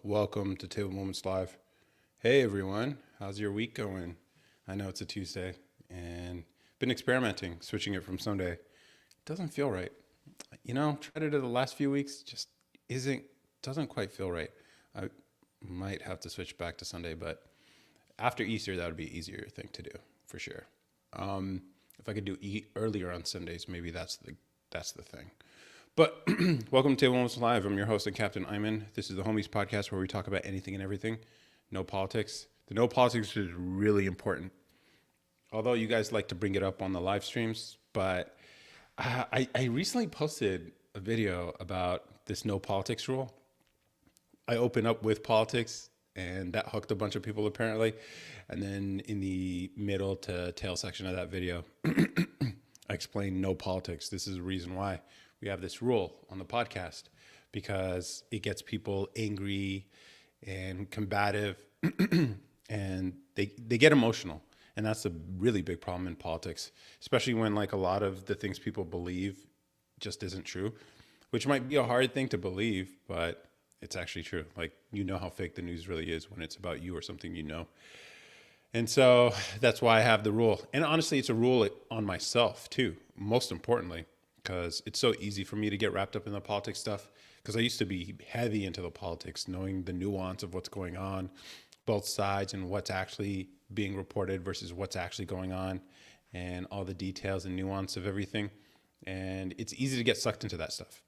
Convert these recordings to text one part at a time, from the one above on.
Welcome to Table Moments Live. Hey everyone, how's your week going? I know it's a Tuesday and been experimenting, switching it from Sunday. Doesn't feel right. Tried it the last few weeks, just isn't, doesn't quite feel right. I might have to switch back to Sunday, but after Easter, that would be an easier thing to do for sure. Um, if I could do eat earlier on Sundays, maybe that's the thing. But welcome to Table Moments Live. I'm your host and Captain Ayman. This is the Homies podcast where we talk about anything and everything. No politics. The no politics is really important. Although you guys like to bring it up on the live streams, but I recently posted a video about this no politics rule. I open up with politics, and that hooked a bunch of people apparently. And then in the middle to tail section of that video, I explained no politics. This is the reason why we have this rule on the podcast, because it gets people angry and combative and they get emotional. And that's a really big problem in politics, especially when like a lot of the things people believe just isn't true, which might be a hard thing to believe, but it's actually true. Like, you know how fake the news really is when it's about you or something you know. And so that's why I have the rule. And honestly, it's a rule on myself too, most importantly, because it's so easy for me to get wrapped up in the politics stuff. Because I used to be heavy into the politics, knowing the nuance of what's going on, both sides, and what's actually being reported versus what's actually going on, and all the details and nuance of everything. And it's easy to get sucked into that stuff.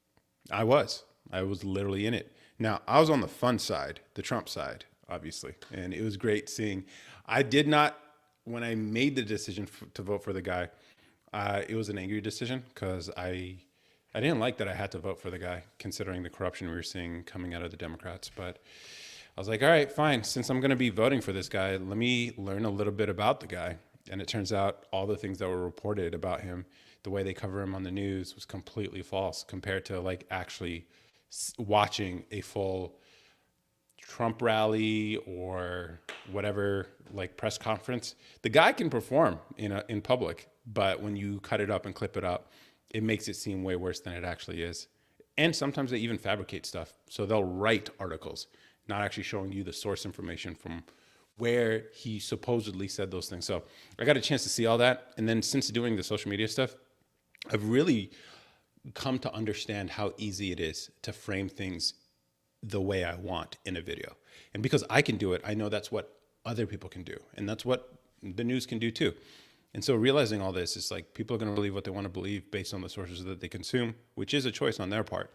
I was literally in it. Now, I was on the fun side, the Trump side, obviously. And it was great seeing. I did not, when I made the decision to vote for the guy, it was an angry decision because I didn't like that I had to vote for the guy, considering the corruption we were seeing coming out of the Democrats. But I was like, all right, fine. Since I'm going to be voting for this guy, let me learn a little bit about the guy. And it turns out all the things that were reported about him, the way they cover him on the news, was completely false compared to like actually watching a full Trump rally or whatever, like press conference. The guy can perform in public, but when you cut it up and clip it up, it makes it seem way worse than it actually is. And sometimes they even fabricate stuff. So they'll write articles, not actually showing you the source information from where he supposedly said those things. So I got a chance to see all that. And then since doing the social media stuff, I've really come to understand how easy it is to frame things the way I want in a video. And because I can do it, I know that's what other people can do. And that's what the news can do too. And so realizing all this is like, people are going to believe what they want to believe based on the sources that they consume, which is a choice on their part,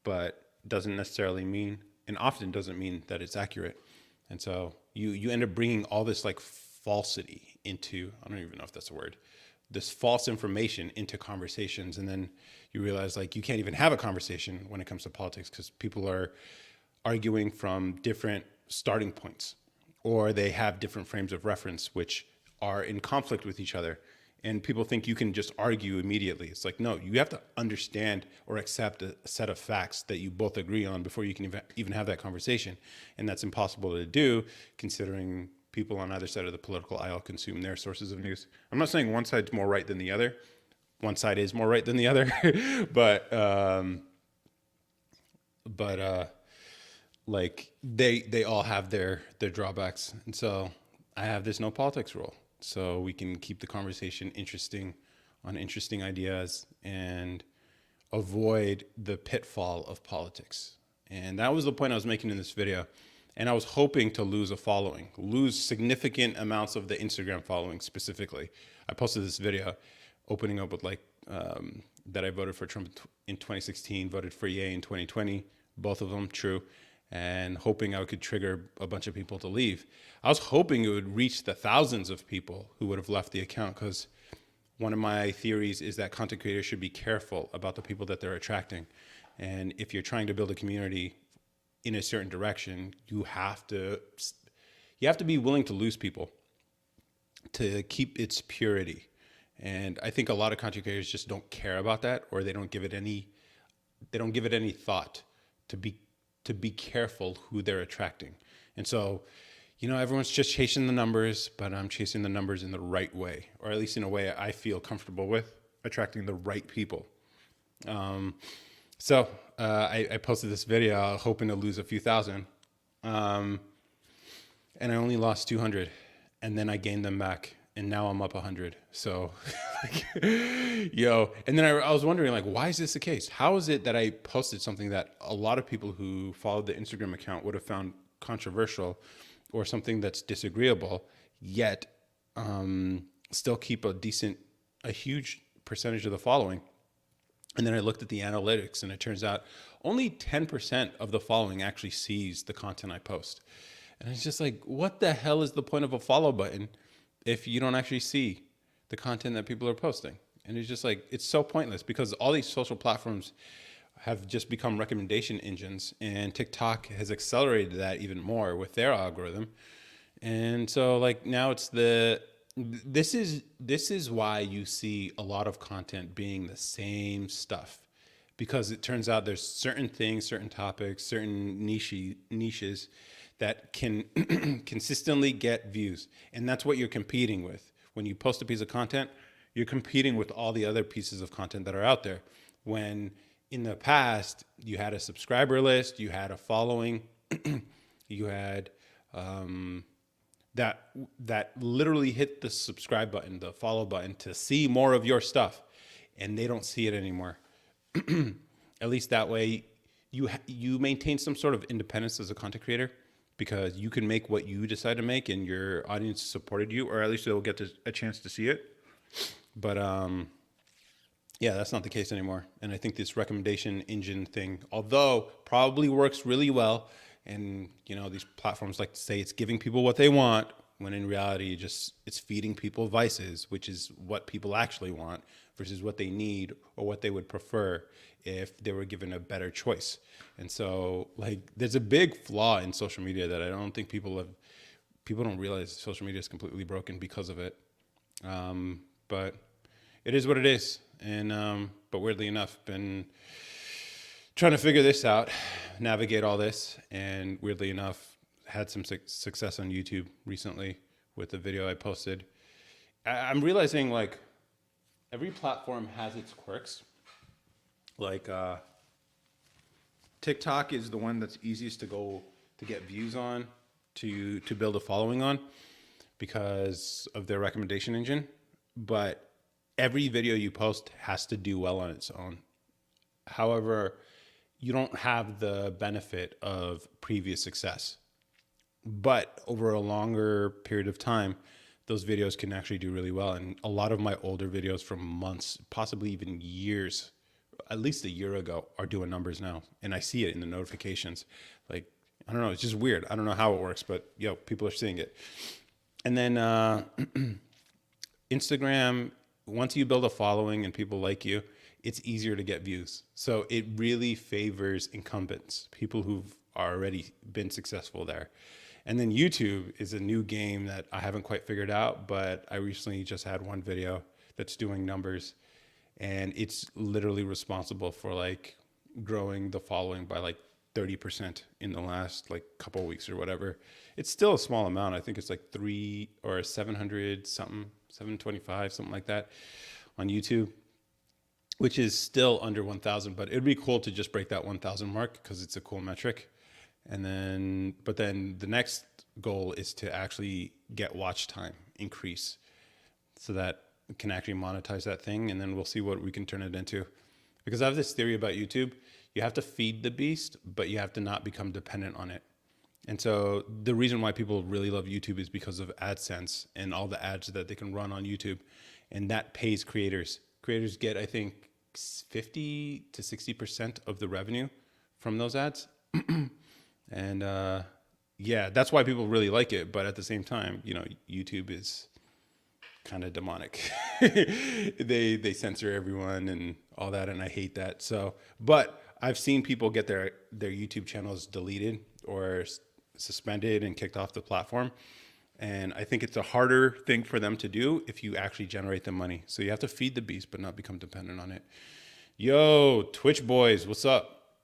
but doesn't necessarily mean, and often doesn't mean, that it's accurate. And so you end up bringing all this like falsity into, I don't even know if that's a word, this false information into conversations. And then you realize like you can't even have a conversation when it comes to politics because people are arguing from different starting points, or they have different frames of reference, which are in conflict with each other. And people think you can just argue immediately. It's like, no, you have to understand or accept a set of facts that you both agree on before you can even have that conversation. And that's impossible to do, considering people on either side of the political aisle consume their sources of news. I'm not saying one side's more right than the other. One side is more right than the other, but like they all have their drawbacks. And so I have this no politics rule, so we can keep the conversation interesting on interesting ideas and avoid the pitfall of politics. And that was the point I was making in this video. And I was hoping to lose significant amounts of the Instagram following specifically. I posted this video opening up with like that I voted for Trump in 2016, voted for Ye in 2020, both of them true, and hoping I could trigger a bunch of people to leave. I was hoping it would reach the thousands of people who would have left the account, because one of my theories is that content creators should be careful about the people that they're attracting. And if you're trying to build a community in a certain direction, you have to be willing to lose people to keep its purity. And I think a lot of content creators just don't care about that, or they don't give it any thought to be careful who they're attracting. And so, everyone's just chasing the numbers, but I'm chasing the numbers in the right way, or at least in a way I feel comfortable with, attracting the right people. So I posted this video hoping to lose a few thousand, um, and I only lost 200, and then I gained them back, and now I'm up 100. So, like, and then I was wondering, like, why is this the case? How is it that I posted something that a lot of people who followed the Instagram account would have found controversial or something that's disagreeable, yet still keep a huge percentage of the following? And then I looked at the analytics, and it turns out only 10% of the following actually sees the content I post. And it's just like, what the hell is the point of a follow button if you don't actually see the content that people are posting? And it's just like, it's so pointless because all these social platforms have just become recommendation engines, and TikTok has accelerated that even more with their algorithm. And so like now this is why you see a lot of content being the same stuff, because it turns out there's certain things, certain topics, certain niches that can consistently get views. And that's what you're competing with. When you post a piece of content, you're competing with all the other pieces of content that are out there. When in the past, you had a subscriber list, you had a following, you had that literally hit the subscribe button, the follow button to see more of your stuff, and they don't see it anymore. At least that way, you maintain some sort of independence as a content creator, because you can make what you decide to make, and your audience supported you, or at least they'll get a chance to see it. But yeah, that's not the case anymore. And I think this recommendation engine thing, although probably works really well, and these platforms like to say it's giving people what they want, when in reality it's feeding people vices, which is what people actually want versus what they need or what they would prefer if they were given a better choice. And so like there's a big flaw in social media that I don't think people don't realize. Social media is completely broken because of it. But it is what it is. And but weirdly enough, been trying to figure this out, navigate all this, and weirdly enough, had some success on YouTube recently with the video I posted. I'm realizing like every platform has its quirks. Like TikTok is the one that's easiest to get views on, to build a following on, because of their recommendation engine. But every video you post has to do well on its own. However, you don't have the benefit of previous success. But over a longer period of time, those videos can actually do really well. And a lot of my older videos from months, possibly even years, at least a year ago, are doing numbers now. And I see it in the notifications. Like, I don't know, it's just weird. I don't know how it works, but people are seeing it. And then Instagram, once you build a following and people like you, it's easier to get views. So it really favors incumbents, people who've already been successful there. And then YouTube is a new game that I haven't quite figured out, but I recently just had one video that's doing numbers, and it's literally responsible for like growing the following by like 30% in the last like couple of weeks or whatever. It's still a small amount. I think it's like 3 or 700 something, 725, something like that on YouTube, which is still under 1,000, but it'd be cool to just break that 1,000 mark because it's a cool metric. And then, but then the next goal is to actually get watch time increase so that we can actually monetize that thing. And then we'll see what we can turn it into. Because I have this theory about YouTube. You have to feed the beast, but you have to not become dependent on it. And so the reason why people really love YouTube is because of AdSense and all the ads that they can run on YouTube. And that pays creators. Creators get, I think, 50 to 60% of the revenue from those ads. And yeah, that's why people really like it. But at the same time, YouTube is kind of demonic. They censor everyone and all that, and I hate that. So, but I've seen people get their YouTube channels deleted or suspended and kicked off the platform. And I think it's a harder thing for them to do if you actually generate the money. So you have to feed the beast, but not become dependent on it. Yo, Twitch boys, what's up?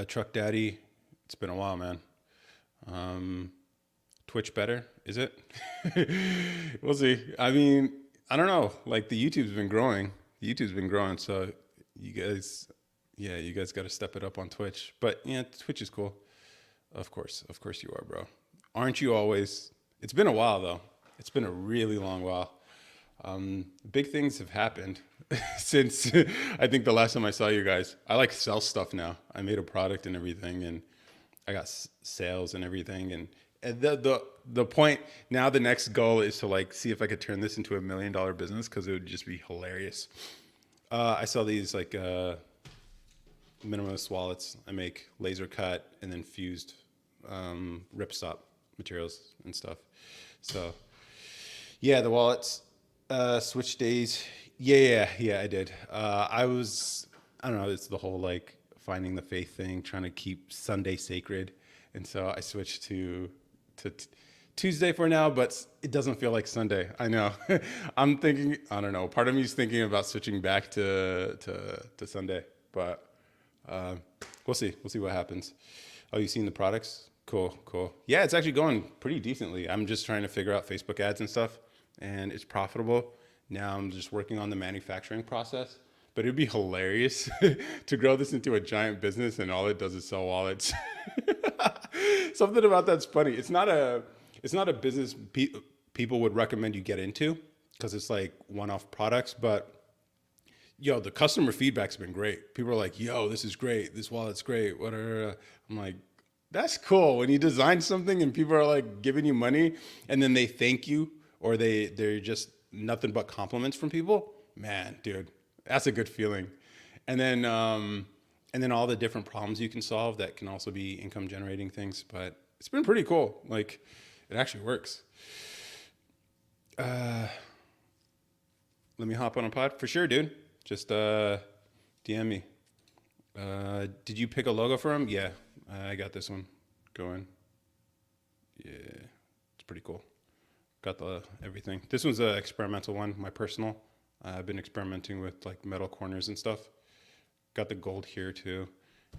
Truck Daddy, it's been a while, man. Twitch better, is it? We'll see. I mean, I don't know. Like YouTube's been growing. So you guys, Yeah, you guys got to step it up on Twitch. But yeah, Twitch is cool. Of course you are, bro. Aren't you always? It's been a while though. It's been a really long while. Big things have happened since I think the last time I saw you guys. I like sell stuff now. I made a product and everything, and I got sales and everything. And the point now, the next goal is to like see if I could turn this into $1 million business because it would just be hilarious. I sell these like minimalist wallets. I make laser cut and then fused ripstop materials and stuff. So yeah, the wallets, switch days. Yeah, I did. I don't know, it's the whole like finding the faith thing, trying to keep Sunday sacred. And so I switched to Tuesday for now, but it doesn't feel like Sunday. I know. I'm thinking, I don't know, part of me is thinking about switching back to Sunday, but we'll see. We'll see what happens. Oh, you seen the products? Cool. Yeah, it's actually going pretty decently. I'm just trying to figure out Facebook ads and stuff, and it's profitable. Now I'm just working on the manufacturing process, but it'd be hilarious to grow this into a giant business and all it does is sell wallets. Something about that's funny. It's not a business people would recommend you get into because it's like one-off products, but yo, the customer feedback's been great. People are like, yo, this is great. This wallet's great. Whatever. I'm like, that's cool. When you design something and people are like giving you money and then they thank you or they're just nothing but compliments from people. Man, dude, that's a good feeling. And then all the different problems you can solve that can also be income generating things. But it's been pretty cool. Like it actually works. Let me hop on a pod for sure, dude. Just DM me. Did you pick a logo for him? Yeah, I got this one going. Yeah, it's pretty cool. Got the everything. This one's an experimental one, my personal. I've been experimenting with like metal corners and stuff. Got the gold here too.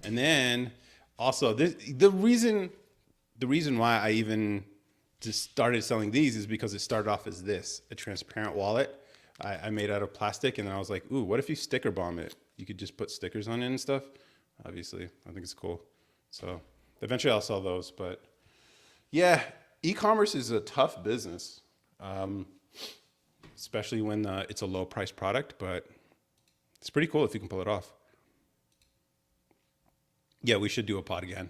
And then also the reason why I even just started selling these is because it started off as this, a transparent wallet. I made out of plastic, and then I was like, ooh, what if you sticker bomb it? You could just put stickers on it and stuff. Obviously, I think it's cool. So eventually I'll sell those. But yeah, e-commerce is a tough business, especially when it's a low price product, but it's pretty cool if you can pull it off. Yeah, we should do a pod again.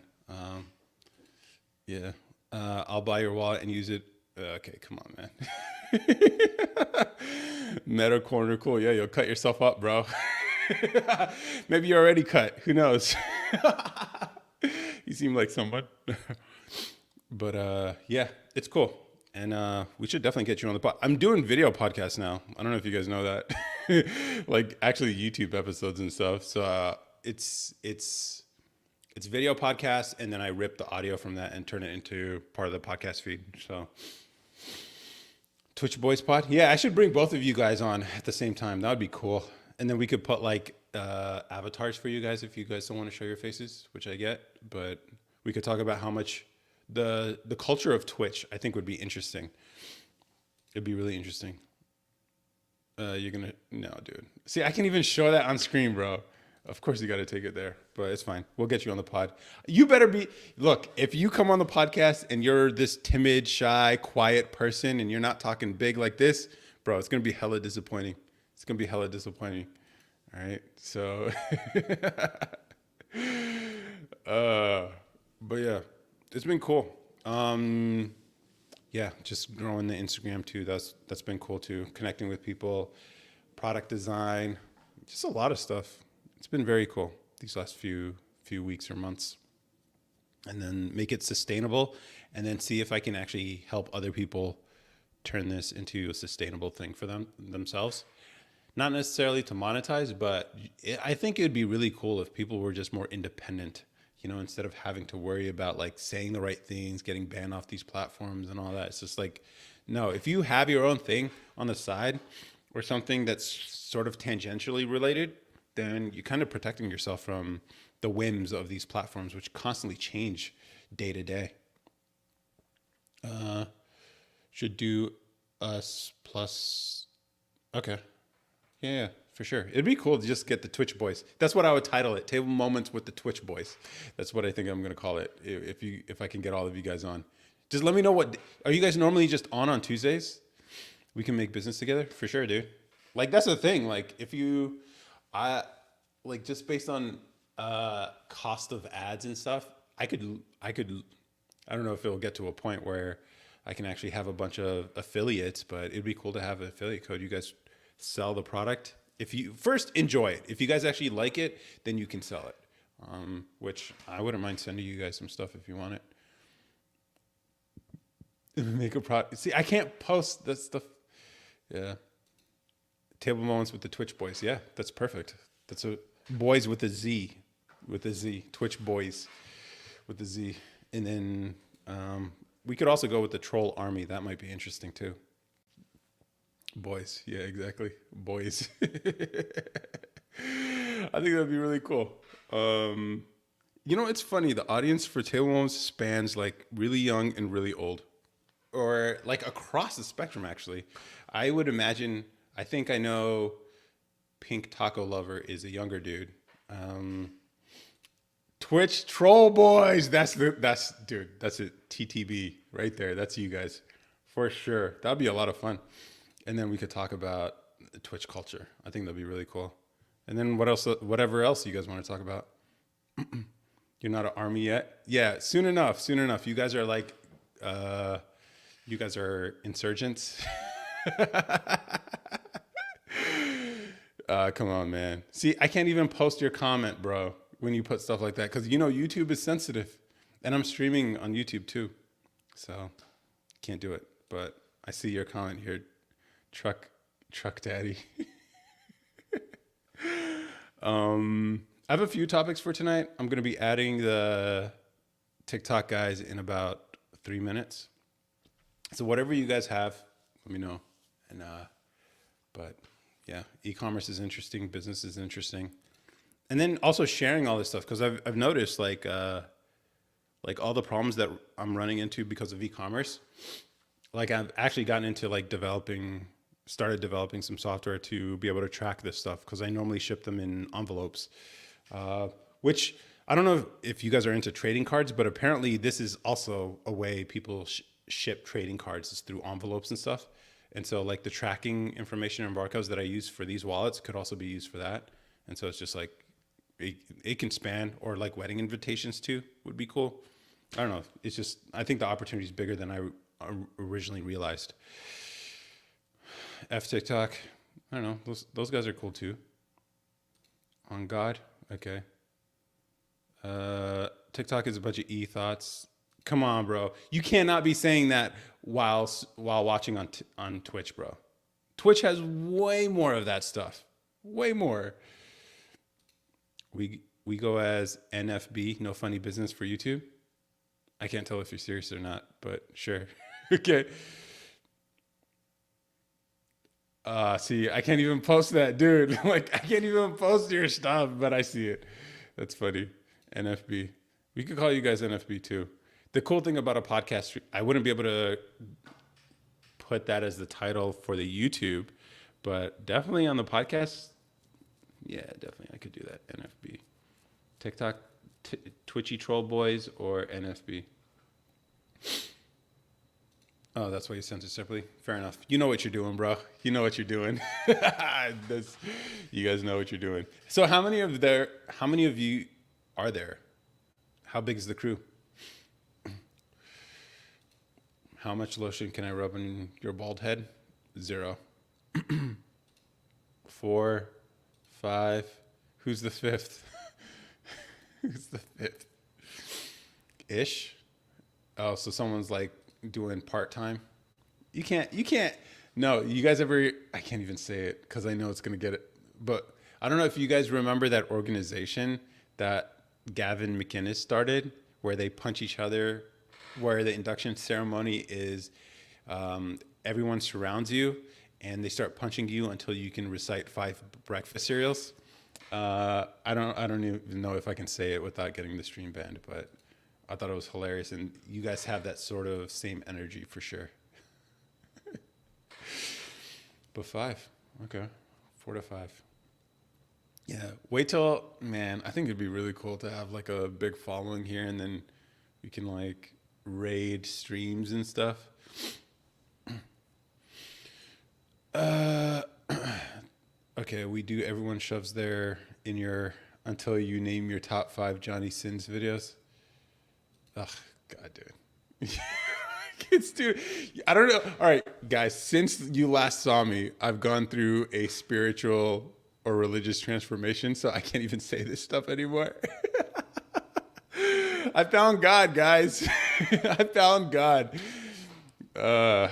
Yeah, I'll buy your wallet and use it. Okay, come on, man. Meta corner, cool. Yeah, you'll cut yourself up, bro. Maybe you're already cut. Who knows? You seem like someone. But yeah, it's cool. And we should definitely get you on the pod. I'm doing video podcasts now. I don't know if you guys know that. Like actually YouTube episodes and stuff. So it's video podcasts, and then I rip the audio from that and turn it into part of the podcast feed. So Twitch Boys Pod. Yeah, I should bring both of you guys on at the same time. That would be cool. And then we could put like avatars for you guys if you guys don't want to show your faces, which I get. But we could talk about how much the culture of Twitch I think would be interesting. It'd be really interesting. You're gonna no, dude. See, I can even show that on screen, bro. Of course you got to take it there, but it's fine. We'll get you on the pod. You better be, look, if you come on the podcast and you're this timid, shy, quiet person and you're not talking big like this, bro, it's going to be hella disappointing. It's going to be hella disappointing. All right. So, but yeah, it's been cool. Yeah, just growing the Instagram too. That's been cool too. Connecting with people, product design, just a lot of stuff. It's been very cool these last few weeks or months. And then make it sustainable, and then see if I can actually help other people turn this into a sustainable thing for themselves. Not necessarily to monetize, but I think it'd be really cool if people were just more independent, you know, instead of having to worry about like saying the right things, getting banned off these platforms and all that. It's just like, no, if you have your own thing on the side or something that's sort of tangentially related, then you're kind of protecting yourself from the whims of these platforms, which constantly change day to day. Should do us plus. Okay. Yeah, for sure. It'd be cool to just get the Twitch boys. That's what I would title it: Table Moments with the Twitch boys. That's what I think I'm gonna call it. If I can get all of you guys on, just let me know what. Are you guys normally just on Tuesdays? We can make business together for sure, dude. Like that's the thing. Like if you, I like just based on cost of ads and stuff, I could I don't know if it'll get to a point where I can actually have a bunch of affiliates, but it'd be cool to have an affiliate code. You guys sell the product. If you first enjoy it, if you guys actually like it, then you can sell it. Which I wouldn't mind sending you guys some stuff if you want it. Make a product. See, I can't post that stuff. Yeah. Table Moments with the Twitch boys. Yeah, that's perfect. That's a boys with a Z, Twitch boys with the Z. And then we could also go with the troll army. That might be interesting too. Boys. Yeah, exactly. Boys. I think that'd be really cool. It's funny. The audience for Table Moments spans like really young and really old, or like across the spectrum, actually. I would imagine, I think I know Pink Taco Lover is a younger dude. Twitch Troll Boys. That's it. TTB right there. That's you guys for sure. That'd be a lot of fun. And then we could talk about the Twitch culture. I think that'd be really cool. And then whatever else you guys want to talk about. You're not an army yet? Yeah, soon enough. You guys are like, you guys are insurgents. Come on, man. See, I can't even post your comment, bro, when you put stuff like that. Because, YouTube is sensitive. And I'm streaming on YouTube, too. So, can't do it. But I see your comment here. Truck daddy. I have a few topics for tonight. I'm going to be adding the TikTok guys in about 3 minutes. So whatever you guys have, let me know. And but yeah, e-commerce is interesting, business is interesting. And then also sharing all this stuff, because I've noticed like all the problems that I'm running into because of e-commerce. Like I've actually gotten into like started developing some software to be able to track this stuff, because I normally ship them in envelopes, which I don't know if you guys are into trading cards, but apparently this is also a way people ship trading cards, is through envelopes and stuff. And so like the tracking information and barcodes that I use for these wallets could also be used for that. And so it's just like, it can span, or like wedding invitations too would be cool. I don't know. It's just, I think the opportunity is bigger than I originally realized. F TikTok. I don't know. Those guys are cool too. On God. Okay. TikTok is a bunch of e-thoughts. Come on, bro. You cannot be saying that while watching on Twitch, bro. Twitch has way more of that stuff. Way more. We go as NFB, no funny business for YouTube. I can't tell if you're serious or not, but sure. Okay. See, I can't even post that, dude. Like, I can't even post your stuff, but I see it. That's funny. NFB. We could call you guys NFB too. The cool thing about a podcast, I wouldn't be able to put that as the title for the YouTube, but definitely on the podcast, yeah, definitely I could do that. NFB. TikTok, Twitchy Troll Boys, or NFB. Oh, that's why you sent it separately? Fair enough. You know what you're doing, bro. You know what you're doing. You guys know what you're doing. So how many of you are there? How big is the crew? How much lotion can I rub on your bald head? 0. 4, 5. Who's the 5th? Who's the 5th? Ish? Oh, so someone's like doing part-time. You can't. No, you guys ever, I can't even say it because I know it's going to get it. But I don't know if you guys remember that organization that Gavin McInnes started, where they punch each other, where the induction ceremony is everyone surrounds you and they start punching you until you can recite 5 breakfast cereals. I don't even know if I can say it without getting the stream banned, but I thought it was hilarious, and you guys have that sort of same energy for sure. But 5, okay, 4 to 5. Yeah. Wait till, man, I think it'd be really cool to have like a big following here and then we can like raid streams and stuff. Uh, okay, we do everyone shoves their in your until you name your top five Johnny Sins videos. Ugh, God, dude. It's dude. I don't know. All right, guys. Since you last saw me, I've gone through a spiritual or religious transformation, so I can't even say this stuff anymore. I found God, guys. I found God. Uh,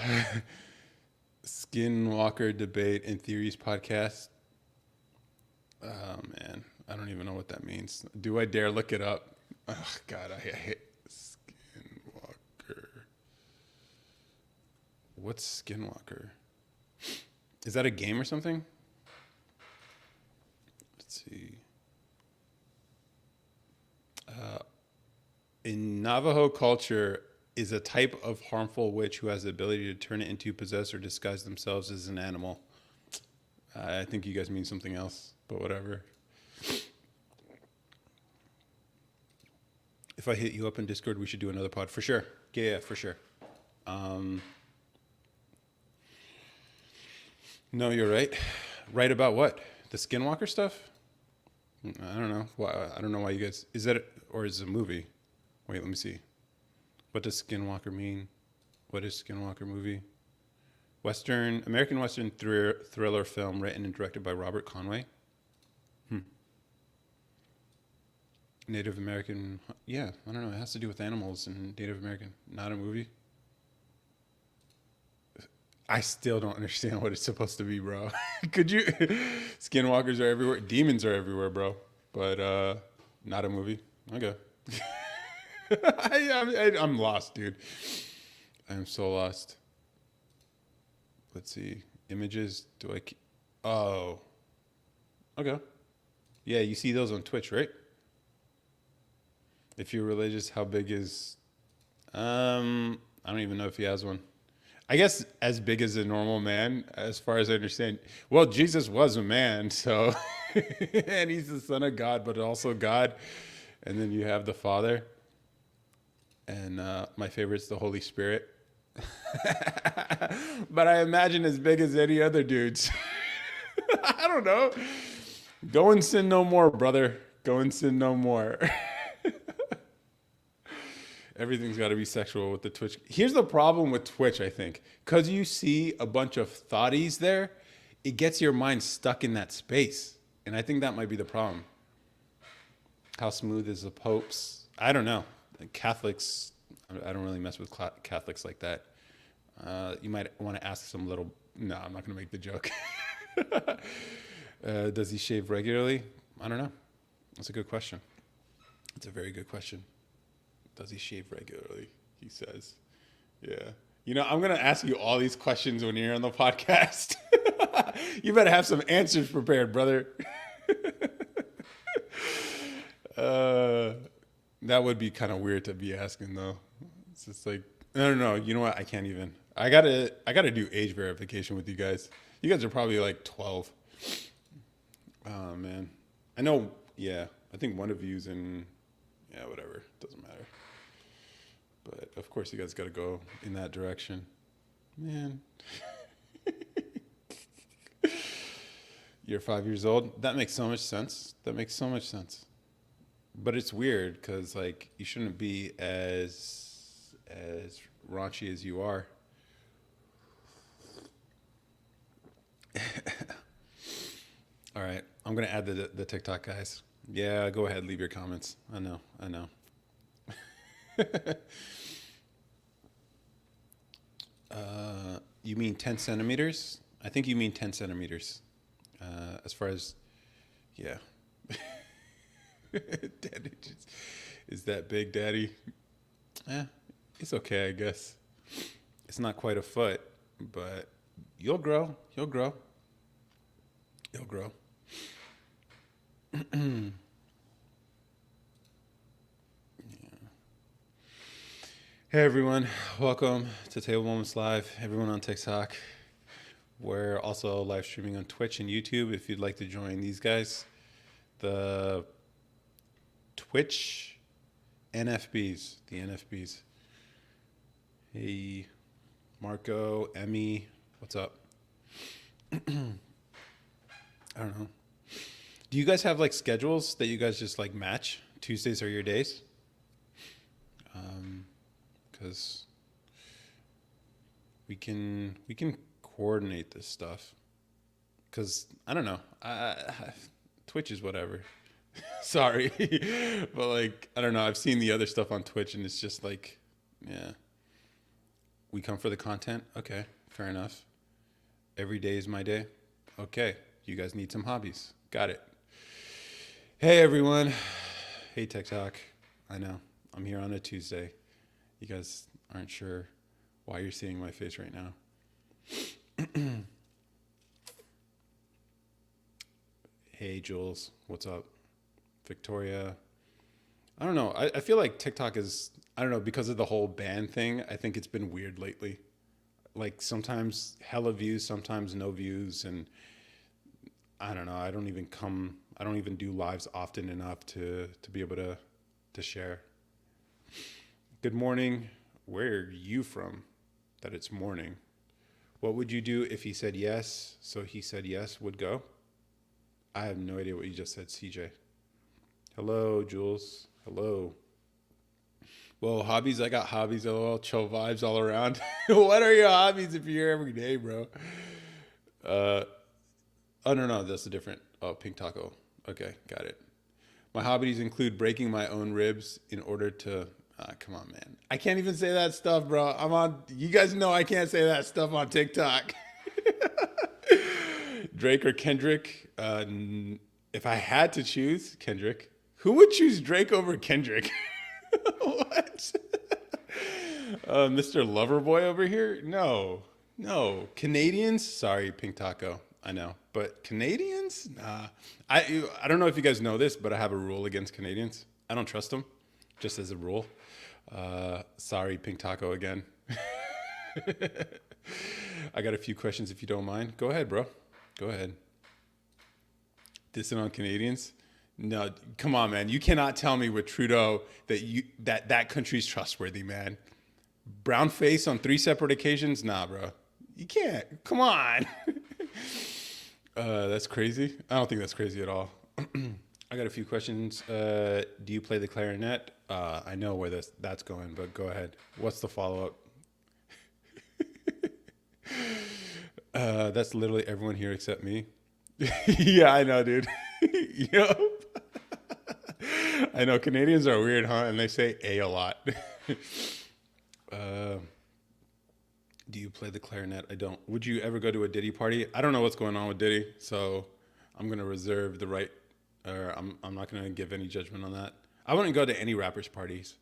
Skinwalker Debate and Theories podcast. Oh man, I don't even know what that means. Do I dare look it up? Oh God, I hate Skinwalker. What's Skinwalker? Is that a game or something? Let's see. In Navajo culture, is a type of harmful witch who has the ability to turn it into, possess, or disguise themselves as an animal. I think you guys mean something else, but whatever. If I hit you up in Discord, we should do another pod for sure. Yeah, for sure. Um, no, you're right. Right about what? The Skinwalker stuff? I don't know. Why? I don't know why you guys. Is that or is it a movie? Wait, let me see. What does Skinwalker mean? What is Skinwalker movie? American Western thriller film written and directed by Robert Conway. Native American. Yeah, I don't know. It has to do with animals and Native American. Not a movie. I still don't understand what it's supposed to be, bro. Could you? Skinwalkers are everywhere. Demons are everywhere, bro. But not a movie. Okay. I'm lost, dude. I'm so lost. Let's see. Images. Do I? Oh. Okay. Yeah, you see those on Twitch, right? If you're religious, how big is? I don't even know if he has one. I guess as big as a normal man, as far as I understand. Well, Jesus was a man, so and he's the son of God, but also God. And then you have the Father, and my favorite's the Holy Spirit. But I imagine as big as any other dudes. I don't know. Go and sin no more, brother. Go and sin no more. Everything's got to be sexual with the Twitch. Here's the problem with Twitch, I think. Because you see a bunch of thoughties there, it gets your mind stuck in that space. And I think that might be the problem. How smooth is the Pope's? I don't know. Catholics, I don't really mess with Catholics like that. You might want to ask some little. No, I'm not going to make the joke. Does he shave regularly? I don't know. That's a good question. It's a very good question. Does he shave regularly? He says. Yeah. You know, I'm going to ask you all these questions when you're on the podcast. You better have some answers prepared, brother. That would be kind of weird to be asking, though. It's just like, I don't know. You know what? I can't even. I gotta do age verification with you guys. You guys are probably like 12. Oh, man. I know, yeah. I think one of you's in, yeah, whatever. Doesn't matter. But of course, you guys got to go in that direction. Man. You're 5 years old? That makes so much sense. That makes so much sense. But it's weird because, like, you shouldn't be as raunchy as you are. All right. I'm going to add the TikTok guys. Yeah, go ahead. Leave your comments. I know. You mean 10 centimeters? I think you mean 10 centimeters. As far as, yeah. 10 inches. Is that big, Daddy? It's okay, I guess. It's not quite a foot, but you'll grow. You'll grow. You'll grow. Hey everyone, welcome to Table Moments Live. Everyone on TikTok. We're also live streaming on Twitch and YouTube if you'd like to join these guys. The Twitch NFBs, the NFBs. Hey, Marco, Emmy, what's up? I don't know. Do you guys have like schedules that you guys just like match? Tuesdays are your days? Because we can coordinate this stuff. Because I don't know, Twitch is whatever. Sorry, but like I don't know. I've seen the other stuff on Twitch, and it's just like, yeah, we come for the content. Okay, fair enough. Every day is my day. Okay, you guys need some hobbies. Got it. Hey everyone. Hey TikTok. I know I'm here on a Tuesday. You guys aren't sure why you're seeing my face right now. Hey Jules, what's up? Victoria. I don't know. I feel like TikTok is, I don't know, because of the whole ban thing, I think it's been weird lately. Like sometimes hella views, sometimes no views. And I don't know. I don't even do lives often enough to be able to share. Good morning. Where are you from? That it's morning. What would you do if he said yes? So he said yes would go? I have no idea what you just said, CJ. Hello, Jules. Hello. Well, hobbies, I got hobbies, LOL, chill vibes all around. What are your hobbies if you're here every day, bro? Uh, oh, no, that's a different, oh, pink taco. Okay, got it. My hobbies include breaking my own ribs in order to, come on, man. I can't even say that stuff, bro. You guys know I can't say that stuff on TikTok. Drake or Kendrick? If I had to choose, Kendrick. Who would choose Drake over Kendrick? What? Mr. Loverboy over here? No. Canadians? Sorry, Pink Taco. I know. But Canadians? Nah. I don't know if you guys know this, but I have a rule against Canadians. I don't trust them, just as a rule. Sorry, Pink Taco again. I got a few questions if you don't mind. Go ahead, bro. Go ahead. Dissing on Canadians? No, come on, man. You cannot tell me with Trudeau that country's trustworthy, man. Brown face on 3 separate occasions? Nah, bro. You can't. Come on. That's crazy. I don't think that's crazy at all. I got a few questions. Do you play the clarinet? I know where that's going, but go ahead. What's the follow-up? That's literally everyone here except me. Yeah, I know, dude. Yup. I know Canadians are weird, huh? And they say a lot. Do you play the clarinet? I don't. Would you ever go to a Diddy party? I don't know what's going on with Diddy, so I'm gonna reserve the right, or I'm not gonna give any judgment on that. I wouldn't go to any rappers' parties.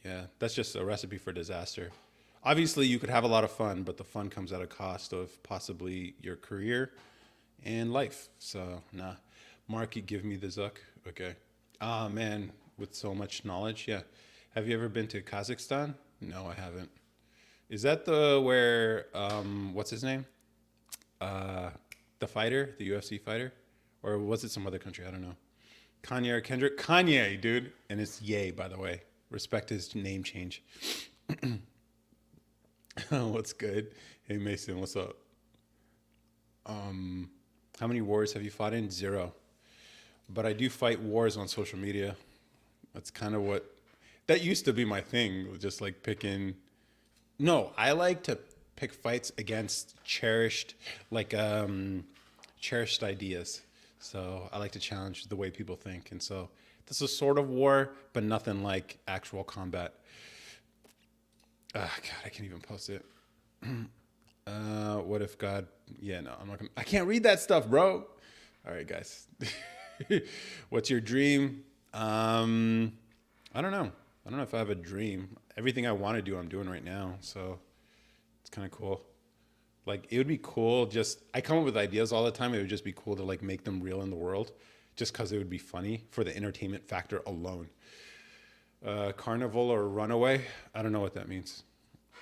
Yeah, that's just a recipe for disaster. Obviously, you could have a lot of fun, but the fun comes at a cost of possibly your career and life. So, nah. Mark, you give me the zuck. Okay. Ah, man, with so much knowledge. Yeah. Have you ever been to Kazakhstan? No, I haven't. Is that where, what's his name? The fighter, the UFC fighter? Or was it some other country? I don't know. Kanye or Kendrick? Kanye, dude. And it's Ye, by the way. Respect his name change. What's good? Hey, Mason, what's up? How many wars have you fought in? 0. But I do fight wars on social media. That's kind of that used to be my thing, just like picking. No, I like to pick fights against cherished ideas. So I like to challenge the way people think. And so this is sort of war, but nothing like actual combat. God, I can't even post it. What if God? Yeah, no, I'm not gonna. I can't read that stuff, bro. All right, guys. What's your dream? I don't know. I don't know if I have a dream. Everything I want to do, I'm doing right now. So it's kind of cool. Like it would be cool. I come up with ideas all the time. It would just be cool to like make them real in the world, just because it would be funny for the entertainment factor alone. Carnival or runaway? I don't know what that means.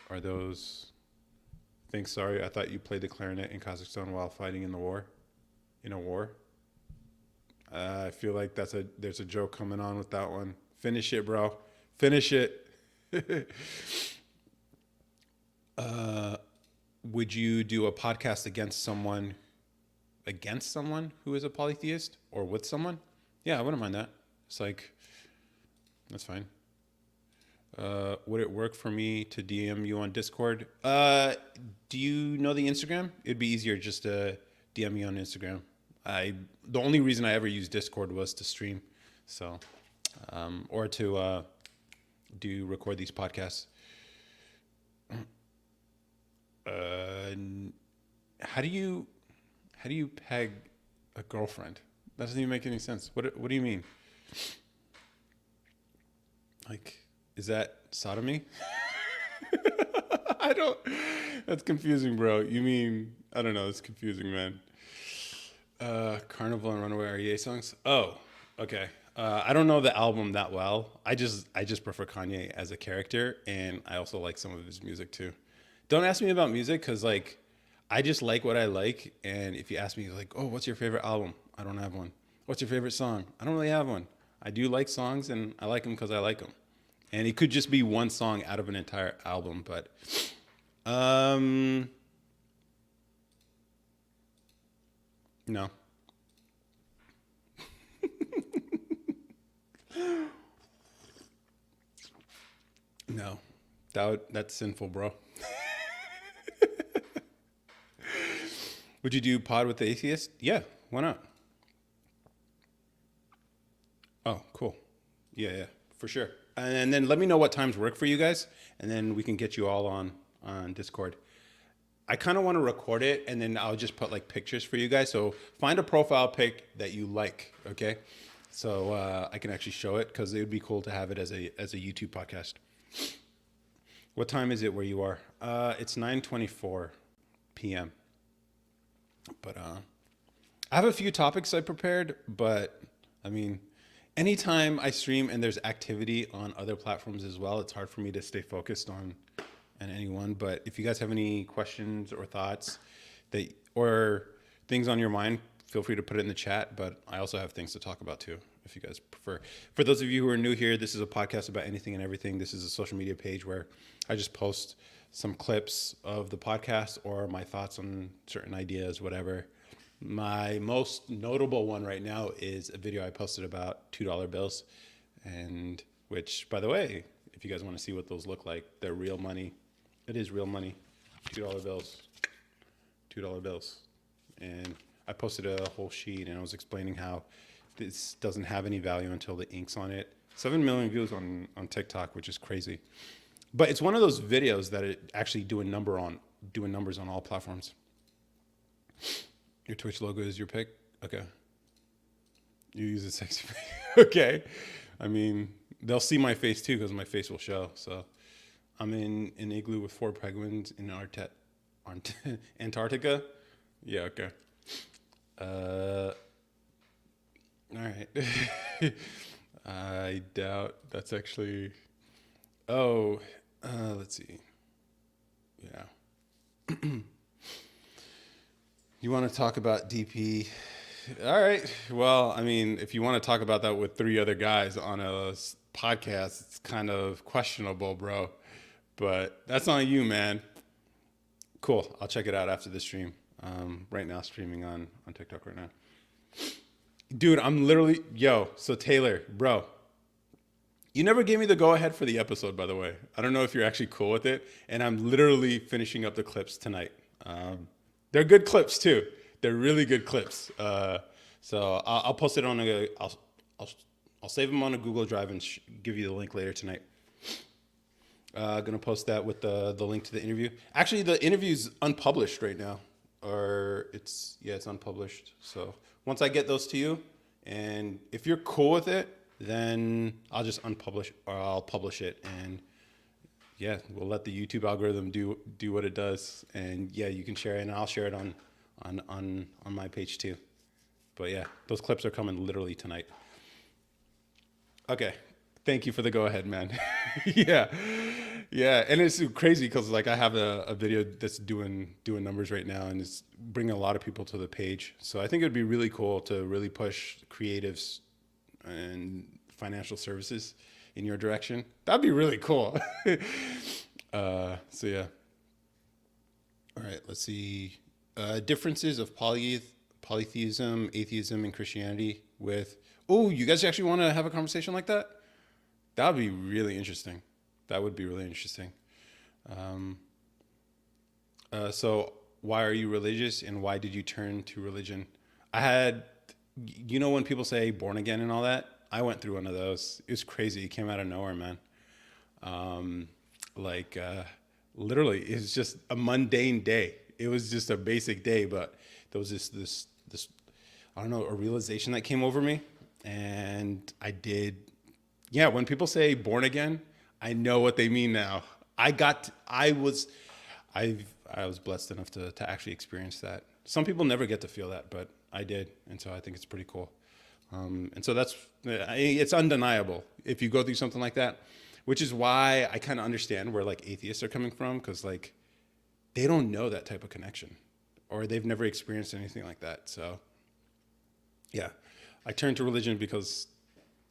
Are those things? Sorry, I thought you played the clarinet in Kazakhstan while fighting in the war. In a war? I feel like there's a joke coming on with that one. Finish it, bro. Finish it. Would you do a podcast against someone who is a polytheist or with someone? Yeah, I wouldn't mind that. It's like, that's fine. Would it work for me to DM you on Discord? Do you know the Instagram? It'd be easier just to DM me on Instagram. The only reason I ever used Discord was to stream, so or to record these podcasts. How do you peg a girlfriend? That doesn't even make any sense. What do you mean? Like, is that sodomy? I don't. That's confusing, bro. You mean, I don't know. It's confusing, man. Carnival and Runaway are Ye songs. Oh, okay. I don't know the album that well. I just prefer Kanye as a character, and I also like some of his music too. Don't ask me about music because like I just like what I like, and if you ask me like, oh, what's your favorite album? I don't have one. What's your favorite song? I don't really have one. I do like songs, and I like them because I like them. And it could just be one song out of an entire album, but no. No. That's sinful, bro. Would you do pod with the atheist? Yeah, why not? Oh, cool. Yeah, for sure. And then let me know what times work for you guys, and then we can get you all on Discord. I kind of want to record it, and then I'll just put like pictures for you guys. So find a profile pic that you like, okay? So I can actually show it because it would be cool to have it as a YouTube podcast. What time is it where you are? It's 9:24 p.m. But I have a few topics I prepared, but I mean, anytime I stream and there's activity on other platforms as well, it's hard for me to stay focused on anyone. But if you guys have any questions or thoughts or things on your mind, feel free to put it in the chat. But I also have things to talk about too, if you guys prefer. For those of you who are new here, this is a podcast about anything and everything. This is a social media page where I just post some clips of the podcast or my thoughts on certain ideas, whatever. My most notable one right now is a video I posted about $2 bills, and which, by the way, if you guys want to see what those look like, they're real money. It is real money. $2 bills. $2 bills. And I posted a whole sheet and I was explaining how this doesn't have any value until the ink's on it. 7 million views on TikTok, which is crazy. But it's one of those videos that it actually doing numbers on all platforms. Your Twitch logo is your pick? Okay. You use a sexy face. Okay. I mean, they'll see my face too because my face will show. So I'm in an igloo with 4 penguins in Antarctica. Yeah, okay. All right. I doubt that's actually... Oh, let's see. Yeah. You want to talk about DP? All right. Well, I mean, if you want to talk about that with 3 other guys on a podcast, it's kind of questionable, bro. But that's on you, man. Cool. I'll check it out after the stream. Right now, streaming on TikTok right now. Dude, I'm literally... Yo, so Taylor, bro. You never gave me the go-ahead for the episode, by the way. I don't know if you're actually cool with it. And I'm literally finishing up the clips tonight. They're good clips, too. They're really good clips. So I'll post it on I'll save them on a Google Drive and give you the link later tonight. Gonna post that with the link to the interview. Actually, the interview's unpublished right now. Or it's unpublished. So once I get those to you, and if you're cool with it, then I'll just unpublish or I'll publish it, and yeah, we'll let the YouTube algorithm do what it does, and yeah, you can share it, and I'll share it on my page too. But yeah, those clips are coming literally tonight. Okay, thank you for the go ahead, man. Yeah, Yeah, and it's crazy because like I have a video that's doing numbers right now, and it's bringing a lot of people to the page. So I think it'd be really cool to really push creatives and financial services in your direction. That'd be really cool. So yeah. All right. Let's see. Differences of polytheism, atheism, and Christianity. With oh, you guys actually want to have a conversation like that? That would be really interesting. That would be really interesting. Um, so why are you religious and why did you turn to religion? I had, you know, when people say born again and all that, I went through one of those. It was crazy. It came out of nowhere, man. Um, like, literally, it was just a mundane day. It was just a basic day, but there was this, I don't know, a realization that came over me. And I did, yeah, when people say born again, I know what they mean now. I I was blessed enough to actually experience that. Some people never get to feel that, but I did, and so I think it's pretty cool. And so it's undeniable if you go through something like that, which is why I kind of understand where like atheists are coming from because like they don't know that type of connection, or they've never experienced anything like that. So yeah, I turned to religion because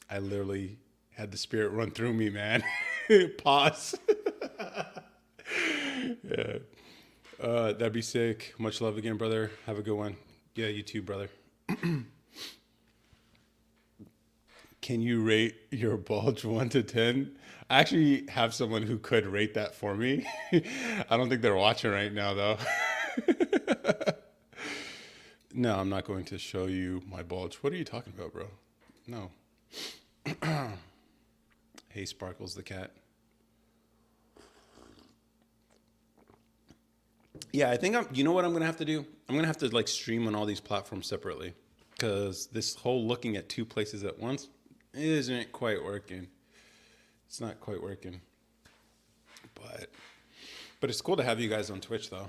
I literally had the spirit run through me, man. Pause. Yeah. That'd be sick. Much love again, brother. Have a good one. Yeah, you too, brother. Can you rate your bulge 1 to 10? I actually have someone who could rate that for me. I don't think they're watching right now, though. No, I'm not going to show you my bulge. What are you talking about, bro? No. Hey, Sparkles the cat. Yeah, I think you know what I'm gonna have to do? I'm gonna have to like stream on all these platforms separately, because this whole looking at two places at once isn't quite working. It's not quite working, but it's cool to have you guys on Twitch though.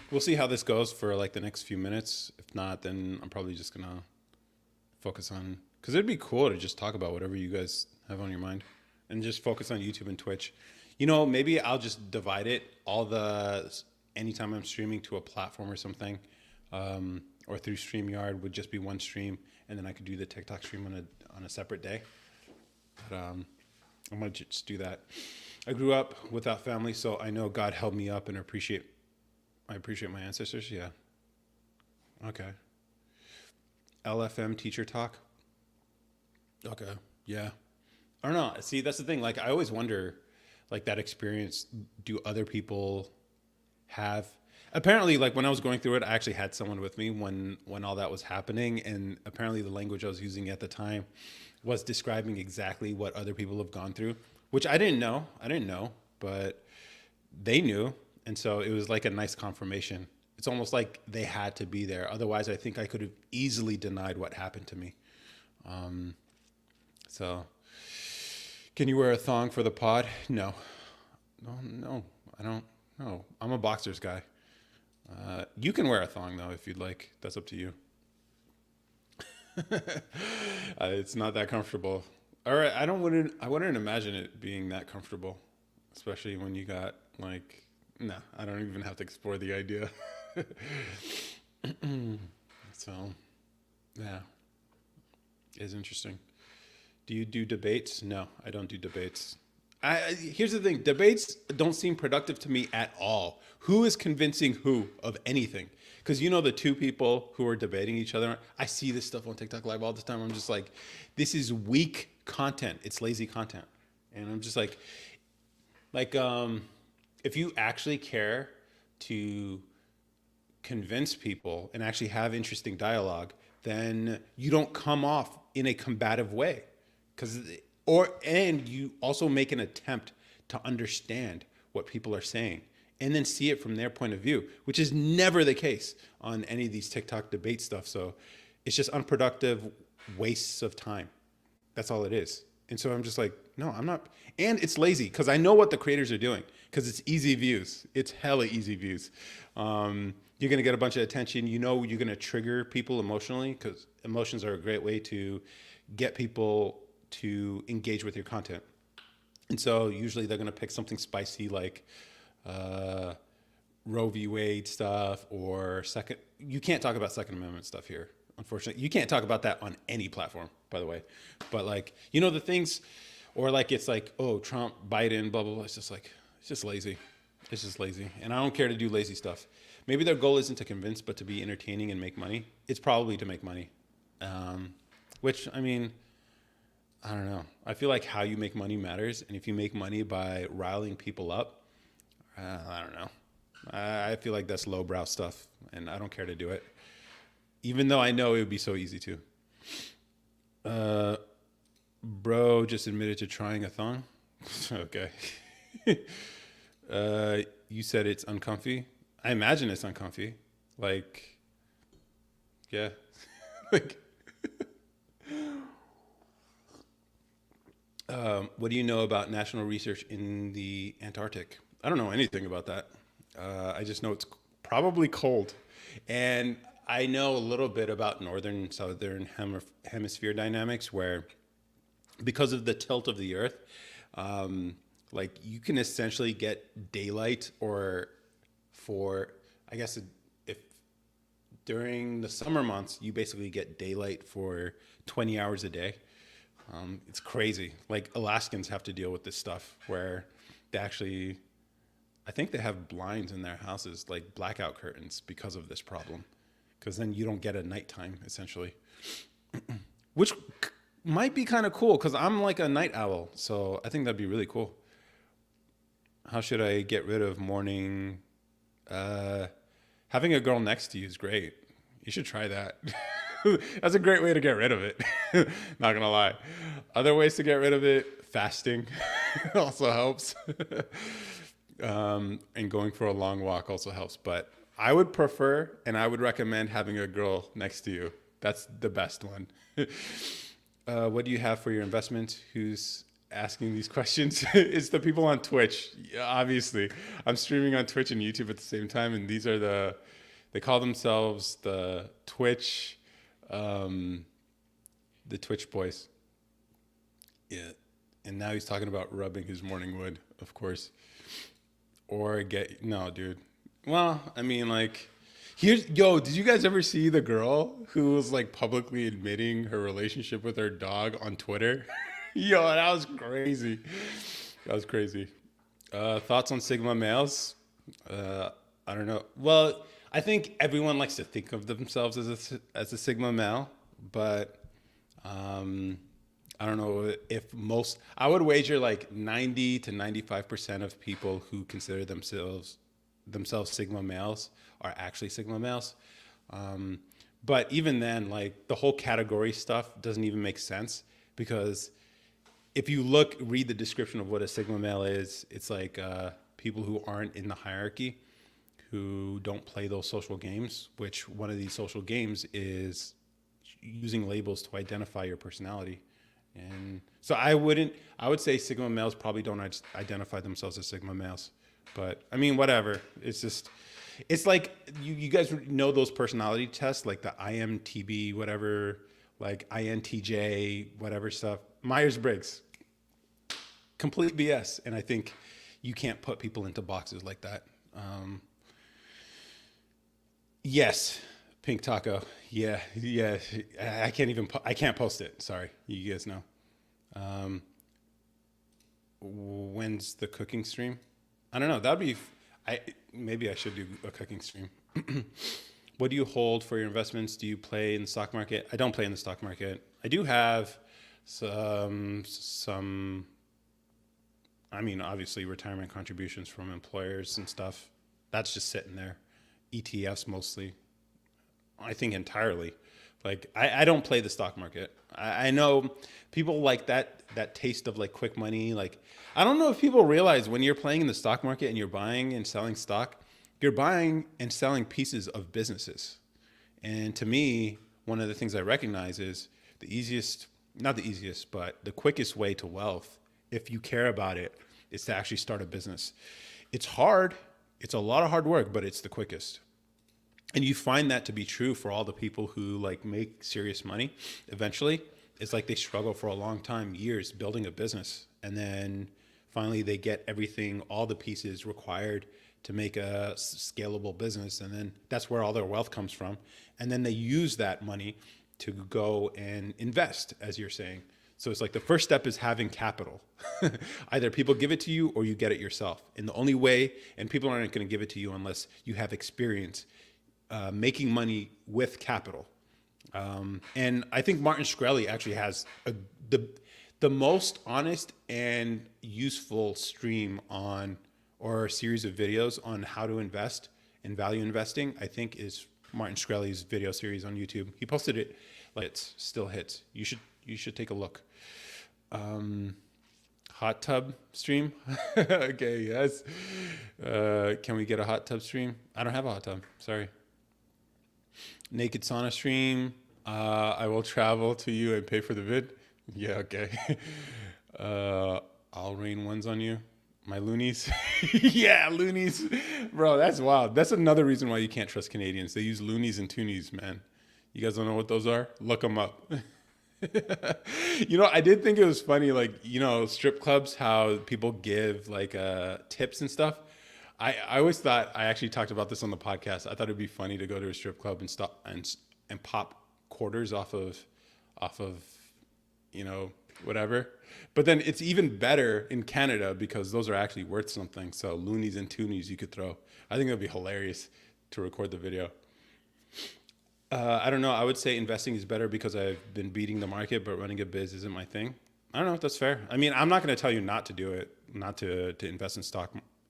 We'll see how this goes for like the next few minutes. If not, then I'm probably just gonna focus on because it'd be cool to just talk about whatever you guys have on your mind, and just focus on YouTube and Twitch. You know, maybe I'll just divide it all the anytime I'm streaming to a platform or something, or through StreamYard would just be one stream, and then I could do the TikTok stream on a separate day. But I'm gonna just do that. I grew up without family, so I know God held me up, and I appreciate my ancestors. Yeah. Okay. LFM teacher talk. Okay. Yeah. I don't know. See, that's the thing. Like, I always wonder, like, that experience. Do other people have? Apparently, like when I was going through it, I actually had someone with me when all that was happening, and apparently the language I was using at the time was describing exactly what other people have gone through, which I didn't know. I didn't know, but they knew, and so it was like a nice confirmation. It's almost like they had to be there. Otherwise, I think I could have easily denied what happened to me. So, can you wear a thong for the pod? No, no, I don't. No, I'm a boxers guy. You can wear a thong though if you'd like. That's up to you. It's not that comfortable. All right, I wouldn't imagine it being that comfortable, especially when you got like. No, I don't even have to explore the idea. So, yeah, it's interesting. Do you do debates? No, I don't do debates. Here's the thing: debates don't seem productive to me at all. Who is convincing who of anything? Because you know the two people who are debating each other. I see this stuff on TikTok Live all the time. I'm just like, this is weak content. It's lazy content, and I'm just like, if you actually care to convince people and actually have interesting dialogue, then you don't come off in a combative way. Because and you also make an attempt to understand what people are saying and then see it from their point of view, which is never the case on any of these TikTok debate stuff. So it's just unproductive wastes of time. That's all it is. And so I'm just like, no, I'm not. And it's lazy because I know what the creators are doing because it's easy views. It's hella easy views. You're going to get a bunch of attention. You know, you're going to trigger people emotionally because emotions are a great way to get people to engage with your content. And so usually they're going to pick something spicy like uh, Roe v. Wade stuff or second. You can't talk about Second Amendment stuff here. Unfortunately, you can't talk about that on any platform, by the way. But like, the things, or like it's like, oh, Trump, Biden, blah blah blah. It's just like, it's just lazy. It's just lazy, and I don't care to do lazy stuff. Maybe their goal isn't to convince, but to be entertaining and make money. It's probably to make money, um, which I mean, I don't know. I feel like how you make money matters, and if you make money by riling people up, I don't know. I feel like that's lowbrow stuff, and I don't care to do it, even though I know it would be so easy to. Uh, Bro just admitted to trying a thong. Okay. You said it's uncomfy. I imagine it's uncomfy. Like, yeah. Like, what do you know about national research in the Antarctic? I don't know anything about that. I just know it's probably cold. And I know a little bit about northern and southern hemisphere dynamics where, because of the tilt of the earth, like you can essentially get daylight, or for, I guess, if during the summer months, you basically get daylight for 20 hours a day. It's crazy. Like Alaskans have to deal with this stuff where they actually, I think they have blinds in their houses, like blackout curtains, because of this problem. Because then you don't get a nighttime, essentially, which might be kind of cool because I'm like a night owl. So I think that'd be really cool. How should I get rid of morning? Uh, Having a girl next to you is great. You should try that. That's a great way to get rid of it. Not gonna lie. Other ways to get rid of it: fasting also helps, and going for a long walk also helps. But I would prefer, and I would recommend having a girl next to you. That's the best one. What do you have for your investment? Who's asking these questions? It's the people on Twitch. Yeah, obviously, I'm streaming on Twitch and YouTube at the same time, and these are they call themselves um, the Twitch boys. Yeah, and now he's talking about rubbing his morning wood, of course, or get no, dude. Well, I mean, like, here's yo. Did you guys ever see the girl who was like publicly admitting her relationship with her dog on Twitter? Yo, that was crazy. That was crazy. Thoughts on Sigma males? Uh, I don't know. Well, I think everyone likes to think of themselves as a Sigma male, but um, I don't know if most. I would wager like 90 to 95% of people who consider themselves Sigma males are actually Sigma males. Um, but even then, like the whole category stuff doesn't even make sense because if you read the description of what a Sigma male is, it's like people who aren't in the hierarchy, who don't play those social games, which one of these social games is using labels to identify your personality. And so I would say Sigma males probably don't identify themselves as Sigma males. But I mean, whatever. It's just, it's like you guys know those personality tests, like the IMTB, whatever, like INTJ, whatever stuff. Myers Briggs, complete BS. And I think you can't put people into boxes like that. Yes, Pink Taco. Yeah, yeah. I can't even. I can't post it. Sorry, you guys know. Um, when's the cooking stream? I don't know. That'd be. I maybe I should do a cooking stream. What do you hold for your investments? Do you play in the stock market? I don't play in the stock market. I do have some. I mean, obviously, retirement contributions from employers and stuff. That's just sitting there. ETFs mostly. I think entirely. Like I don't play the stock market. I know people like that taste of like quick money. Like I don't know if people realize when you're playing in the stock market and you're buying and selling stock, you're buying and selling pieces of businesses. And to me, one of the things I recognize is the easiest, not the easiest, but the quickest way to wealth, if you care about it, is to actually start a business. It's hard. It's a lot of hard work, but it's the quickest. And you find that to be true for all the people who like make serious money eventually. It's like they struggle for a long time, years building a business, and then finally they get everything, all the pieces required to make a scalable business. And then that's where all their wealth comes from. And then they use that money to go and invest, as you're saying. So it's like the first step is having capital. Either people give it to you or you get it yourself. And the only way, and people aren't going to give it to you unless you have experience making money with capital. And I think Martin Shkreli actually has the most honest and useful stream on, or a series of videos on how to invest in value investing, I think is Martin Shkreli's video series on YouTube. He posted it, like it still hits. You should take a look. Hot tub stream. Okay, yes. Can we get a hot tub stream? I don't have a hot tub. Sorry. Naked sauna stream. I will travel to you and pay for the vid. Yeah, okay. I'll rain ones on you. My loonies. Yeah, loonies. Bro, that's wild. That's another reason why you can't trust Canadians. They use loonies and toonies, man. You guys don't know what those are? Look them up. I did think it was funny, like, strip clubs, how people give like tips and stuff. I always thought, I actually talked about this on the podcast. I thought it'd be funny to go to a strip club and stop and pop quarters off of whatever. But then it's even better in Canada because those are actually worth something. So loonies and toonies you could throw. I think that'd be hilarious to record the video. I don't know. I would say investing is better because I've been beating the market, but running a biz isn't my thing. I don't know if that's fair. I mean, I'm not going to tell you not to do it, not to invest in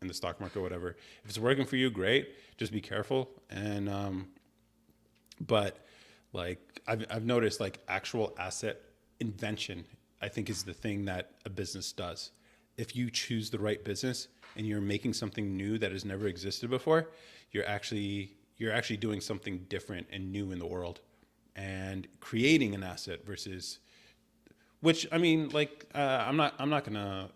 the stock market or whatever. If it's working for you, great. Just be careful. And but like I've noticed, like, actual asset invention, I think, is the thing that a business does. If you choose the right business and you're making something new that has never existed before, you're actually doing something different and new in the world and creating an asset versus, which, I mean, like, I'm not gonna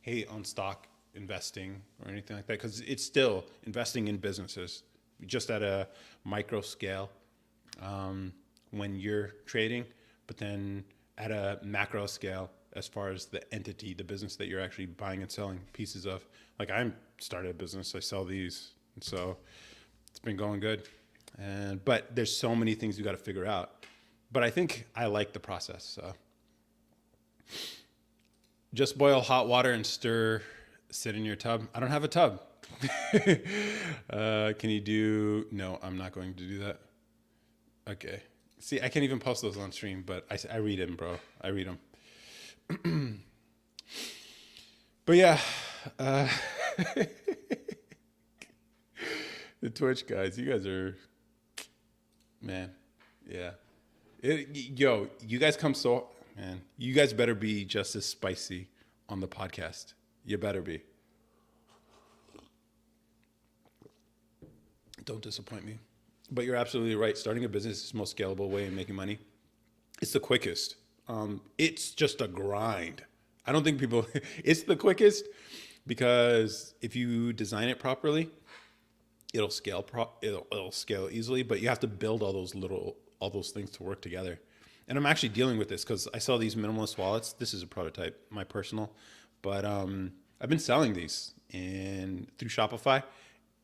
hate on stock investing or anything like that, because it's still investing in businesses, just at a micro scale when you're trading, but then at a macro scale as far as the entity, the business that you're actually buying and selling pieces of. Like, I started a business, I sell these, and so it's been going good. But there's so many things you got to figure out. But I think I like the process. So just boil hot water and stir, sit in your tub. I don't have a tub. Can you do? No, I'm not going to do that. Okay. See, I can't even post those on stream, but I read them, bro. I read them. But yeah, the Twitch guys, you guys are, man, yeah. Yo, you guys come so, man, you guys better be just as spicy on the podcast. You better be. Don't disappoint me. But you're absolutely right. Starting a business is the most scalable way of making money. It's the quickest. It's just a grind. I don't think people, it's the quickest because if you design it properly, it'll scale it'll scale easily, but you have to build all those things to work together. And I'm actually dealing with this because I sell these minimalist wallets. This is a prototype, my personal, but I've been selling these through Shopify.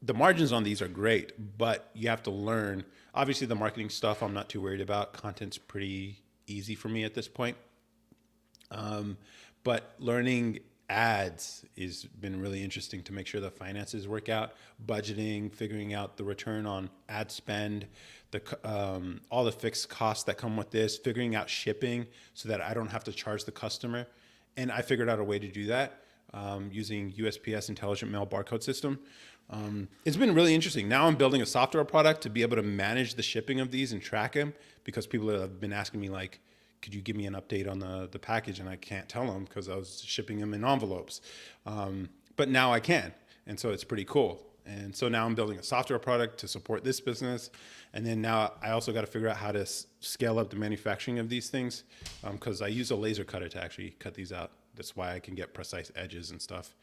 The margins on these are great, but you have to learn. Obviously, the marketing stuff I'm not too worried about. Content's pretty easy for me at this point. But learning ads has been really interesting to make sure the finances work out, budgeting, figuring out the return on ad spend, all the fixed costs that come with this, figuring out shipping so that I don't have to charge the customer. And I figured out a way to do that using USPS Intelligent Mail Barcode System. It's been really interesting. Now I'm building a software product to be able to manage the shipping of these and track them, because people have been asking me, like, could you give me an update on the package? And I can't tell them because I was shipping them in envelopes. But now I can. And so it's pretty cool. And so now I'm building a software product to support this business. And then now I also got to figure out how to scale up the manufacturing of these things, because I use a laser cutter to actually cut these out. That's why I can get precise edges and stuff.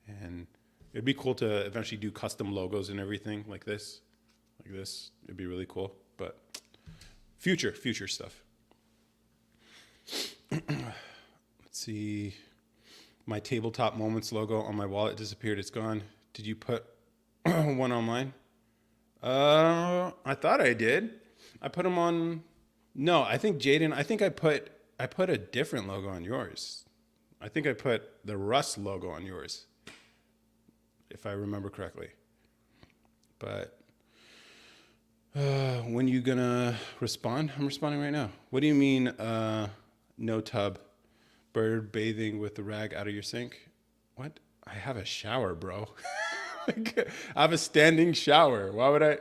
And it'd be cool to eventually do custom logos and everything like this. It'd be really cool. But future stuff. Let's see. My tabletop moments logo on my wallet disappeared. It's gone. Did you put one on mine? I thought I did. I put them on. No, I think Jaden. I put a different logo on yours. I think I put the Russ logo on yours, if I remember correctly. But when you gonna respond? I'm responding right now. What do you mean? No tub, bird bathing with the rag out of your sink. What? I have a shower, bro. Like, I have a standing shower. Why would I?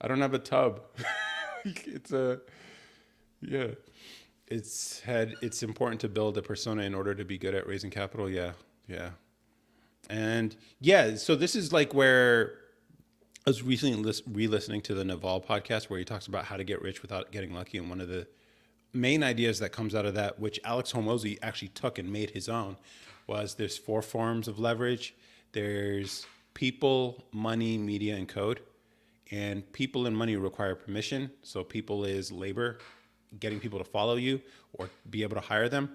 I don't have a tub. It's a yeah. It's important to build a persona in order to be good at raising capital. Yeah, yeah, and yeah. So this is like where I was recently re-listening to the Naval podcast where he talks about how to get rich without getting lucky, and one of the main ideas that comes out of that, which Alex Hormozy actually took and made his own, was there's 4 forms of leverage. There's people, money, media, and code. And people and money require permission. So people is labor, getting people to follow you or be able to hire them.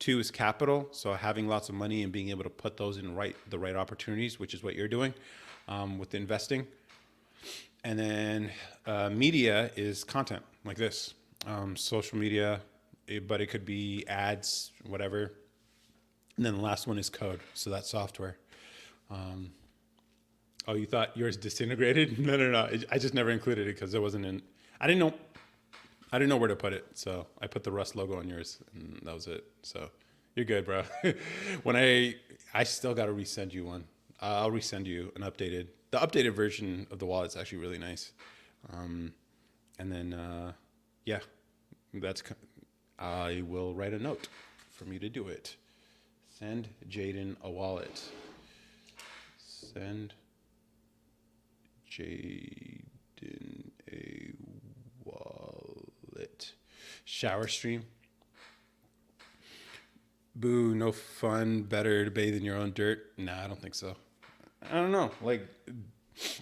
2 is capital. So having lots of money and being able to put those in the right opportunities, which is what you're doing with investing. And then media is content like this, social media, but it could be ads, whatever. And then the last one is code. So that's software. Oh, you thought yours disintegrated? No. I just never included it because it wasn't in. I didn't know where to put it, so I put the Rust logo on yours, and that was it. So you're good, bro. When I still got to resend you one. I'll resend you the updated version of the wallet's actually really nice. And then yeah, I will write a note for me to do it. Send Jaden a wallet. Send Jaden a wallet. Shower stream. Boo, no fun. Better to bathe in your own dirt. Nah, I don't think so. I don't know. Like,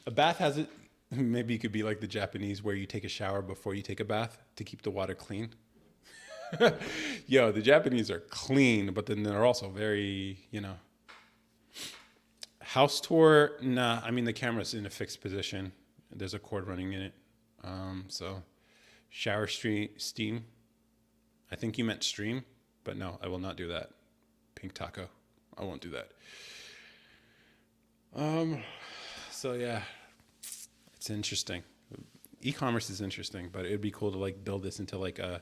a bath has it. Maybe it could be like the Japanese where you take a shower before you take a bath to keep the water clean. Yo, the Japanese are clean, but then they're also very, House tour, nah. I mean, the camera's in a fixed position. There's a cord running in it. So, shower steam. I think you meant stream, but no, I will not do that. Pink taco. I won't do that. So yeah, it's interesting. E-commerce is interesting, but it'd be cool to like build this into I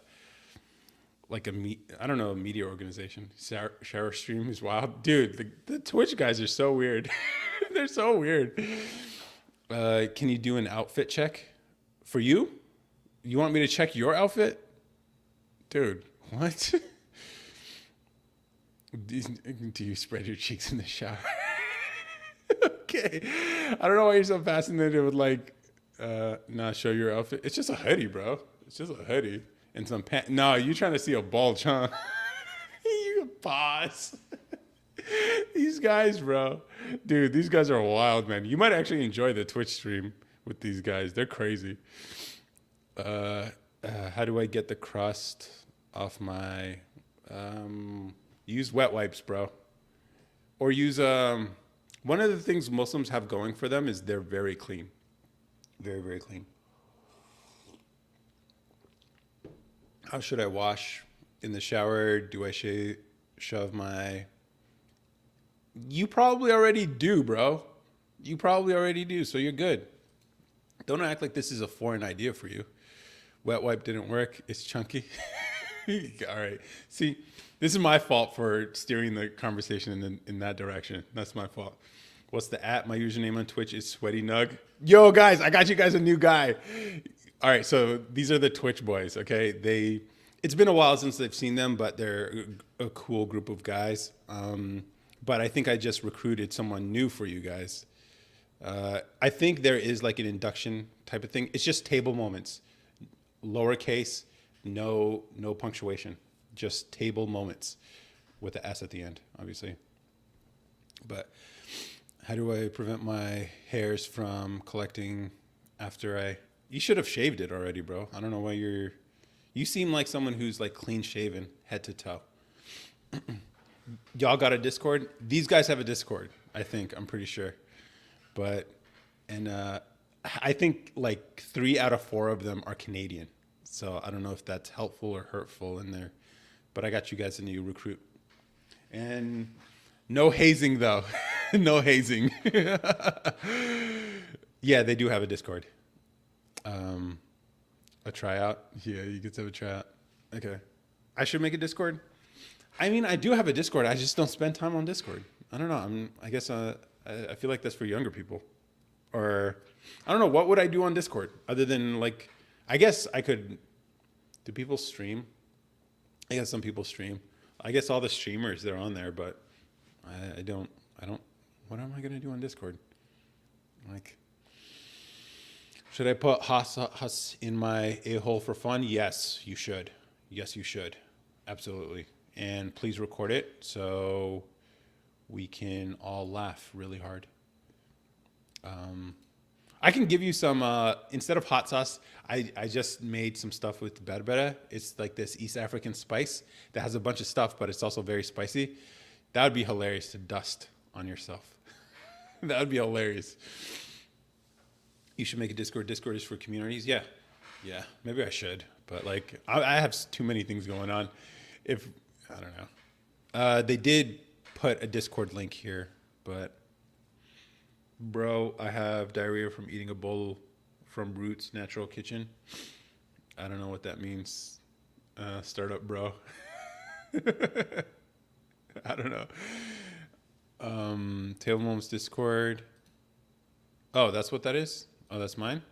don't know, a media organization. Shower stream is wild. Dude, the Twitch guys are so weird. They're so weird. Can you do an outfit check for you? You want me to check your outfit? Dude, what? Do you spread your cheeks in the shower? Okay. I don't know why you're so fascinated with show your outfit. It's just a hoodie, bro. It's just a hoodie. And some pants. No, you trying to see a bulge, huh? You pause. These guys, bro. Dude, these guys are wild, man. You might actually enjoy the Twitch stream with these guys. They're crazy. How do I get the crust off my... use wet wipes, bro. Or use... one of the things Muslims have going for them is they're very clean. Very, very clean. How should I wash? In the shower? Do I shove my... You probably already do, bro. You probably already do, so you're good. Don't act like this is a foreign idea for you. Wet wipe didn't work. It's chunky. All right. See, this is my fault for steering the conversation in that direction. That's my fault. What's the @? My username on Twitch is Sweaty Nug. Yo, guys, I got you guys a new guy. All right, so these are the Twitch boys, okay? It's been a while since I've seen them, but they're a cool group of guys. But I think I just recruited someone new for you guys. I think there is like an induction type of thing. It's just table moments, lowercase, no punctuation, just table moments with the S at the end, obviously. But how do I prevent my hairs from collecting after You should have shaved it already, bro. I don't know why you seem like someone who's like clean shaven head to toe. Y'all got a Discord? These guys have a Discord, I think. I'm pretty sure. But, and I think like 3 out of 4 of them are Canadian. So I don't know if that's helpful or hurtful in there. But I got you guys a new recruit. And no hazing, though. No hazing. Yeah, they do have a Discord. A tryout? Yeah, you get to have a tryout. Okay. I should make a Discord? I mean, I do have a Discord. I just don't spend time on Discord. I don't know. I guess I feel like that's for younger people. Or I don't know. What would I do on Discord other than like, I guess I could. Do people stream? I guess some people stream. I guess all the streamers, they're on there, but I don't. What am I going to do on Discord? Like, should I put Hus in my a-hole for fun? Yes, you should. Yes, you should. Absolutely. And please record it so we can all laugh really hard. I can give you some, instead of hot sauce, I just made some stuff with berbere. It's like this East African spice that has a bunch of stuff, but it's also very spicy. That would be hilarious to dust on yourself. That would be hilarious. You should make a Discord. Discord is for communities. Yeah. Maybe I should, but like I have too many things going on. If I don't know, they did put a Discord link here, but bro, I have diarrhea from eating a bowl from Roots Natural Kitchen. I don't know what that means. Startup bro. I don't know. Table Moments Discord. Oh, that's what that is? Oh, that's mine?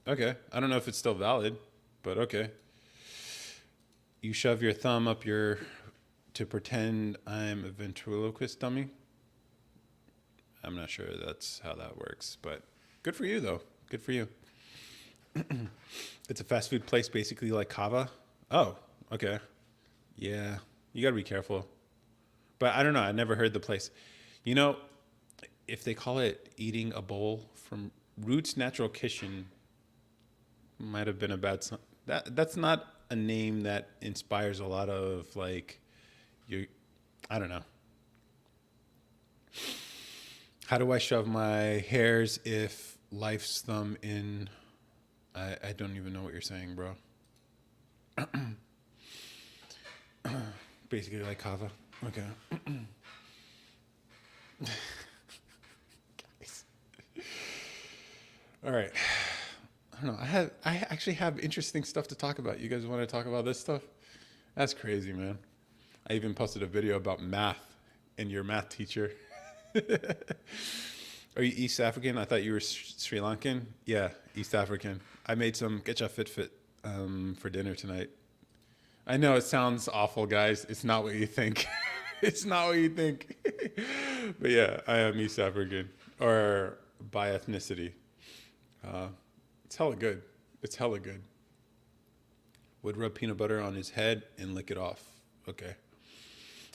Okay. I don't know if it's still valid, but okay. You shove your thumb up your to pretend I'm a ventriloquist dummy. I'm not sure that's how that works, but good for you though. Good for you. It's a fast food place basically like Kava. Oh, okay. Yeah, you got to be careful. But I don't know. I never heard the place. You know, if they call it eating a bowl from Roots Natural Kitchen, might have been a bad. That's not a name that inspires a lot of like, you. I don't know. How do I shove my hairs if life's thumb in? I don't even know what you're saying, bro. Basically like kava. Okay. Guys. All right. I don't know. I actually have interesting stuff to talk about. You guys want to talk about this stuff? That's crazy, man. I even posted a video about math and your math teacher. Are you East African? I thought you were Sri Lankan. Yeah, East African. I made some getcha fit for dinner tonight. I know it sounds awful, guys. It's not what you think. It's not what you think. But yeah, I am East African, or by ethnicity. It's hella good. It's hella good. Would rub peanut butter on his head and lick it off. Okay.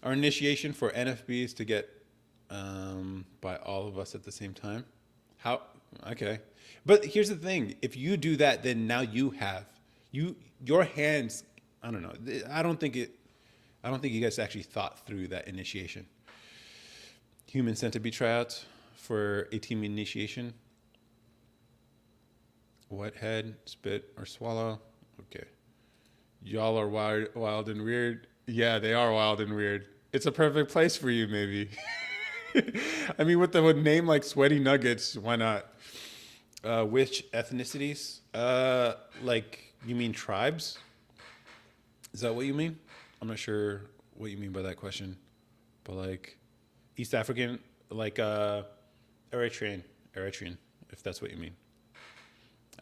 Our initiation for NFB is to get by all of us at the same time. How? Okay. But here's the thing. If you do that, then now you have your hands. I don't know. I don't think you guys actually thought through that initiation. Human centipede tryouts for a team initiation. Wet head, spit, or swallow. Okay. Y'all are wild and weird. Yeah, they are wild and weird. It's a perfect place for you, maybe. I mean, with a name like Sweaty Nuggets, why not? Which ethnicities? Like, you mean tribes? Is that what you mean? I'm not sure what you mean by that question. But like, East African, like Eritrean, if that's what you mean.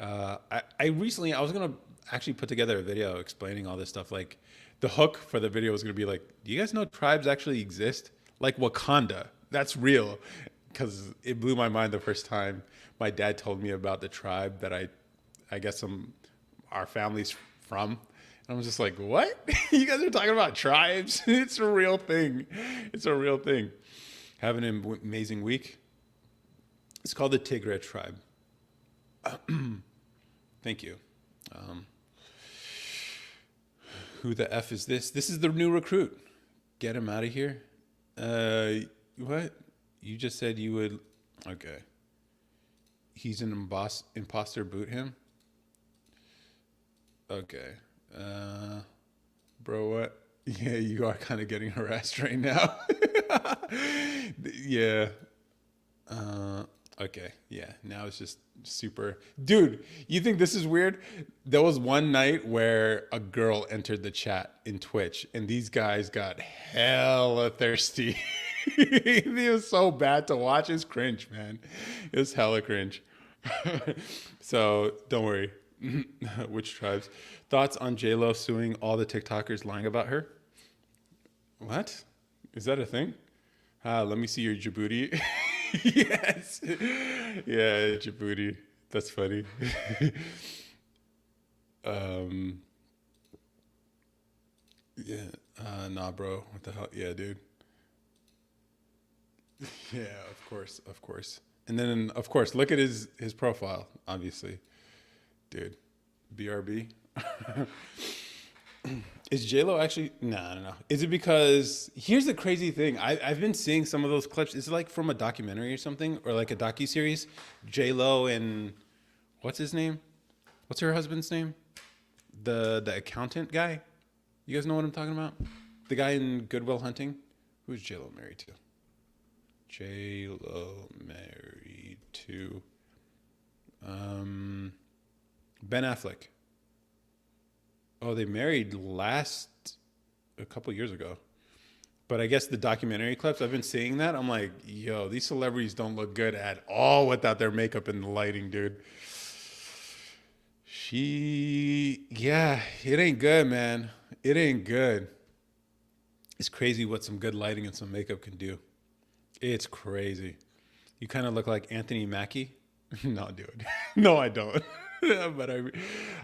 I recently, I was going to actually put together a video explaining all this stuff. Like, the hook for the video was going to be like, do you guys know tribes actually exist? Like Wakanda. That's real. Because it blew my mind the first time my dad told me about the tribe that I guess our family's from. And I was just like, what? You guys are talking about tribes? It's a real thing. It's a real thing. Have an amazing week. It's called the Tigray tribe. Thank you. Who the F is this? This is the new recruit. Get him out of here. Uh, what? You just said you would. Okay. He's an imposter. Boot him. Okay. Uh, bro, what? Yeah, you are kind of getting harassed right now. Yeah. Uh, okay. Yeah. Now it's just super. Dude, you think this is weird? There was one night where a girl entered the chat in Twitch, and these guys got hella thirsty. It was so bad to watch. It's cringe, man. It was hella cringe. So don't worry. Which tribes? Thoughts on J Lo suing all the TikTokers lying about her? What? Is that a thing? Let me see your Djibouti. Yes. Yeah, Djibouti. That's funny. um, yeah. Nah, bro. What the hell? Yeah, dude. Yeah, of course, of course. And then, of course, look at his profile. Obviously, dude. BRB. Is J Lo actually? No, no, no. Is it because here's the crazy thing? I've been seeing some of those clips. Is it like from a documentary or something, or like a docu series? J Lo and what's his name? What's her husband's name? The accountant guy. You guys know what I'm talking about? The guy in Goodwill Hunting. Who's J Lo married to? J Lo married to um, Ben Affleck. Oh, they married last a couple years ago. But I guess the documentary clips, I've been seeing that. I'm like, yo, these celebrities don't look good at all without their makeup and the lighting, dude. Yeah, it ain't good, man. It ain't good. It's crazy what some good lighting and some makeup can do. It's crazy. You kind of look like Anthony Mackie. No, dude. No, I don't. But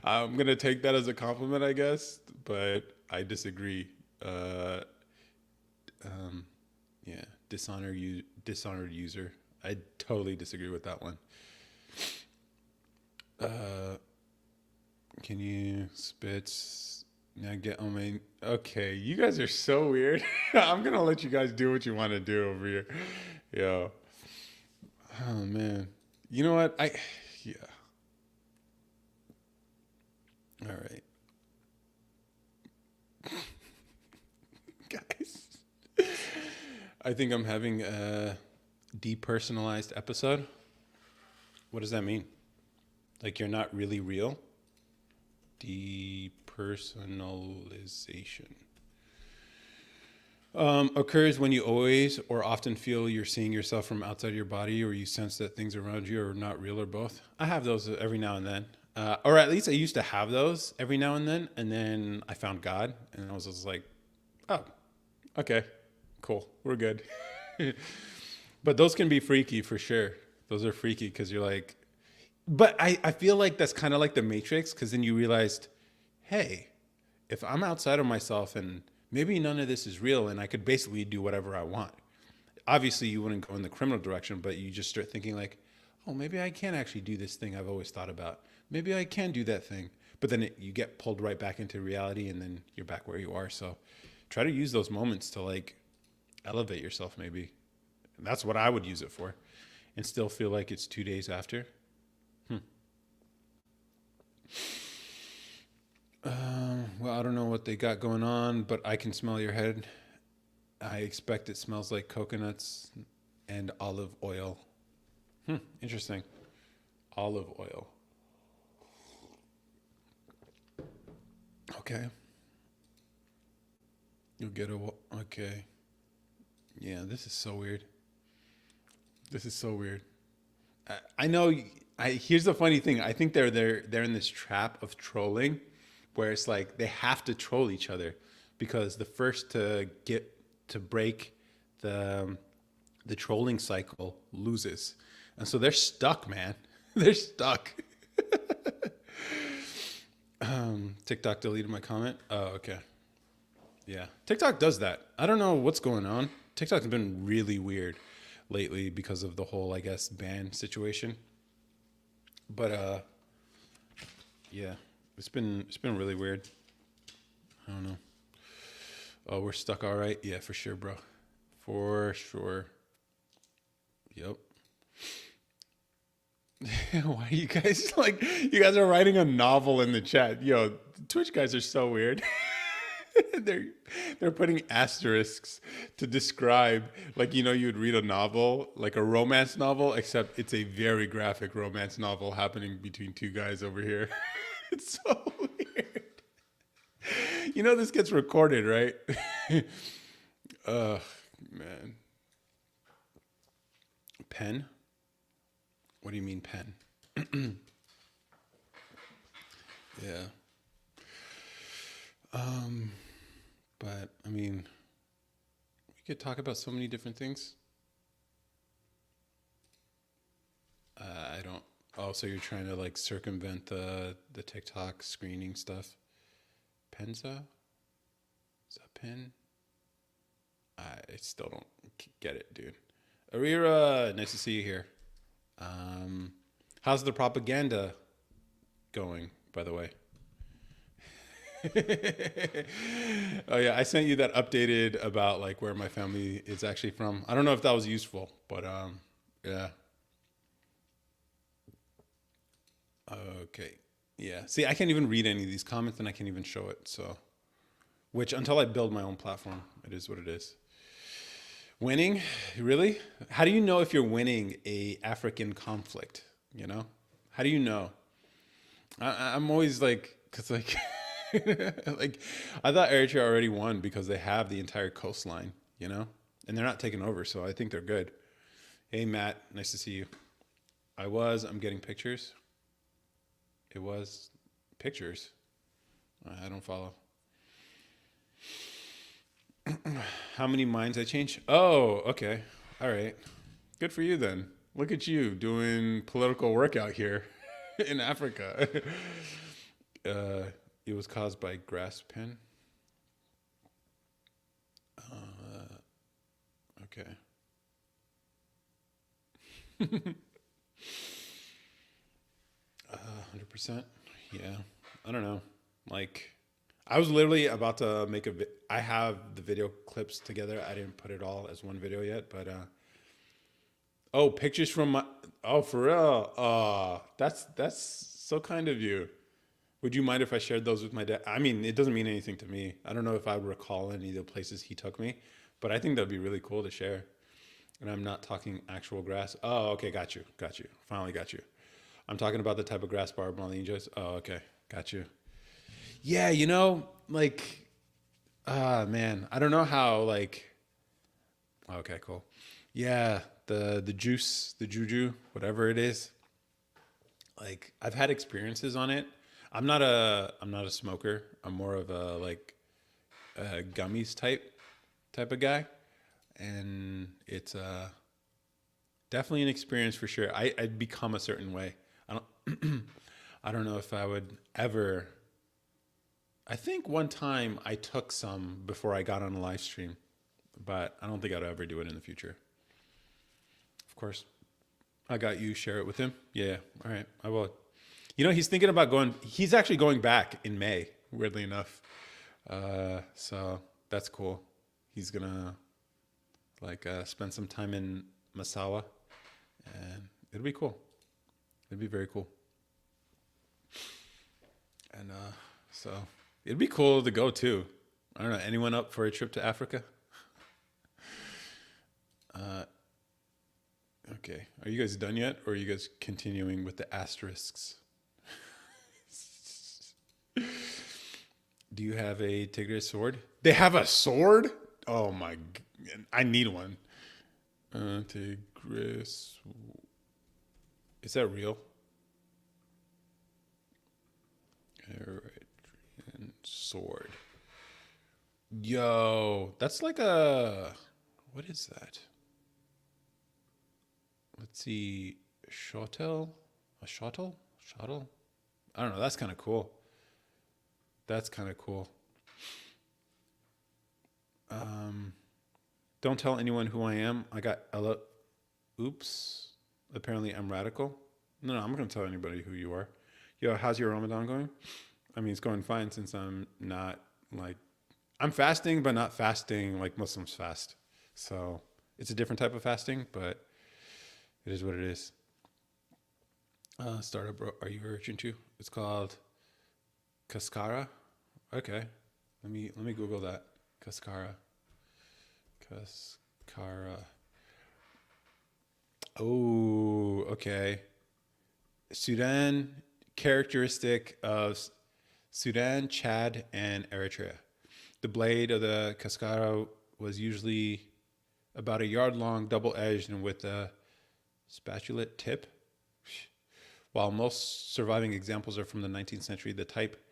I'm gonna take that as a compliment, I guess. But I disagree. Uh, um, yeah, dishonored user. I totally disagree with that one. Uh, can you spits now get on my? Okay, you guys are so weird. I'm gonna let you guys do what you want to do over here. Yo, oh man. You know what? Yeah. All right, guys. I think I'm having a depersonalized episode. What does that mean? Like you're not really real? Depersonalization. Occurs when you always or often feel you're seeing yourself from outside your body, or you sense that things around you are not real, or both. I have those every now and then. Or at least I used to have those every now and then I found God, and I was just like, oh, okay, cool, we're good. But those can be freaky for sure. Those are freaky because you're like, but I feel like that's kind of like the Matrix, because then you realized, hey, if I'm outside of myself and maybe none of this is real and I could basically do whatever I want. Obviously, you wouldn't go in the criminal direction, but you just start thinking like, oh, maybe I can actually do this thing I've always thought about. Maybe I can do that thing. But then you get pulled right back into reality, and then you're back where you are. So try to use those moments to like elevate yourself maybe. And that's what I would use it for, and still feel like it's 2 days after. Well, I don't know what they got going on, but I can smell your head. I expect it smells like coconuts and olive oil. Interesting. Olive oil. Okay. You'll get a. Okay. Yeah, this is so weird. This is so weird. I know. Here's the funny thing. I think they're in this trap of trolling, where it's like they have to troll each other, because the first to get to break the the trolling cycle loses, and so they're stuck, man. They're stuck. TikTok deleted my comment. Oh, okay. Yeah, TikTok does that. I don't know what's going on. TikTok's been really weird lately because of the whole, I guess, ban situation. But yeah, it's been really weird. I don't know. Oh, we're stuck. All right. Yeah, for sure, bro. For sure. Yep. Why are you guys like, you guys are writing a novel in the chat? Yo, Twitch guys are so weird. they're they're putting asterisks to describe, like, you would read a novel, like a romance novel, except it's a very graphic romance novel happening between two guys over here. It's so weird. This gets recorded, right? Ugh, man. Pen? What do you mean pen? Yeah. Um, but I mean, we could talk about so many different things. I don't. Oh, so you're trying to like circumvent the TikTok screening stuff? Penza? Is that pen? I still don't get it, dude. Arira, nice to see you here. Um, how's the propaganda going, by the way? Oh yeah, I sent you that updated about like where my family is actually from. I don't know if that was useful, but yeah. Okay. Yeah. See, I can't even read any of these comments and I can't even show it. So, which until I build my own platform, it is what it is. Winning? Really? How do you know if you're winning a African conflict? You know? How do you know? I'm always like, cause like, like, I thought Eritrea already won because they have the entire coastline, and they're not taking over, so I think they're good. Hey Matt, nice to see you. I'm getting pictures. It was pictures. I don't follow. How many minds I changed? Oh, okay. All right. Good for you then. Look at you doing political work out here in Africa. uh, it was caused by grass pen. Okay. 100%. Yeah. I don't know. Like, I was literally about to make I have the video clips together. I didn't put it all as one video yet, but oh, pictures from my. Oh, for real. That's so kind of you. Would you mind if I shared those with my dad? I mean, it doesn't mean anything to me. I don't know if I would recall any of the places he took me, but I think that'd be really cool to share. And I'm not talking actual grass. Oh, okay, got you, got you. Finally got you. I'm talking about the type of grass barb Malinjas. Oh, okay, got you. Yeah, like, man, I don't know how, like, okay, cool. Yeah, the juice, the juju, whatever it is. Like, I've had experiences on it. I'm not a smoker. I'm more of a like gummies type of guy, and it's definitely an experience for sure. I'd become a certain way. I don't I don't know if I would ever. I think one time I took some before I got on a live stream, but I don't think I'd ever do it in the future. Of course, I got you. Share it with him. Yeah. All right. I will. He's thinking about going. He's actually going back in May. Weirdly enough. So that's cool. He's gonna like spend some time in Masawa, and it'll be cool. It'd be very cool. And so it'd be cool to go too. I don't know. Anyone up for a trip to Africa? Uh, okay. Are you guys done yet, or are you guys continuing with the asterisks? Do you have a Tigris sword? They have a sword? Oh my! I need one. Tigris. Is that real? Eritrean sword. Yo, that's like a. What is that? Let's see. Shuttle? A shuttle? Shuttle? I don't know. That's kind of cool. That's kind of cool. Um, don't tell anyone who I am. I got Ella. Oops. Apparently, I'm radical. No, I'm not going to tell anybody who you are. Yo, how's your Ramadan going? I mean, it's going fine since I'm not like. I'm fasting, but not fasting like Muslims fast. So it's a different type of fasting, but it is what it is. Startup, are you urgent to? It's called Cascara. Okay, let me Google that. Cascara, Cascara. Oh, okay. Sudan, characteristic of Sudan, Chad, and Eritrea. The blade of the cascara was usually about a yard long, double edged, and with a spatulate tip. While most surviving examples are from the 19th century, the type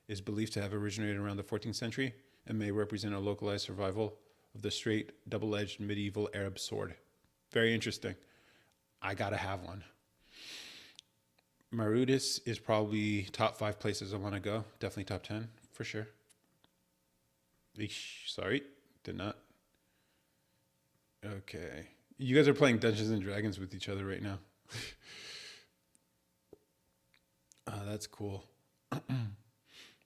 is believed to have originated around the 14th century and may represent a localized survival of the straight, double edged medieval Arab sword. Very interesting. I gotta have one. Mauritius is probably top 5 places I want to go. Definitely top 10 for sure. Eesh, sorry, did not. Okay. You guys are playing Dungeons and Dragons with each other right now. That's cool.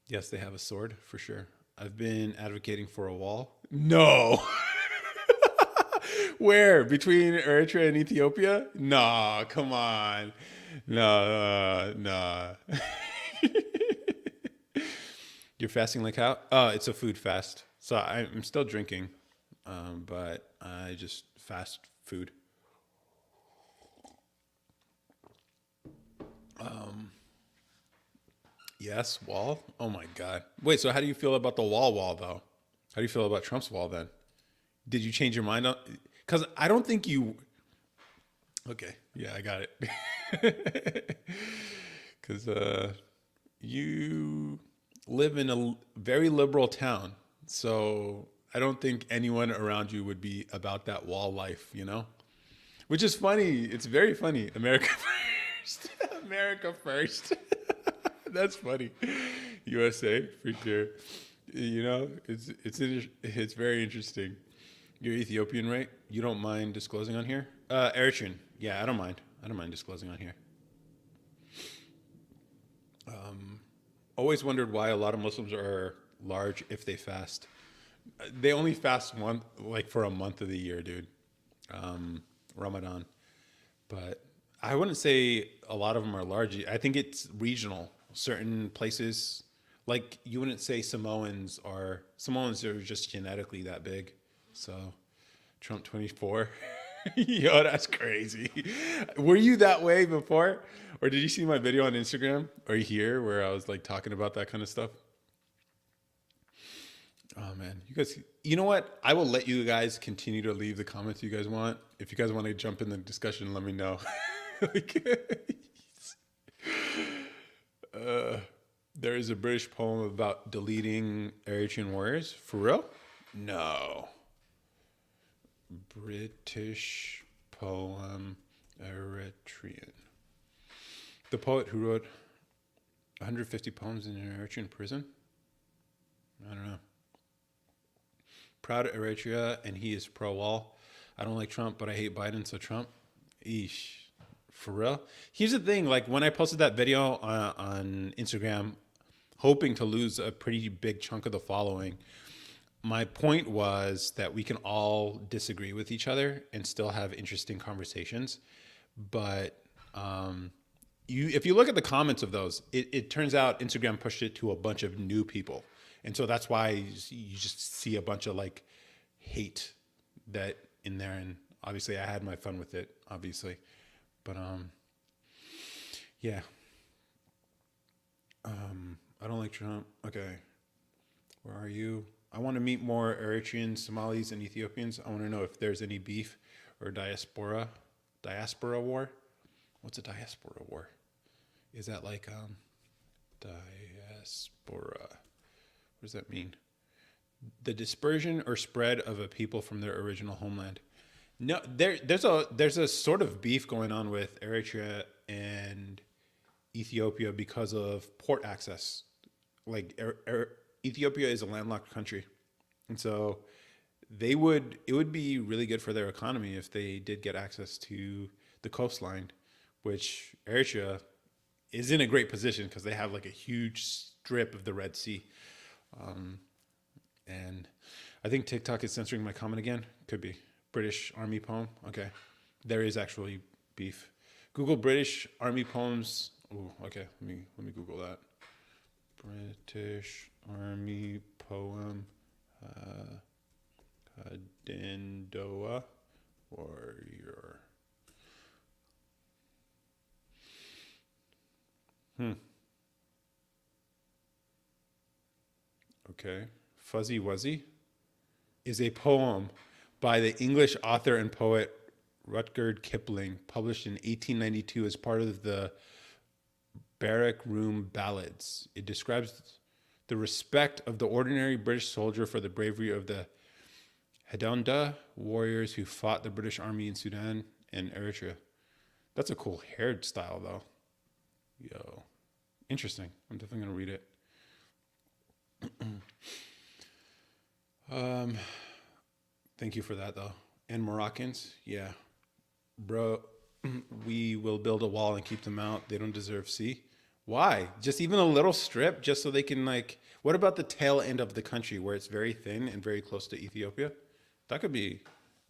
Yes, they have a sword for sure. I've been advocating for a wall. No. Where? Between Eritrea and Ethiopia? Nah, come on. No, nah. You're fasting like how? It's a food fast. So I'm still drinking, but I just fast food. Yes, wall. Oh my God. Wait, so how do you feel about the wall though? How do you feel about Trump's wall then? Did you change your mind on? Because I don't think you. Okay, yeah, I got it. Because you live in a very liberal town, so I don't think anyone around you would be about that wall life, you know? Which is funny. It's very funny. America first. America first. That's funny. USA for sure. You know, it's very interesting. You're Ethiopian, right? You don't mind disclosing on here? Eritrean. Yeah, I don't mind. I don't mind disclosing on here. Always wondered why a lot of Muslims are large if they fast. They only fast one, like for a month of the year, dude. Ramadan. But I wouldn't say a lot of them are large. I think it's regional. Certain places, like you wouldn't say Samoans are just genetically that big. So Trump 24. Yo, that's crazy. Were you that way before? Or did you see my video on Instagram or here where I was like talking about that kind of stuff? Oh man, you guys, you know what? I will let you guys continue to leave the comments you guys want. If you guys want to jump in the discussion, let me know. Like, uh, there is a British poem about deleting Eritrean warriors. For real? No. British poem Eritrean. The poet who wrote 150 poems in an Eritrean prison? I don't know. Proud of Eritrea, and he is pro-wall. I don't like Trump, but I hate Biden, so Trump. Eesh. For real? Here's the thing, like when I posted that video on Instagram, hoping to lose a pretty big chunk of the following, my point was that we can all disagree with each other and still have interesting conversations. But if you look at the comments of those, it turns out Instagram pushed it to a bunch of new people. And so that's why you just see a bunch of like hate that in there. And obviously I had my fun with it, obviously. But yeah. I don't like Trump. Okay. Where are you? I want to meet more Eritreans, Somalis, and Ethiopians. I want to know if there's any beef or diaspora war. What's a diaspora war? Is that like diaspora? What does that mean? The dispersion or spread of a people from their original homeland. No, there's a sort of beef going on with Eritrea and Ethiopia because of port access. Like Ethiopia is a landlocked country, and so it would be really good for their economy if they did get access to the coastline, which Eritrea is in a great position because they have like a huge strip of the Red Sea. And I think TikTok is censoring my comment again. Could be. British Army poem. Okay. There is actually beef. Google British Army poems. Ooh, okay. Let me Google that. British Army poem. Cadendoa warrior. Okay. Fuzzy Wuzzy is a poem by the English author and poet Rudyard Kipling, published in 1892 as part of the Barrack Room Ballads. It describes the respect of the ordinary British soldier for the bravery of the Hadonda warriors who fought the British Army in Sudan and Eritrea. That's a cool hairstyle, though. Yo, interesting. I'm definitely gonna read it. Thank you for that, though. And Moroccans, yeah, bro. We will build a wall and keep them out. They don't deserve sea. Why? Just even a little strip, just so they can like. What about the tail end of the country where it's very thin and very close to Ethiopia? That could be.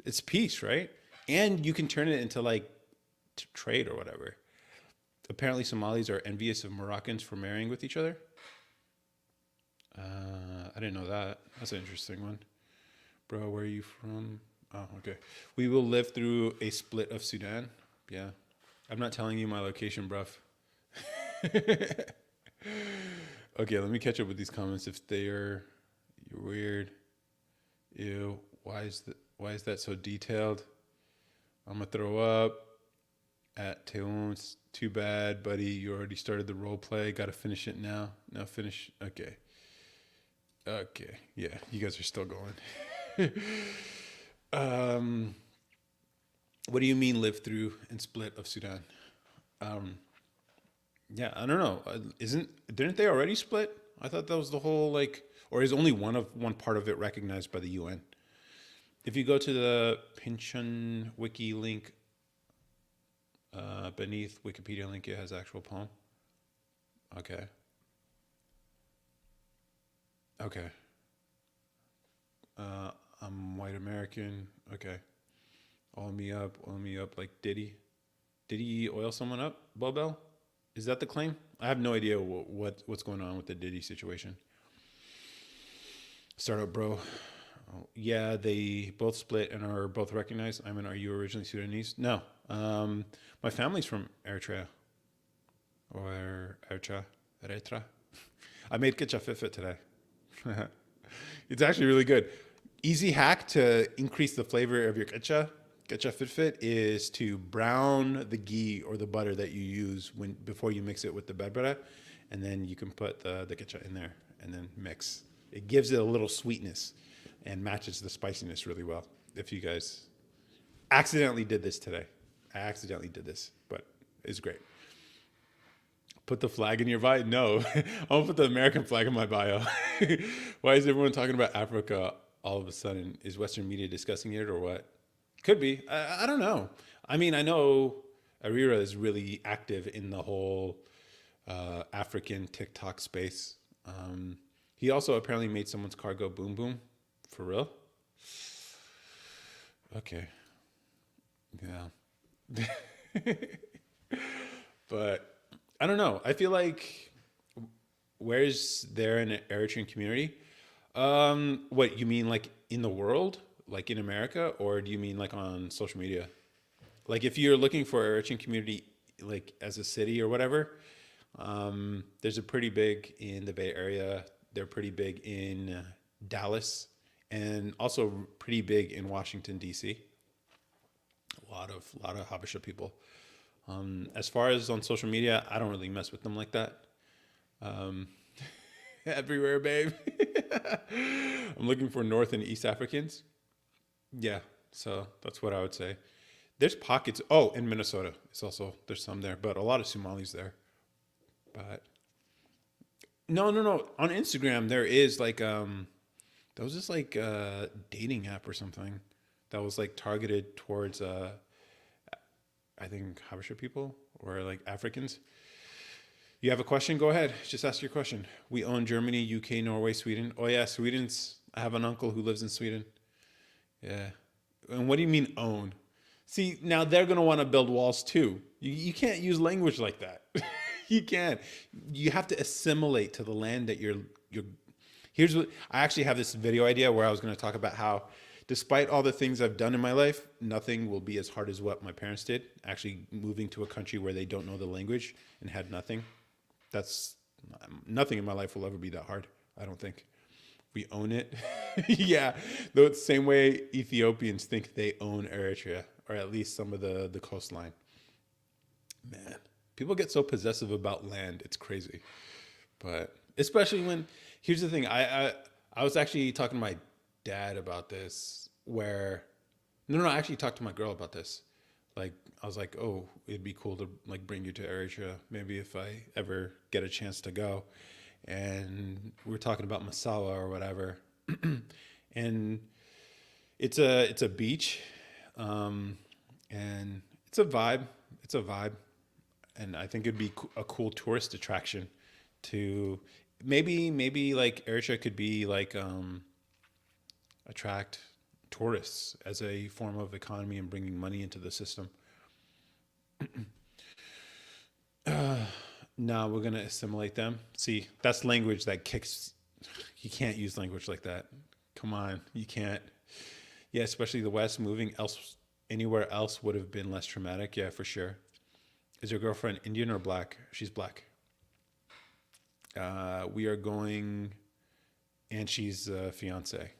It's peace, right? And you can turn it into like trade or whatever. Apparently, Somalis are envious of Moroccans for marrying with each other. I didn't know that. That's an interesting one. Bro, where are you from? Oh, okay. We will live through a split of Sudan. Yeah. I'm not telling you my location, bruv. Okay, let me catch up with these comments. If you're weird. Ew. Why is that so detailed? I'm gonna throw up. At Taylor, it's too bad, buddy. You already started the role play. Got to finish it now. Now finish. Okay. Okay. Yeah, you guys are still going. What do you mean live through and split of Sudan? Yeah, I don't know. Didn't they already split? I thought that was the whole like, or is only one part of it recognized by the UN? If you go to the Pynchon Wiki link beneath Wikipedia link, it has actual poem. Okay. Okay. I'm white American. Okay. Oil me up like Diddy. Did he oil someone up, Bobel? Is that the claim? I have no idea what's going on with the Diddy situation. Startup bro. Oh, yeah, they both split and are both recognized. I mean, are you originally Sudanese? No. My family's from Eritrea. Or Eritrea. I made ketchup today. It's actually really good. Easy hack to increase the flavor of your ketchup fit is to brown the ghee or the butter that you use before you mix it with the berbera, and then you can put the ketchup in there and then mix. It gives it a little sweetness and matches the spiciness really well. If you guys accidentally did this today, but it's great. Put the flag in your bio? No, I'm gonna put the American flag in my bio. Why is everyone talking about Africa all of a sudden? Is Western media discussing it or what? Could be. I don't know. I mean, I know Arira is really active in the whole African TikTok space. He also apparently made someone's car go boom boom. For real? Okay. Yeah. But I don't know. I feel like where's there an Eritrean community? What you mean, like in the world, like in America, or do you mean like on social media? Like if you're looking for Eritrean community, like as a city or whatever, there's a pretty big in the Bay Area. They're pretty big in Dallas, and also pretty big in Washington D.C. A lot of Habesha people. As far as on social media, I don't really mess with them like that. Everywhere, babe. I'm looking for North and East Africans. Yeah, so that's what I would say. There's pockets. Oh, in Minnesota, it's also there's some there, but a lot of Somalis there. But no. On Instagram, there is like there was this like dating app or something that was like targeted towards I think Habesha people or like Africans. You have a question? Go ahead. Just ask your question. We own Germany, UK, Norway, Sweden. Oh yeah, Sweden's. I have an uncle who lives in Sweden. Yeah. And what do you mean own? See, now they're going to want to build walls too. You can't use language like that. You can't. You have to assimilate to the land that you're. Here's what I actually have this video idea where I was going to talk about how, despite all the things I've done in my life, nothing will be as hard as what my parents did. Actually, moving to a country where they don't know the language and had nothing. That's nothing in my life will ever be that hard. I don't think. We own it. Yeah, the same way Ethiopians think they own Eritrea, or at least some of the coastline. Man, people get so possessive about land. It's crazy. But especially when, here's the thing. I was actually talking to my dad about this. Where, no, I actually talked to my girl about this. Like, I was like, oh, it'd be cool to like bring you to Eritrea, maybe if I ever get a chance to go. And we were talking about Masawa or whatever, and it's a beach, and it's a vibe. It's a vibe, and I think it'd be a cool tourist attraction. To maybe like Eritrea could be like attract tourists as a form of economy and bringing money into the system. No, we're gonna assimilate them. See, that's language that kicks. You can't use language like that. Come on, you can't. Yeah, especially the West. Moving else anywhere else would have been less traumatic. Yeah, for sure. Is your girlfriend Indian or black? She's black. We are going, and she's a fiance.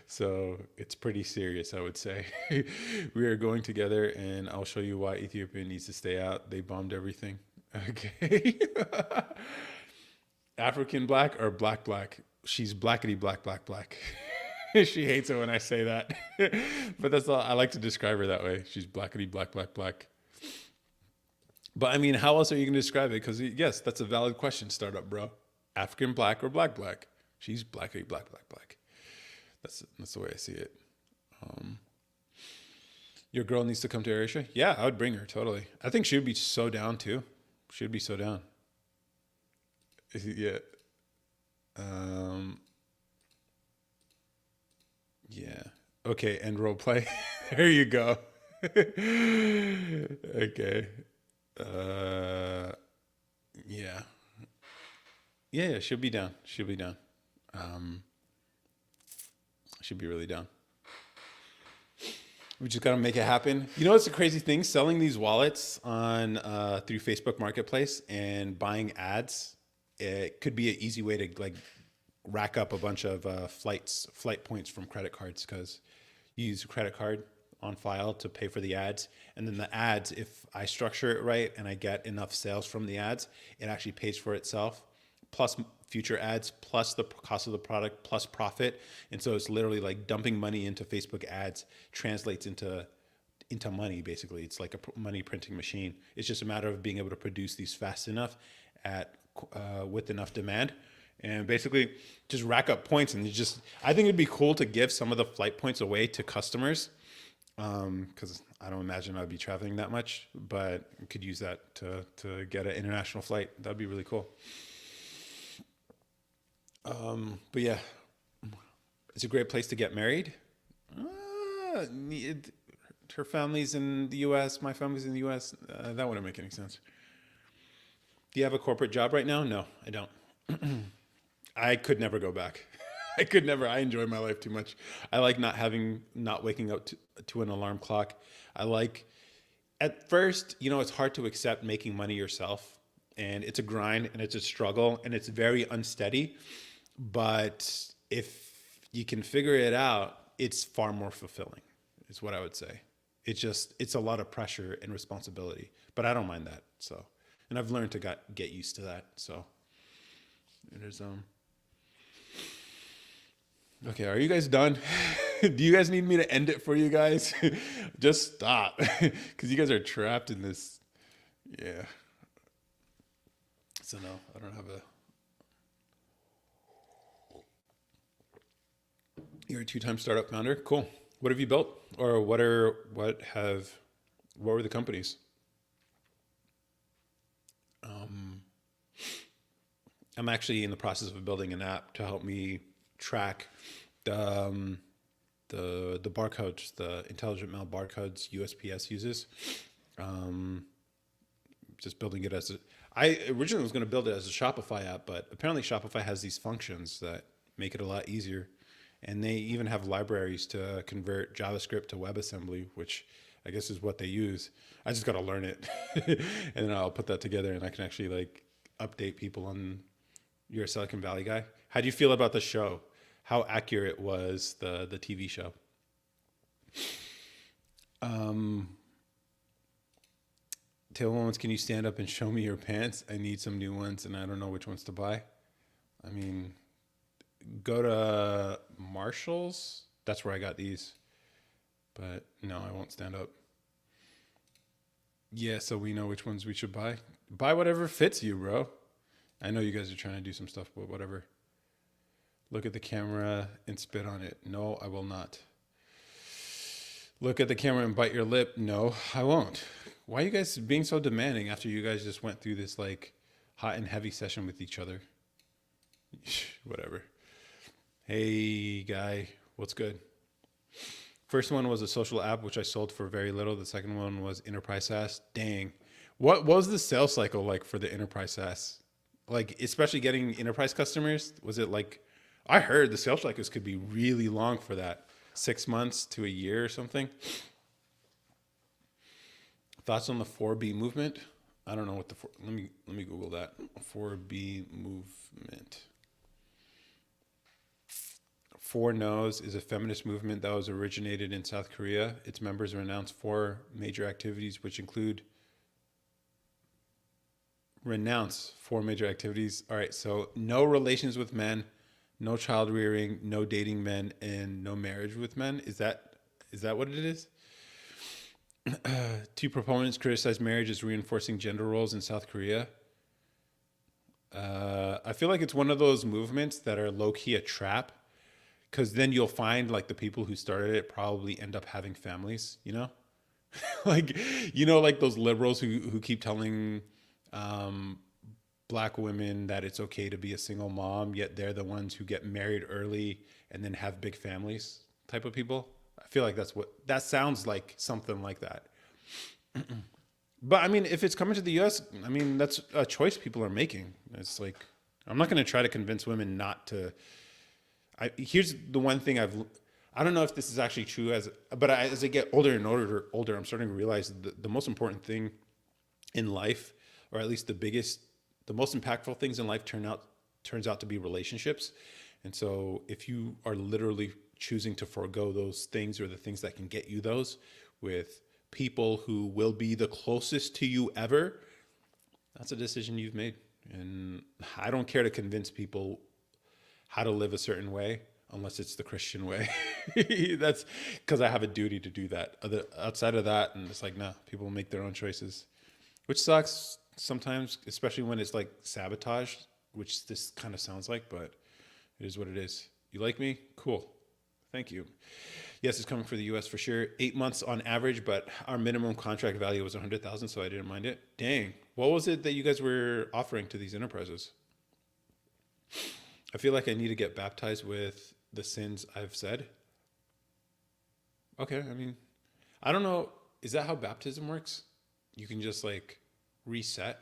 So it's pretty serious, I would say. We are going together, and I'll show you why Ethiopia needs to stay out. They bombed everything. Okay. African black or black black? She's blackety black black black. She hates it when I say that. But that's all I like to describe her that way. She's blackety black black black. But I mean, how else are you going to describe it? Because yes, that's a valid question, startup bro. African black or black black? She's blackety black black black. That's the way I see it. Um, your girl needs to come to Asia. Yeah, I would bring her totally. I think she would be so down too. She would be so down. Yeah. Um, yeah. Okay. End role play. There you go. Okay. Uh, yeah. Yeah. She'll be down. She'll be down. Um, she'll be really down. We just got to make it happen. You know what's the crazy thing? Selling these wallets on through Facebook Marketplace and buying ads. It could be an easy way to like rack up a bunch of flight points from credit cards because you use a credit card on file to pay for the ads, and then the ads, if I structure it right and I get enough sales from the ads, it actually pays for itself. Plus future ads, plus the cost of the product, plus profit. And so it's literally like dumping money into Facebook ads translates into money. Basically, it's like a money printing machine. It's just a matter of being able to produce these fast enough at with enough demand, and basically just rack up points. And you just, I think it'd be cool to give some of the flight points away to customers, because I don't imagine I'd be traveling that much, but we could use that to get an international flight. That'd be really cool. But yeah, it's a great place to get married. Uh, Her family's in the U.S., my family's in the U.S. That wouldn't make any sense. Do you have a corporate job right now? No, I don't. I could never go back. I could never. I enjoy my life too much. I like not waking up to an alarm clock. I like, at first, it's hard to accept making money yourself. And it's a grind and it's a struggle and it's very unsteady. But if you can figure it out, it's far more fulfilling, is what I would say. It's a lot of pressure and responsibility, but I don't mind that. So, and I've learned to get used to that. So it is, okay. Are you guys done? Do you guys need me to end it for you guys? Just stop. Cause you guys are trapped in this. Yeah. So no, I don't have a, you're a two-time startup founder. Cool. What have you built, or what were the companies? Um, I'm actually in the process of building an app to help me track the the barcodes, the intelligent mail barcodes USPS uses. Um, just building it as a, I originally was going to build it as a Shopify app, but apparently Shopify has these functions that make it a lot easier. And they even have libraries to convert JavaScript to WebAssembly, which I guess is what they use. I just got to learn it. And then I'll put that together and I can actually like update people on. You're a Silicon Valley guy. How do you feel about the show? How accurate was the TV show? Um, Taylor Owens, can you stand up and show me your pants? I need some new ones and I don't know which ones to buy. I mean, go to Marshall's. That's where I got these. But no, I won't stand up. Yeah, so we know which ones we should buy. Buy whatever fits you, bro. I know you guys are trying to do some stuff, but whatever. Look at the camera and spit on it. No, I will not. Look at the camera and bite your lip. No, I won't. Why are you guys being so demanding after you guys just went through this like hot and heavy session with each other? Whatever. Hey, guy, what's good? First one was a social app, which I sold for very little. The second one was enterprise SaaS. Dang. What was the sales cycle like for the enterprise SaaS? Like, especially getting enterprise customers? Was it like, I heard the sales cycles could be really long for that. 6 months to a year or something. Thoughts on the 4B movement? I don't know what the, let me Google that. 4B movement. Four No's is a feminist movement that was originated in South Korea. Its members renounce four major activities, which include All right, so no relations with men, no child rearing, no dating men, and no marriage with men. Is that what it is? Two proponents criticize marriage as reinforcing gender roles in South Korea. I feel like it's one of those movements that are low-key a trap, because then you'll find like the people who started it probably end up having families, you know? Like, like those liberals who keep telling black women that it's okay to be a single mom, yet they're the ones who get married early and then have big families type of people. I feel like that sounds like something like that. But I mean, if it's coming to the US, I mean, that's a choice people are making. It's like, I'm not going to try to convince women not to. Here's the one thing I don't know if this is actually true but as I get older and older, I'm starting to realize the most important thing in life, or at least the most impactful things in life turns out to be relationships. And so if you are literally choosing to forego those things or the things that can get you those with people who will be the closest to you ever, that's a decision you've made. And I don't care to convince people how to live a certain way unless it's the Christian way. That's because I have a duty to do that. Outside of that, and it's like, no, people make their own choices, which sucks sometimes, especially when it's like sabotage, which this kind of sounds like, but it is what it is. You like me? Cool. Thank you. Yes, it's coming for the US for sure. 8 months on average, but our minimum contract value was 100,000, so I didn't mind it. Dang. What was it that you guys were offering to these enterprises? I feel like I need to get baptized with the sins I've said. Okay, I mean, I don't know. Is that how baptism works? You can just like reset.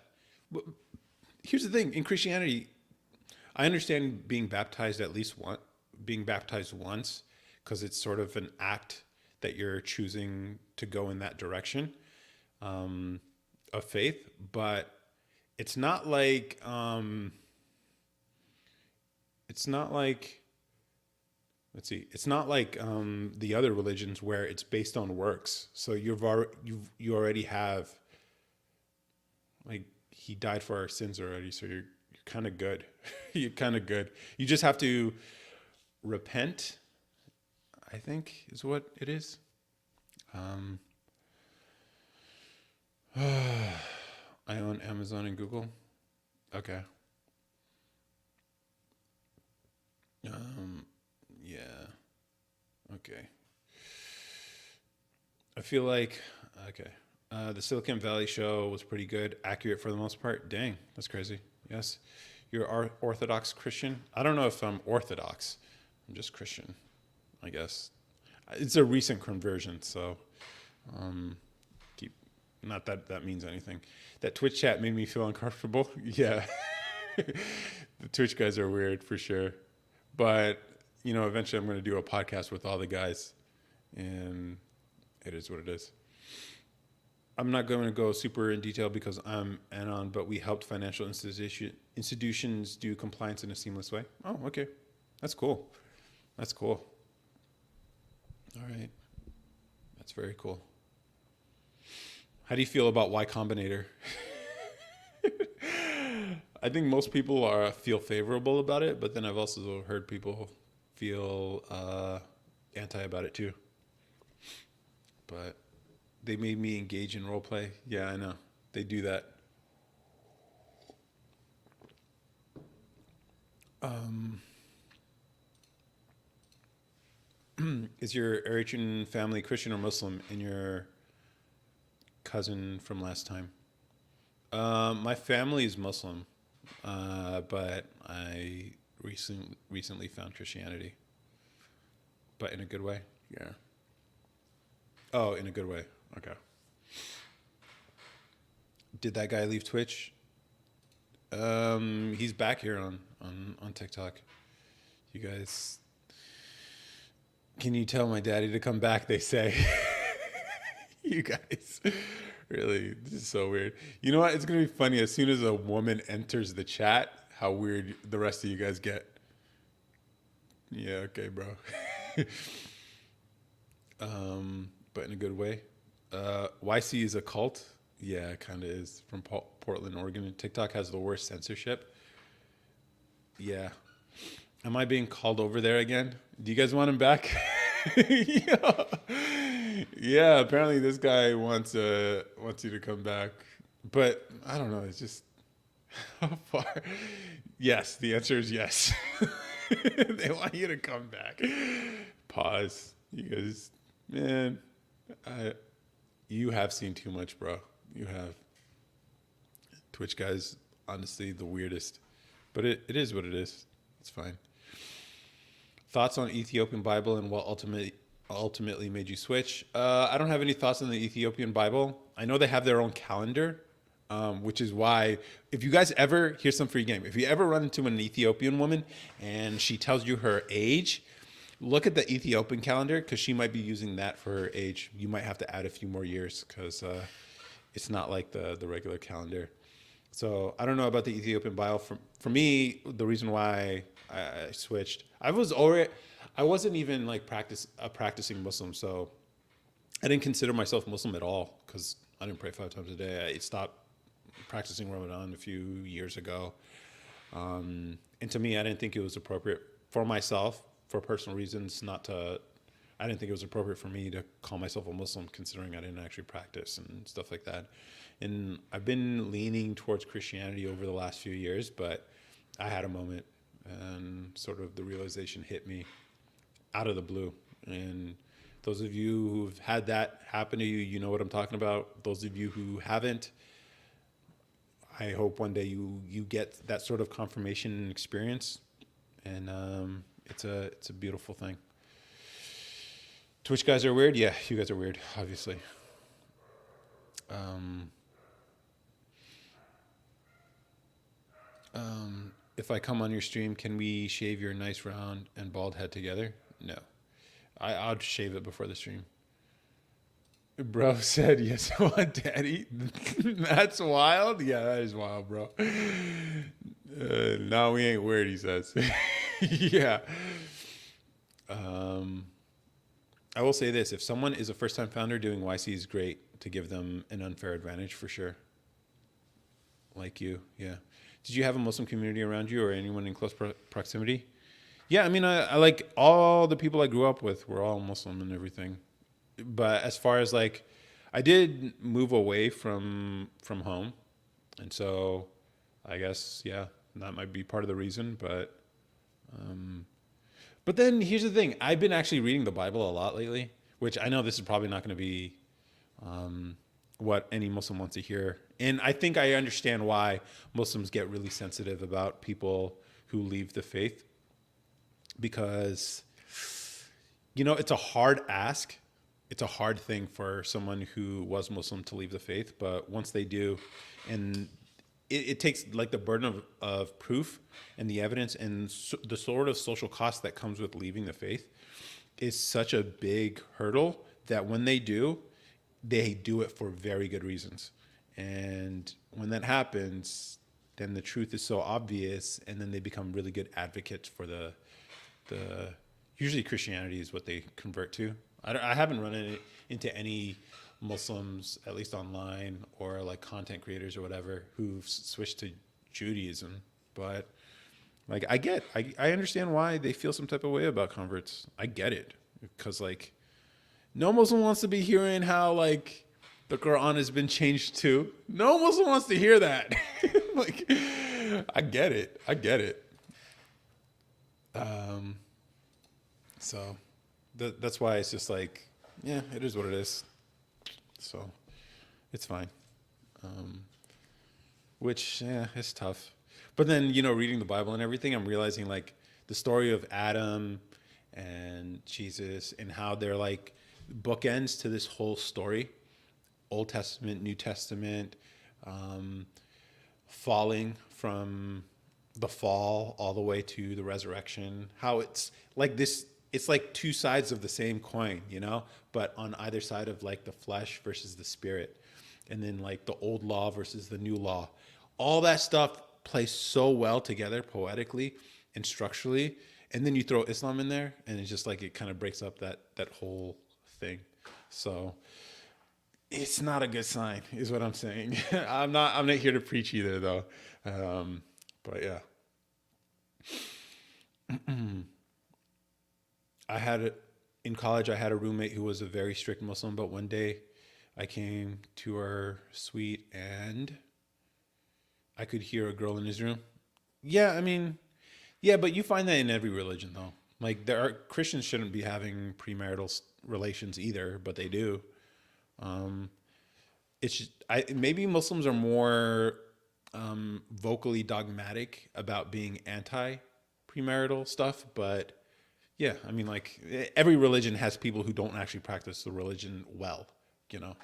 But here's the thing. In Christianity, I understand being baptized once, because it's sort of an act that you're choosing to go in that direction of faith. But it's not like it's not like the other religions where it's based on works. So you already have, like, he died for our sins already, so you're kind of good. You're kind of good. You just have to repent, I think is what it is. I own Amazon and Google. Okay. Yeah. Okay. I feel like, okay. The Silicon Valley show was pretty good, accurate for the most part. Dang, that's crazy. Yes. You're Orthodox Christian. I don't know if I'm Orthodox, I'm just Christian, I guess. It's a recent conversion, so keep. Not that that means anything. That Twitch chat made me feel uncomfortable. Yeah, the Twitch guys are weird for sure, but eventually I'm going to do a podcast with all the guys, and it is what it is. I'm not going to go super in detail because I'm Anon, but we helped financial institutions do compliance in a seamless way. Oh, okay. That's cool. That's cool. All right. That's very cool. How do you feel about Y Combinator? I think most people feel favorable about it, but then I've also heard people feel anti about it too. But they made me engage in role play. Yeah, I know. They do that. Is your Eritrean family Christian or Muslim, and your cousin from last time? My family is Muslim, but I recently found Christianity, but in a good way. Yeah. Oh, in a good way. Okay. Did that guy leave Twitch? He's back here on TikTok. You guys, can you tell my daddy to come back? They say. You guys, really, this is so weird. You know what? It's gonna be funny as soon as a woman enters the chat. How weird the rest of you guys get. Yeah. Okay, bro. But in a good way. YC is a cult. Yeah, it kind of is. From Portland, Oregon. TikTok has the worst censorship. Yeah. Am I being called over there again? Do you guys want him back? Yeah. Yeah, apparently this guy wants you to come back. But I don't know, it's just how far. Yes, the answer is yes. They want you to come back. Pause. You guys, man, you have seen too much, bro. You have. Twitch guys, honestly, the weirdest. But it is what it is. It's fine. Thoughts on Ethiopian Bible and what ultimately made you switch? I don't have any thoughts on the Ethiopian Bible. I know they have their own calendar, which is why if you guys ever, here's some free game. If you ever run into an Ethiopian woman and she tells you her age, look at the Ethiopian calendar because she might be using that for her age. You might have to add a few more years because it's not like the regular calendar. So I don't know about the Ethiopian Bible. For me, the reason why I switched, I wasn't even like practicing Muslim, so I didn't consider myself Muslim at all because I didn't pray 5 times a day. I stopped practicing Ramadan a few years ago, and to me, I didn't think it was appropriate for myself, for personal reasons, I didn't think it was appropriate for me to call myself a Muslim, considering I didn't actually practice and stuff like that. And I've been leaning towards Christianity over the last few years, but I had a moment and sort of the realization hit me out of the blue. And those of you who've had that happen to you, you know what I'm talking about. Those of you who haven't, I hope one day you get that sort of confirmation and experience. And it's a beautiful thing. Twitch guys are weird? Yeah, you guys are weird, obviously. If I come on your stream, can we shave your nice round and bald head together? No. I'll shave it before the stream. Bro said, yes, I want daddy. That's wild? Yeah, that is wild, bro. No, we ain't weird, he says. Yeah. I will say this. If someone is a first-time founder, doing YC is great to give them an unfair advantage for sure. Like you, yeah. Did you have a Muslim community around you or anyone in close proximity? Yeah, I mean, I like all the people I grew up with were all Muslim and everything. But as far as like, I did move away from home. And so I guess, yeah, that might be part of the reason. But then here's the thing. I've been actually reading the Bible a lot lately, which I know this is probably not going to be what any Muslim wants to hear. And I think I understand why Muslims get really sensitive about people who leave the faith. because, you know, it's a hard ask. It's a hard thing for someone who was Muslim to leave the faith, but once they do, and it takes like the burden of proof and the evidence and the sort of social cost that comes with leaving the faith is such a big hurdle that when they do it for very good reasons. And when that happens, then the truth is so obvious, and then they become really good advocates for the usually Christianity is what they convert to. I haven't run into any Muslims, at least online or like content creators or whatever, who've switched to Judaism. But like, I understand why they feel some type of way about converts. I get it, because like no Muslim wants to be hearing how like the Quran has been changed too. No Muslim wants to hear that. Like, I get it. I get it. So that's why it's just like, yeah, it is what it is. So it's fine. Which, yeah, it's tough. But then, you know, reading the Bible and everything, I'm realizing like the story of Adam and Jesus and how they're like bookends to this whole story. Old Testament, New Testament, falling from the fall all the way to the resurrection. How it's like this, it's like two sides of the same coin, you know, but on either side of like the flesh versus the spirit. And then like the old law versus the new law. All that stuff plays so well together poetically and structurally. And then you throw Islam in there and it's just like it kind of breaks up that whole thing. So it's not a good sign, is what I'm saying. I'm not here to preach either, though. But yeah, I had in college. I had a roommate who was a very strict Muslim. But one day, I came to her suite and I could hear a girl in his room. Yeah, I mean, yeah, but you find that in every religion, though. Like there are Christians shouldn't be having premarital relations either, but they do. Um, it's just, maybe Muslims are more vocally dogmatic about being anti premarital stuff, but yeah, I mean, like every religion has people who don't actually practice the religion well, you know,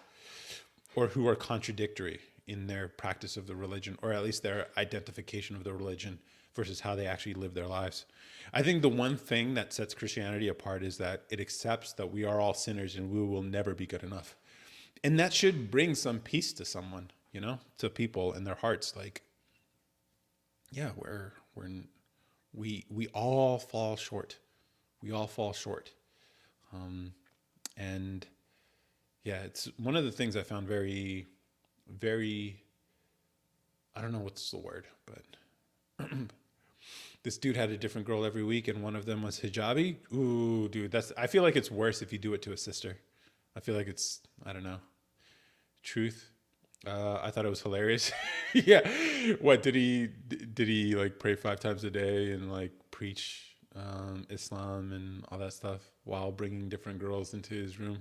or who are contradictory in their practice of the religion, or at least their identification of the religion versus how they actually live their lives. I think the one thing that sets Christianity apart is that it accepts that we are all sinners and we will never be good enough. And that should bring some peace to someone, you know, to people in their hearts. Like, yeah, we all fall short. We all fall short. And yeah, it's one of the things I found very, very, I don't know what's the word, but this dude had a different girl every week, and one of them was hijabi. Ooh, dude, I feel like it's worse if you do it to a sister. I feel like it's, I don't know. Truth. I thought it was hilarious. Yeah. What did he like pray 5 times a day and like preach Islam and all that stuff while bringing different girls into his room?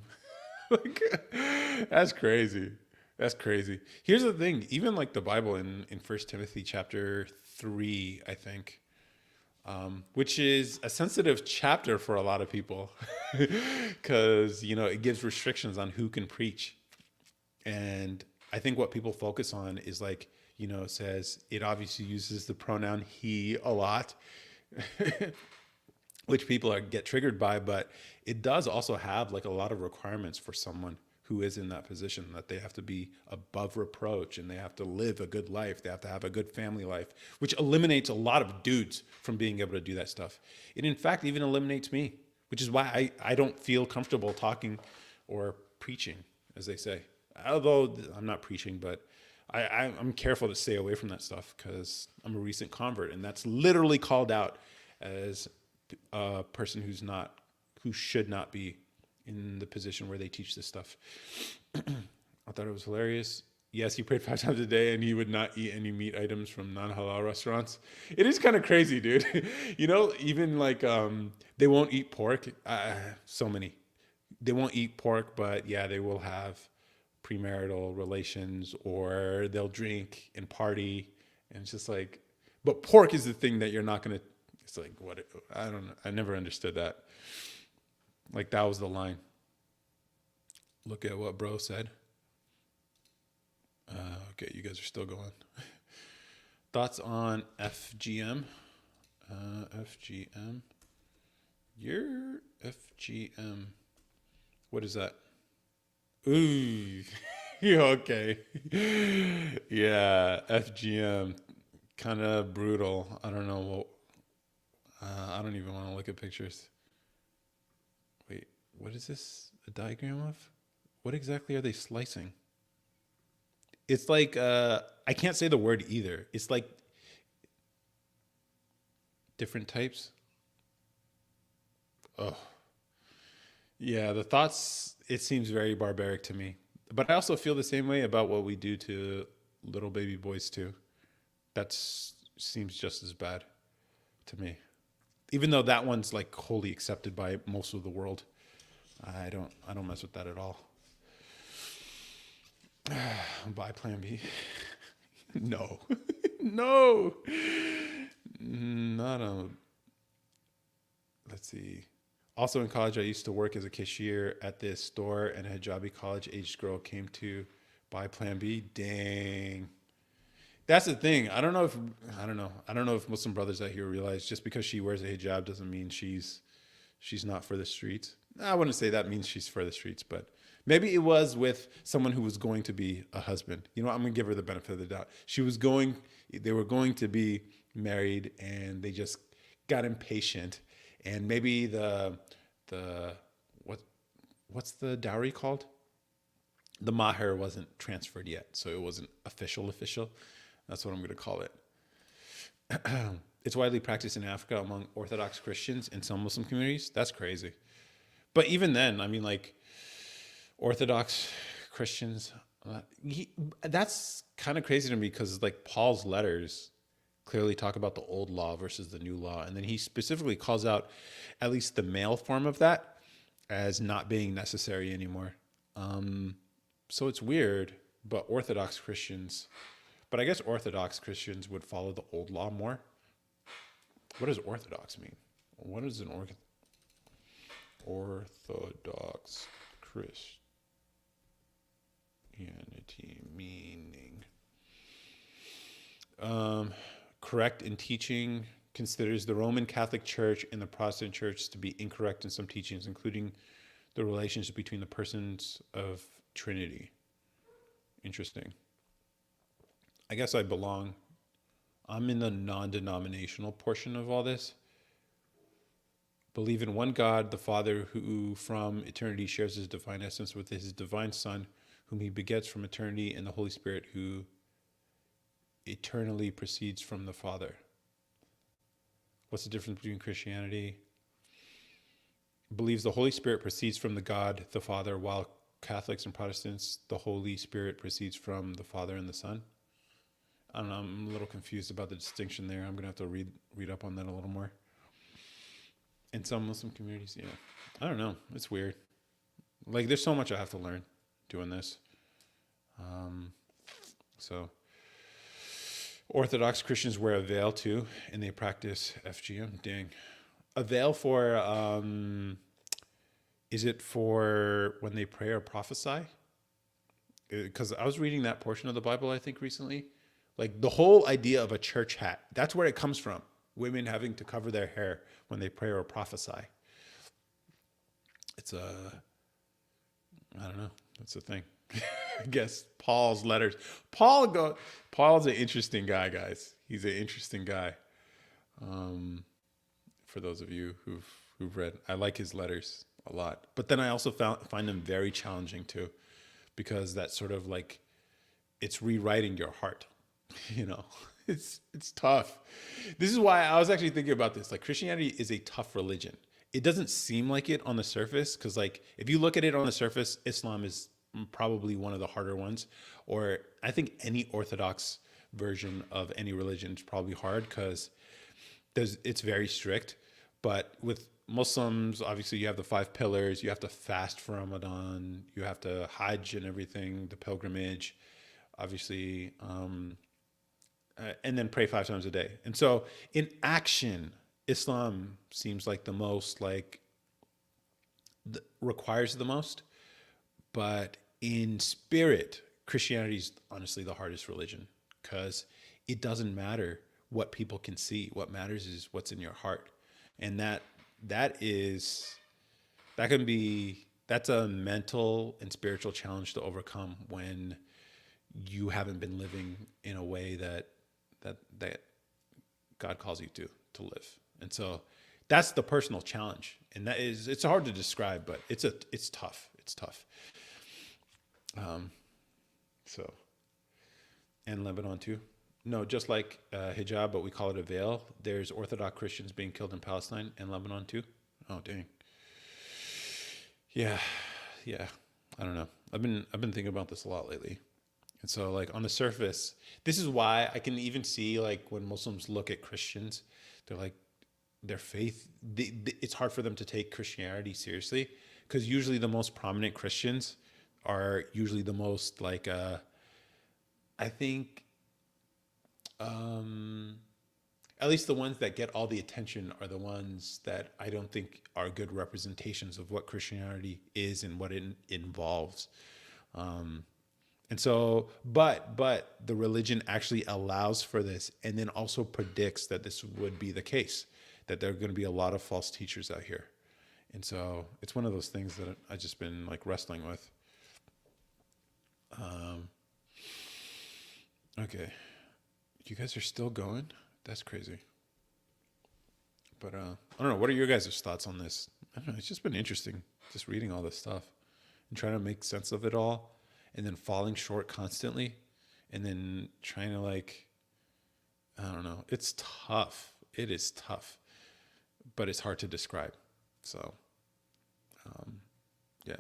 Like, that's crazy. That's crazy. Here's the thing. Even like the Bible in 1 Timothy chapter 3, I think, which is a sensitive chapter for a lot of people because, you know, it gives restrictions on who can preach. And I think what people focus on is like, you know, it says it obviously uses the pronoun he a lot, which people get triggered by, but it does also have like a lot of requirements for someone who is in that position, that they have to be above reproach and they have to live a good life. They have to have a good family life, which eliminates a lot of dudes from being able to do that stuff. It in fact even eliminates me, which is why I don't feel comfortable talking or preaching, as they say. Although I'm not preaching, but I'm careful to stay away from that stuff because I'm a recent convert, and that's literally called out as a person who should not be in the position where they teach this stuff. I thought it was hilarious. Yes, he prayed 5 times a day, and he would not eat any meat items from non-halal restaurants. It is kind of crazy, dude. You know, even like they won't eat pork. So many. They won't eat pork, but yeah, they will have premarital relations, or they'll drink and party, and it's just like, but pork is the thing that you're not going to It's like, what? I don't know. I never understood that. Like, that was the line. Look at what bro said. Okay, you guys are still going. Thoughts on FGM? FGM. Your FGM. What is that? Ooh. Yeah, okay. Yeah, FGM. Kind of brutal. I don't know what. I don't even want to look at pictures. Wait, what is this a diagram of? What exactly are they slicing? It's like I can't say the word either. It's like different types. Oh, yeah. The thoughts. It seems very barbaric to me, but I also feel the same way about what we do to little baby boys too. That's seems just as bad to me. Even though that one's like wholly accepted by most of the world, I don't mess with that at all. Buy Plan B. No, no, not a. Let's see. Also in college, I used to work as a cashier at this store, and a hijabi college-aged girl came to buy Plan B. Dang. That's the thing. I don't know. I don't know if Muslim brothers out here realize just because she wears a hijab doesn't mean she's not for the streets. I wouldn't say that means she's for the streets, but maybe it was with someone who was going to be a husband. You know, I'm gonna give her the benefit of the doubt. They were going to be married, and they just got impatient, and maybe the what what's the dowry called? The maher wasn't transferred yet, so it wasn't official. That's what I'm going to call it. It's widely practiced in Africa among Orthodox Christians and some Muslim communities. That's crazy. But even then, I mean, like Orthodox Christians, that's kind of crazy to me because like Paul's letters clearly talk about the old law versus the new law. And then he specifically calls out at least the male form of that as not being necessary anymore. So it's weird, but I guess Orthodox Christians would follow the old law more. What does Orthodox mean? What is an Orthodox Christianity meaning? Correct in teaching considers the Roman Catholic Church and the Protestant Church to be incorrect in some teachings, including the relationship between the persons of Trinity. Interesting. I guess I'm in the non-denominational portion of all this. Believe in one God, the Father, who from eternity shares his divine essence with his divine Son, whom he begets from eternity, and the Holy Spirit, who eternally proceeds from the Father. What's the difference between Christianity? Believes the Holy Spirit proceeds from the God, the Father, while Catholics and Protestants, the Holy Spirit proceeds from the Father and the Son. I don't know. I'm a little confused about the distinction there. I'm going to have to read up on that a little more. In some Muslim communities, yeah. I don't know. It's weird. Like, there's so much I have to learn doing this. So, Orthodox Christians wear a veil too, and they practice FGM. Dang. A veil for, is it for when they pray or prophesy? Because I was reading that portion of the Bible, I think, recently. Like the whole idea of a church hat, that's where it comes from. Women having to cover their hair when they pray or prophesy. It's I don't know. That's the thing. I guess Paul's letters. Paul's an interesting guy, guys. He's an interesting guy. For those of you who've read, I like his letters a lot. But then I also find them very challenging too, because that's sort of like it's rewriting your heart. You know, it's tough. This is why I was actually thinking about this. Like Christianity is a tough religion. It doesn't seem like it on the surface because like if you look at it on the surface, Islam is probably one of the harder ones. Or I think any Orthodox version of any religion is probably hard because it's very strict. But with Muslims, obviously you have the 5 pillars. You have to fast for Ramadan. You have to Hajj and everything, the pilgrimage, obviously. And then pray 5 times a day. And so in action, Islam seems like the most like requires the most, but in spirit, Christianity is honestly the hardest religion because it doesn't matter what people can see. What matters is what's in your heart, and that is that can be that's a mental and spiritual challenge to overcome when you haven't been living in a way that God calls you to live. And so that's the personal challenge. And that is it's hard to describe, but it's tough. It's tough. Um so and Lebanon too. No, just like hijab, but we call it a veil. There's Orthodox Christians being killed in Palestine and Lebanon too. Oh dang. Yeah. Yeah. I don't know. I've been thinking about this a lot lately. And so like on the surface, this is why I can even see like when Muslims look at Christians, they're like their faith, it's hard for them to take Christianity seriously because usually the most prominent Christians are usually the most like I think um at least the ones that get all the attention are the ones that I don't think are good representations of what Christianity is and what it involves. Um, and so, but the religion actually allows for this, and then also predicts that this would be the case, that there are going to be a lot of false teachers out here. And so, it's one of those things that I just been like wrestling with. Um, okay, you guys are still going. That's crazy. But I don't know. What are your guys' thoughts on this? I don't know. It's just been interesting, just reading all this stuff and trying to make sense of it all, and then falling short constantly, and then trying to like, I don't know. It's tough. It is tough, but it's hard to describe. So, um, yeah.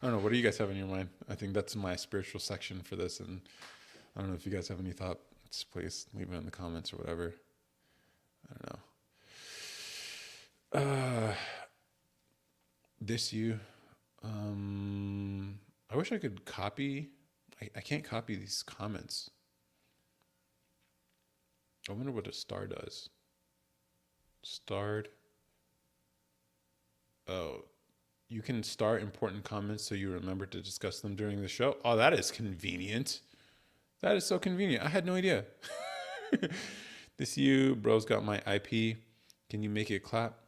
I don't know. What do you guys have in your mind? I think that's my spiritual section for this, and I don't know if you guys have any thoughts. Please leave it in the comments or whatever. I don't know. This you. I wish I could copy. I can't copy these comments. I wonder what a star does. Starred. Oh, you can star important comments so you remember to discuss them during the show. Oh, that is convenient. That is so convenient. I had no idea. This you, bro's got my IP. Can you make it clap?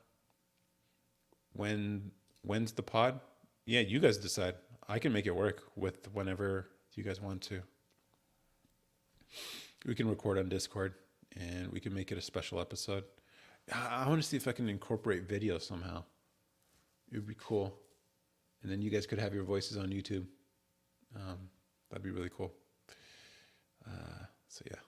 When's the pod? Yeah, you guys decide. I can make it work with whenever you guys want to. We can record on Discord and we can make it a special episode. I want to see if I can incorporate video somehow. It would be cool. And then you guys could have your voices on YouTube. That'd be really cool. So yeah.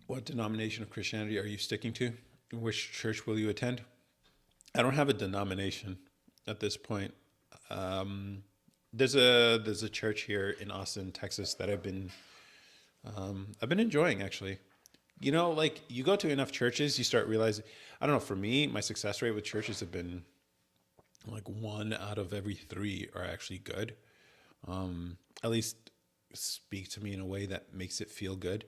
What denomination of Christianity are you sticking to? Which church will you attend? I don't have a denomination at this point. There's a church here in Austin, Texas that I've been enjoying actually. You know, like you go to enough churches, you start realizing. I don't know. For me, my success rate with churches have been like 1 out of every 3 are actually good. At least speak to me in a way that makes it feel good.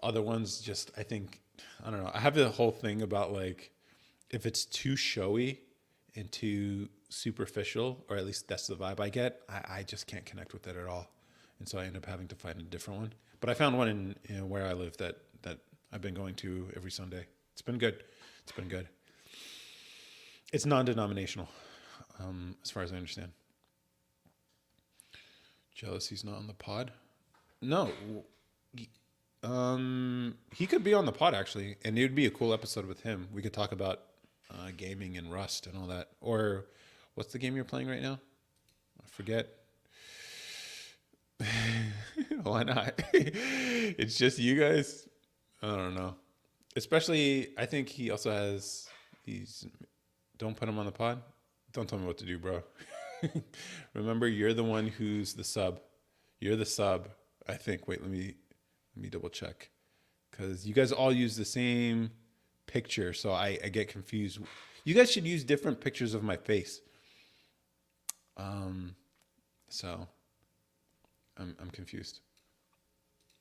Other ones just, I think, I don't know. I have the whole thing about like, if it's too showy and too superficial, or at least that's the vibe I get, I just can't connect with it at all. And so I end up having to find a different one. But I found one in where I live that I've been going to every Sunday. It's been good. It's been good. It's non-denominational, as far as I understand. Jealousy's not on the pod? No. He could be on the pod actually, and it would be a cool episode with him. We could talk about gaming and Rust and all that. Or what's the game you're playing right now? I forget. Why not? It's just you guys. I don't know. Especially, I think he also has these. Don't put him on the pod. Don't tell me what to do, bro. Remember, you're the one who's the sub. You're the sub. I think. Wait, let me double check, because you guys all use the same picture, so I get confused. You guys should use different pictures of my face. So I'm confused.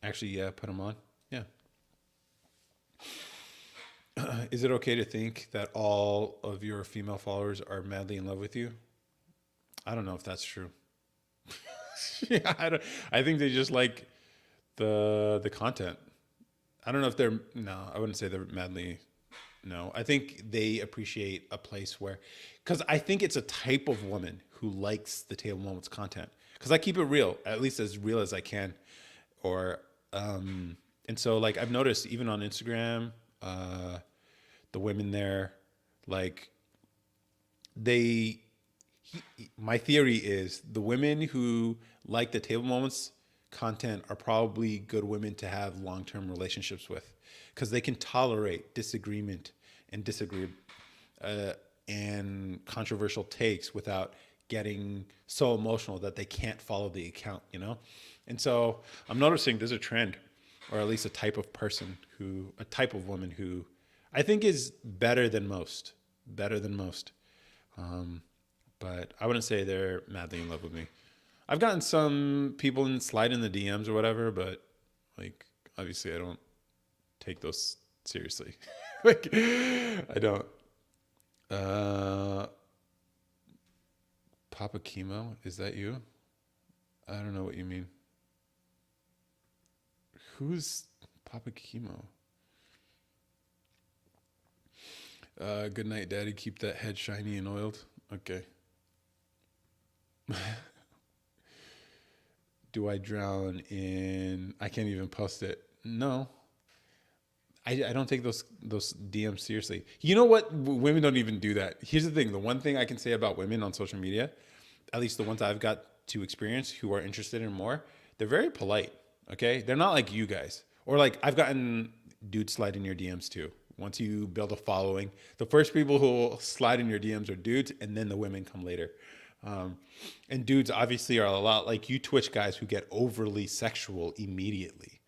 Actually, yeah, put them on. Yeah. Is it okay to think that all of your female followers are madly in love with you? I don't know if that's true. Yeah, I don't. I think they just like the content. I don't know if they're no. I wouldn't say they're madly. No, I think they appreciate a place where, because I think it's a type of woman who likes the Table Moments content. Because I keep it real, at least as real as I can, or and so like I've noticed even on Instagram, uh, the women there, like they my theory is the women who like the Table Moments content are probably good women to have long-term relationships with because they can tolerate disagreement and disagree uh, and controversial takes without getting so emotional that they can't follow the account, you know? And so I'm noticing there's a trend, or at least a type of person who, a type of woman who I think is better than most. Um, but I wouldn't say they're madly in love with me. I've gotten some people in slide in the DMs or whatever, but like obviously I don't take those seriously. Like I don't. Uh, Papa Chemo, is that you? I don't know what you mean. Who's Papa Chemo? Good night, Daddy. Keep that head shiny and oiled. Okay. Do I drown in? I can't even post it. No, I don't take those DMs seriously. You know what? Women don't even do that. Here's the thing. The one thing I can say about women on social media, at least the ones I've got to experience who are interested in more, they're very polite. Okay, they're not like you guys. Or like I've gotten dudes slide in your DMs too. Once you build a following, the first people who will slide in your DMs are dudes, and then the women come later. Um, and dudes obviously are a lot like you Twitch guys who get overly sexual immediately.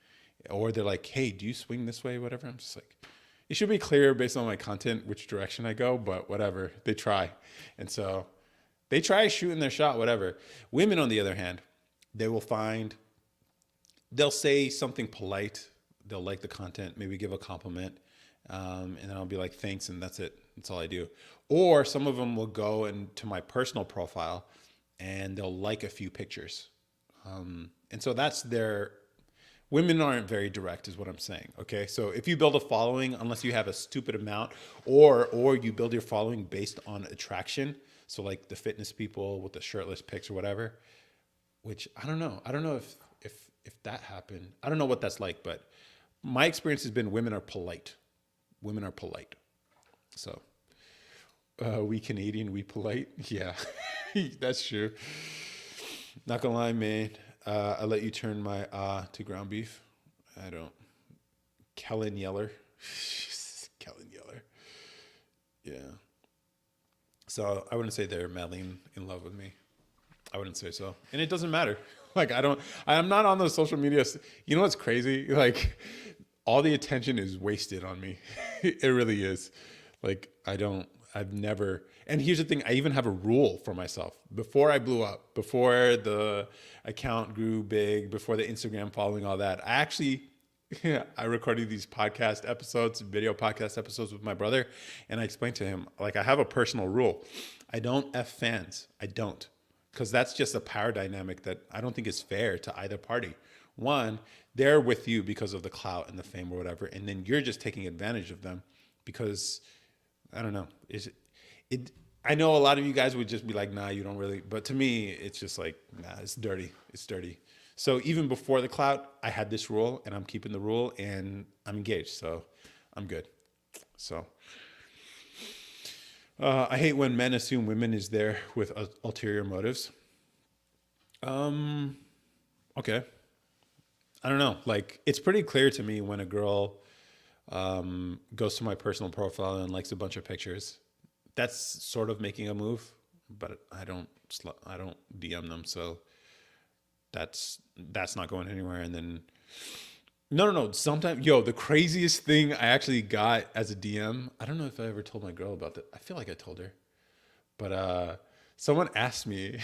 Or they're like, hey, do you swing this way? Whatever. I'm just like, it should be clear based on my content which direction I go, but whatever. They try. And so they try shooting their shot, whatever. Women, on the other hand, they will find, they'll say something polite. They'll like the content, maybe give a compliment. And then I'll be like, thanks. And that's it. That's all I do. Or some of them will go into my personal profile and they'll like a few pictures. And so that's their, women aren't very direct is what I'm saying. Okay. So if you build a following, unless you have a stupid amount or you build your following based on attraction. So like the fitness people with the shirtless pics or whatever, which I don't know. I don't know if that happened. I don't know what that's like, but my experience has been women are polite. Women are polite. So we Canadian, we polite. Yeah, that's true. Not gonna lie, man. I let you turn my to ground beef. I don't. Kellen Yeller. Kellen Yeller. Yeah. So I wouldn't say they're madly in love with me. I wouldn't say so. And it doesn't matter. Like I'm not on those social media. You know what's crazy? Like all the attention is wasted on me. It really is. Like I've never, and here's the thing. I even have a rule for myself before I blew up, before the account grew big, before the Instagram following, all that. I actually, yeah, I recorded these podcast episodes, video podcast episodes with my brother. And I explained to him, like, I have a personal rule. I don't F fans. I don't. Because that's just a power dynamic that I don't think is fair to either party. One, they're with you because of the clout and the fame or whatever, and then you're just taking advantage of them because I don't know. Is it? I know a lot of you guys would just be like, nah, you don't really. But to me, it's just like, nah, it's dirty. It's dirty. So even before the clout, I had this rule, and I'm keeping the rule, and I'm engaged, so I'm good. So. I hate when men assume women is there with ulterior motives. Um, okay. I don't know. Like, it's pretty clear to me when a girl goes to my personal profile and likes a bunch of pictures. That's sort of making a move, but I don't DM them, so that's not going anywhere. And then no. Sometimes, yo, the craziest thing I actually got as a DM. I don't know if I ever told my girl about that. I feel like I told her, but Someone asked me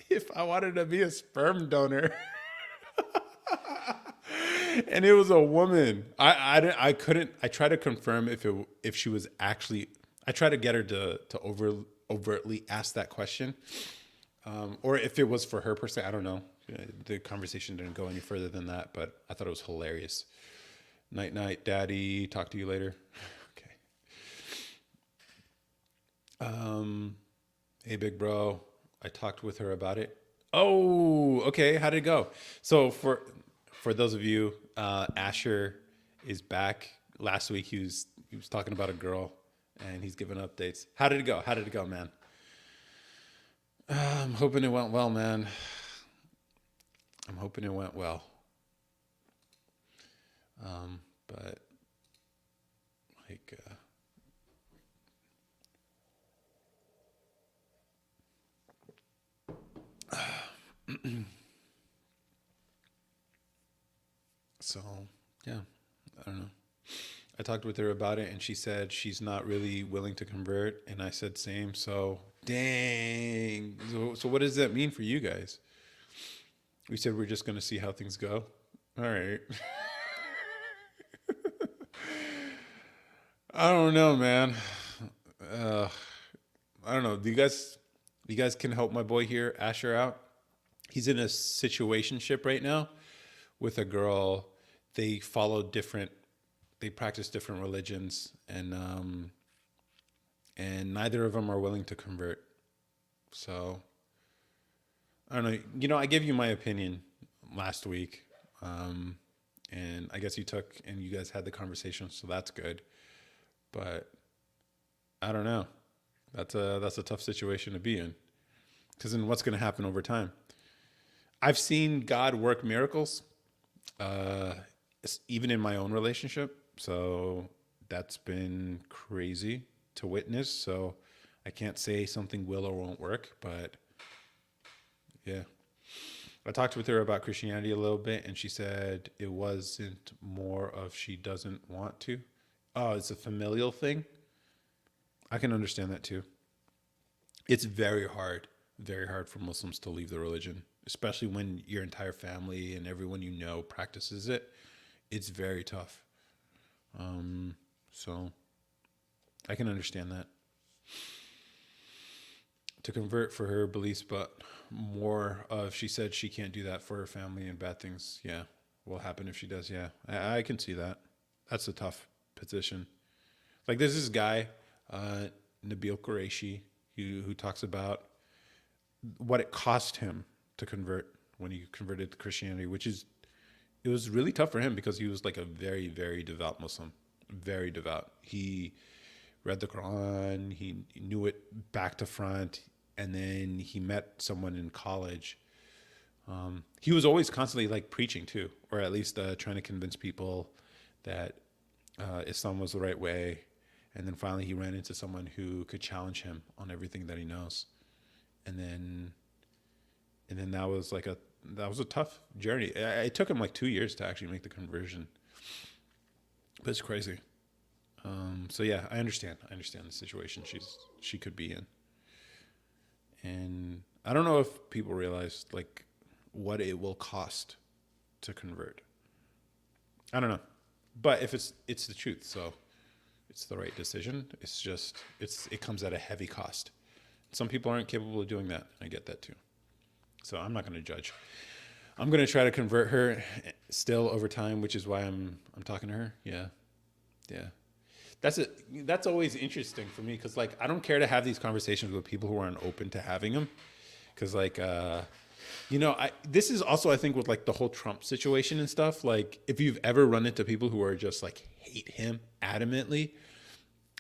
if I wanted to be a sperm donor. And it was a woman. I couldn't. I tried to confirm if she was actually. I tried to get her to overtly ask that question, or if it was for her person. I don't know. The conversation didn't go any further than that, but I thought it was hilarious. Night night, daddy. Talk to you later. Okay. Hey, big bro. I talked with her about it. Oh, okay. How did it go? So for those of you, Asher is back. Last week he was talking about a girl, and he's giving updates. How did it go? How did it go, man? I'm hoping it went well, man. I'm hoping it went well. But like, so yeah, I don't know. I talked with her about it, and she said she's not really willing to convert, and I said same. So dang. So what does that mean for you guys? We said we're just gonna see how things go. All right. I don't know, man. Uh, I don't know. Do you guys can help my boy here, Asher, out? He's in a situationship right now with a girl. They follow different. They practice different religions, and neither of them are willing to convert. So I don't know. I gave you my opinion last week, um, and I guess you took and you guys had the conversation, so that's good. But I don't know. That's a tough situation to be in, because then what's going to happen over time? I've seen God work miracles, uh, even in my own relationship. So that's been crazy to witness. So I can't say something will or won't work, but yeah. I talked with her about Christianity a little bit, and she said it wasn't more of she doesn't want to. Oh, it's a familial thing. I can understand that too. It's very hard for Muslims to leave the religion, especially when your entire family and everyone you know practices it. It's very tough. So I can understand that. To convert for her beliefs, but more of she said she can't do that for her family, and bad things, yeah, will happen if she does. Yeah, I can see that. That's a tough position. Like there's this guy, uh, Nabil Qureshi, who talks about what it cost him to convert when he converted to Christianity, which is it was really tough for him because he was like a very very devout Muslim, very devout. He read the Quran, he knew it back to front, and then he met someone in college. He was always constantly like preaching too, or at least trying to convince people that Islam was the right way. And then finally, he ran into someone who could challenge him on everything that he knows. And then, and then that was a tough journey. It took him like 2 years to actually make the conversion, but it's crazy. So yeah, I understand. I understand the situation she could be in, and I don't know if people realize like what it will cost to convert. I don't know, but if it's the truth, so it's the right decision. It's just it comes at a heavy cost. Some people aren't capable of doing that. I get that too. So I'm not going to judge. I'm going to try to convert her still over time, which is why I'm talking to her. Yeah, yeah. That's it. That's always interesting for me because like I don't care to have these conversations with people who aren't open to having them. Because like I this is also I think with like the whole Trump situation and stuff. Like if you've ever run into people who are just like hate him adamantly,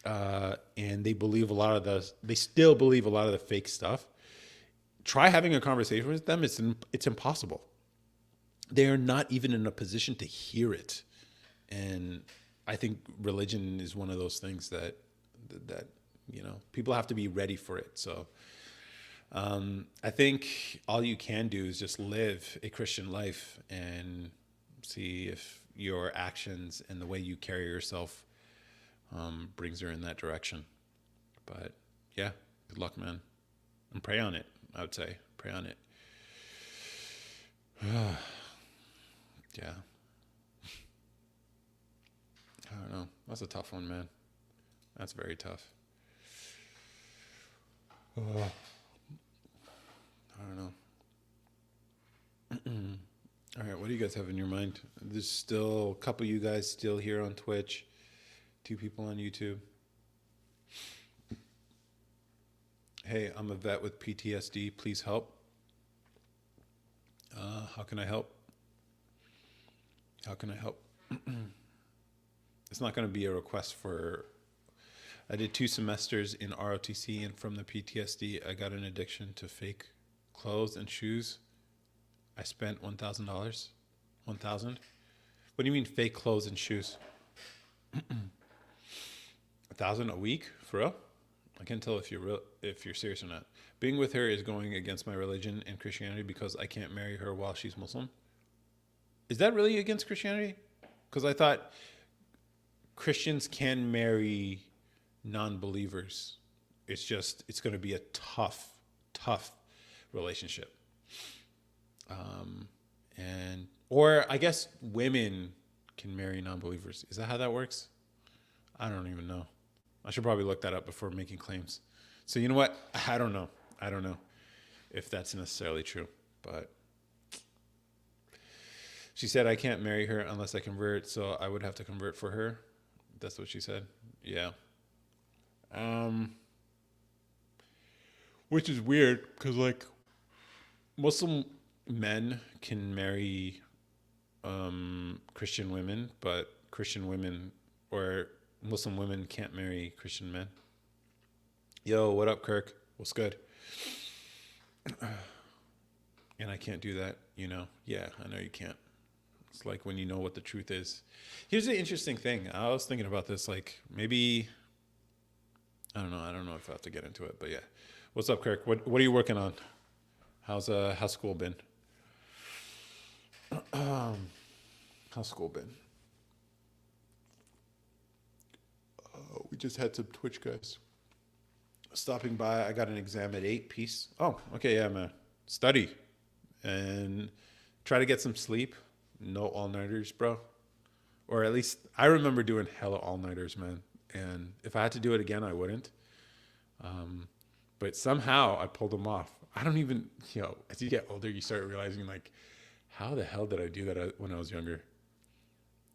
and they still believe a lot of the fake stuff. Try having a conversation with them. It's impossible. They are not even in a position to hear it, and I think religion is one of those things that people have to be ready for it. So I think all you can do is just live a Christian life and see if your actions and the way you carry yourself brings her in that direction. But yeah, good luck, man. and pray on it. I would say pray on it. Yeah. I don't know. That's a tough one, man. That's very tough. I don't know. All right, what do you guys have in your mind? There's still a couple of you guys still here on Twitch, 2 people on YouTube. Hey, I'm a vet with PTSD. Please help. How can I help? How can I help? It's not going to be a request for. I did 2 semesters in ROTC, and from the PTSD, I got an addiction to fake clothes and shoes. I spent $1,000. $1,000? What do you mean fake clothes and shoes? 1,000 a week for real? I can't tell if you're serious or not. Being with her is going against my religion and Christianity because I can't marry her while she's Muslim. Is that really against Christianity? Because I thought Christians can marry non-believers. It's going to be a tough relationship. Or I guess women can marry non-believers. Is that how that works? I don't even know. I should probably look that up before making claims. So you know what? I don't know if that's necessarily true, but she said I can't marry her unless I convert, so I would have to convert for her. That's what she said. Yeah. Which is weird because like Muslim men can marry Christian women, but Christian women or Muslim women can't marry Christian men. Yo, what up, Kirk? What's good? And I can't do that, you know? Yeah, I know you can't. It's like when you know what the truth is. Here's the interesting thing. I was thinking about this, like maybe, I don't know if I have to get into it, but yeah. What's up, Kirk? What are you working on? How's school been? How's school been? We just had some Twitch guys stopping by. I got an exam at 8. Peace. Oh, okay, yeah, man. Study and try to get some sleep. No all-nighters, bro. Or at least I remember doing hella all-nighters, man. And if I had to do it again, I wouldn't. But somehow I pulled them off. I don't even, as you get older, you start realizing like, how the hell did I do that when I was younger?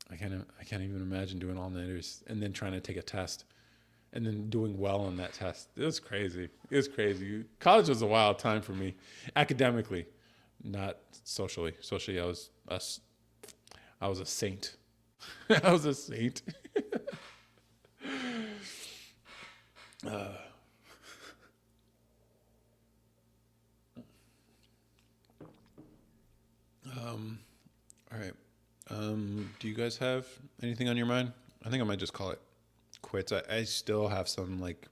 I can't even imagine doing all-nighters and then trying to take a test and then doing well on that test. It was crazy. College was a wild time for me, academically, not socially. Socially, I was a saint. I was a saint. All right. Do you guys have anything on your mind? I think I might just call it quits. I still have some like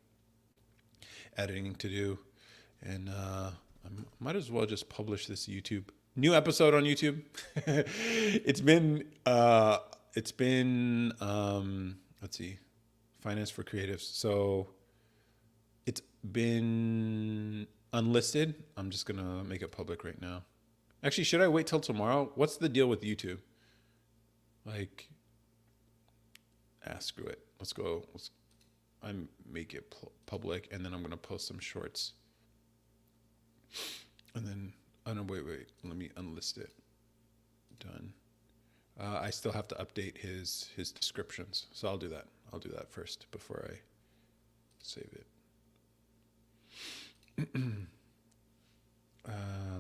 editing to do, and I might as well just publish this new episode on YouTube. It's been let's see, Finance for Creatives. So it's been unlisted. I'm just gonna make it public right now. Actually, should I wait till tomorrow? What's the deal with YouTube? Like, screw it. Let's go. I make it public, and then I'm gonna post some shorts. And then, oh no, wait. Let me unlist it. Done. I still have to update his descriptions, so I'll do that. I'll do that first before I save it.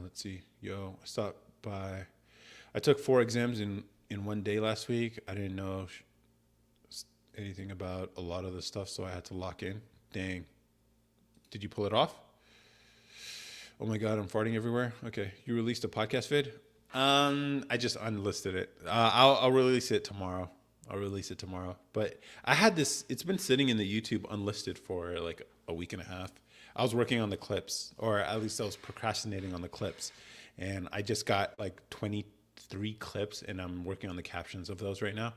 Let's see. I stopped by. I took 4 exams in one day last week. I didn't know anything about a lot of the stuff, so I had to lock in. Dang. Did you pull it off? Oh my God, I'm farting everywhere. Okay. You released a podcast vid? I just unlisted it. I'll release it tomorrow. But I had this, it's been sitting in the YouTube unlisted for like a week and a half. I was working on the clips, or at least I was procrastinating on the clips. And I just got like 23 clips, and I'm working on the captions of those right now.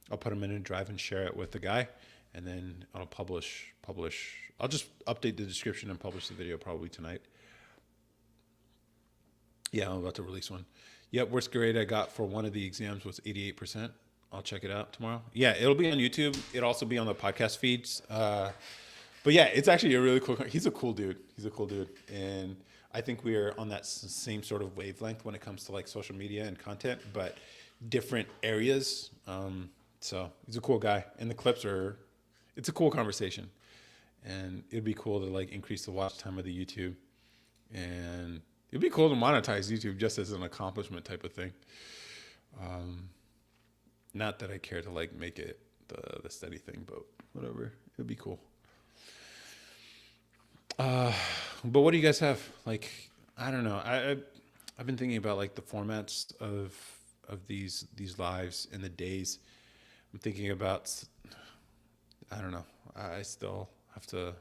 I'll put them in a drive and share it with the guy. and then I'll publish. I'll just update the description and publish the video probably tonight. Yeah, I'm about to release one. Yep, worst grade I got for one of the exams was 88%. I'll check it out tomorrow. Yeah, it'll be on YouTube. It'll also be on the podcast feeds. But yeah, it's actually a really cool. He's a cool dude. And I think we are on that same sort of wavelength when it comes to like social media and content, but different areas. So he's a cool guy, and the clips are. It's a cool conversation, and it'd be cool to like increase the watch time of the YouTube, and it'd be cool to monetize YouTube just as an accomplishment type of thing. Not that I care to like make it the steady thing, but whatever. It'd be cool. But what do you guys have? Like, I don't know. I've been thinking about like the formats of these lives and the days. I'm thinking about. I don't know. I still have to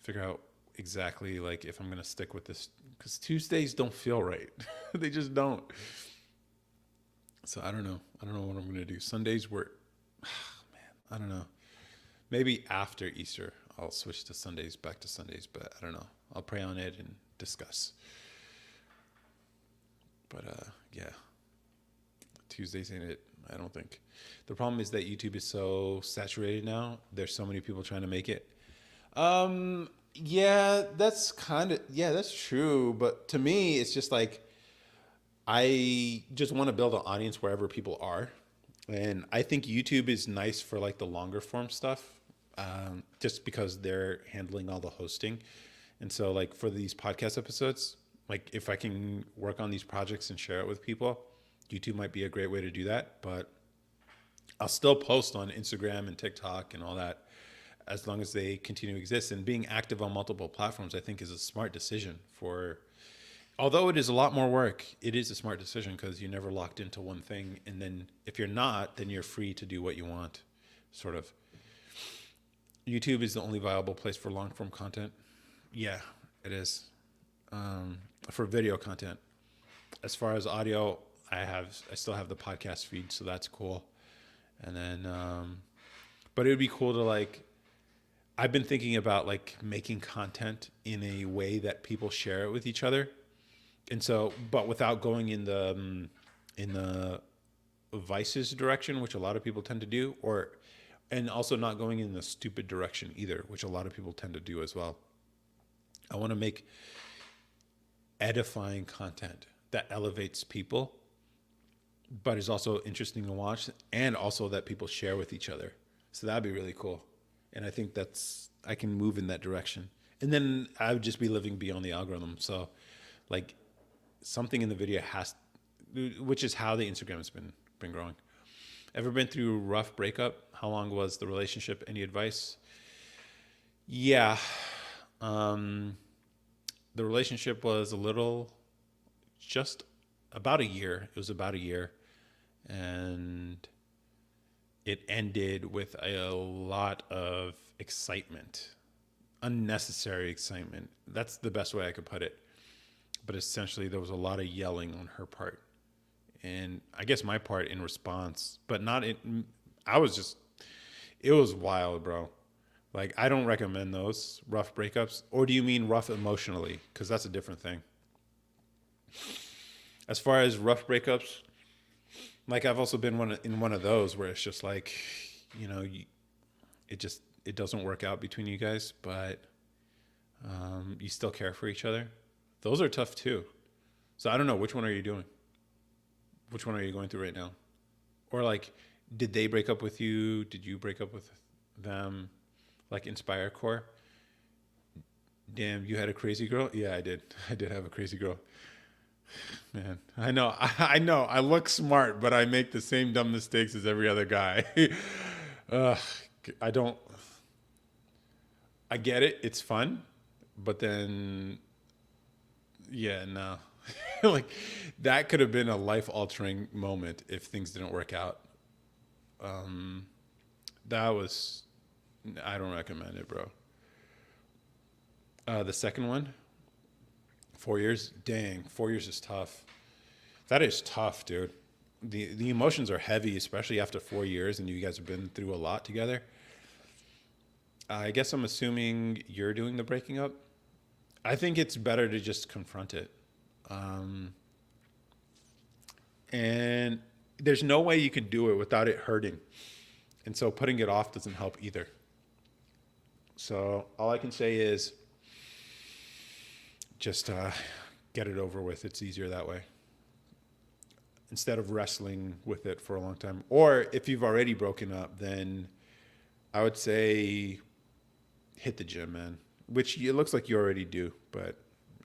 figure out exactly like if I'm gonna stick with this, because Tuesdays don't feel right. They just don't. So I don't know. I don't know what I'm gonna do. Sundays were, man. I don't know. Maybe after Easter, I'll switch to Sundays, back to Sundays, but I don't know. I'll pray on it and discuss. But yeah, Tuesdays ain't it, I don't think. The problem is that YouTube is so saturated now. There's so many people trying to make it. Yeah, that's true. But to me, it's just like, I just want to build an audience wherever people are. And I think YouTube is nice for like the longer form stuff. Just because they're handling all the hosting. And so like for these podcast episodes, like if I can work on these projects and share it with people, YouTube might be a great way to do that. But I'll still post on Instagram and TikTok and all that as long as they continue to exist. And being active on multiple platforms, I think, is a smart decision although it is a lot more work, it is a smart decision because you're never locked into one thing. And then if you're not, then you're free to do what you want, sort of. YouTube is the only viable place for long form content. Yeah, it is. For video content. As far as audio, I still have the podcast feed, so that's cool. And then, but it would be cool to like, I've been thinking about like making content in a way that people share it with each other. And so, but without going in the vices direction, which a lot of people tend to do, and also not going in the stupid direction either, which a lot of people tend to do as well. I want to make edifying content that elevates people, but is also interesting to watch, and also that people share with each other. So that'd be really cool. And I think I can move in that direction. And then I would just be living beyond the algorithm. So like something in the video which is how the Instagram has been growing. Ever been through a rough breakup? How long was the relationship? Any advice? Yeah. The relationship was just about a year. It was about a year. And it ended with a lot of excitement, unnecessary excitement. That's the best way I could put it. But essentially, there was a lot of yelling on her part. And I guess my part in response, but not in, it was wild, bro. Like, I don't recommend those rough breakups. Or do you mean rough emotionally? Because that's a different thing. As far as rough breakups, like I've also been in one of those where it's just like, it doesn't work out between you guys, but you still care for each other. Those are tough too. So I don't know, which one are you doing? Which one are you going through right now? Or like, did they break up with you? Did you break up with them? Like Inspire Core? Damn, you had a crazy girl? Yeah, I did. I did have a crazy girl. Man, I know. I look smart, but I make the same dumb mistakes as every other guy. I get it. It's fun. But then, yeah, no. Like, that could have been a life-altering moment if things didn't work out. I don't recommend it, bro. The second one, 4 years. Dang, 4 years is tough. That is tough, dude. The emotions are heavy, especially after 4 years, and you guys have been through a lot together. I guess I'm assuming you're doing the breaking up. I think it's better to just confront it. Um, and there's no way you can do it without it hurting. And so putting it off doesn't help either. So all I can say is just get it over with. It's easier that way instead of wrestling with it for a long time. Or if you've already broken up, then I would say hit the gym, man, which it looks like you already do. But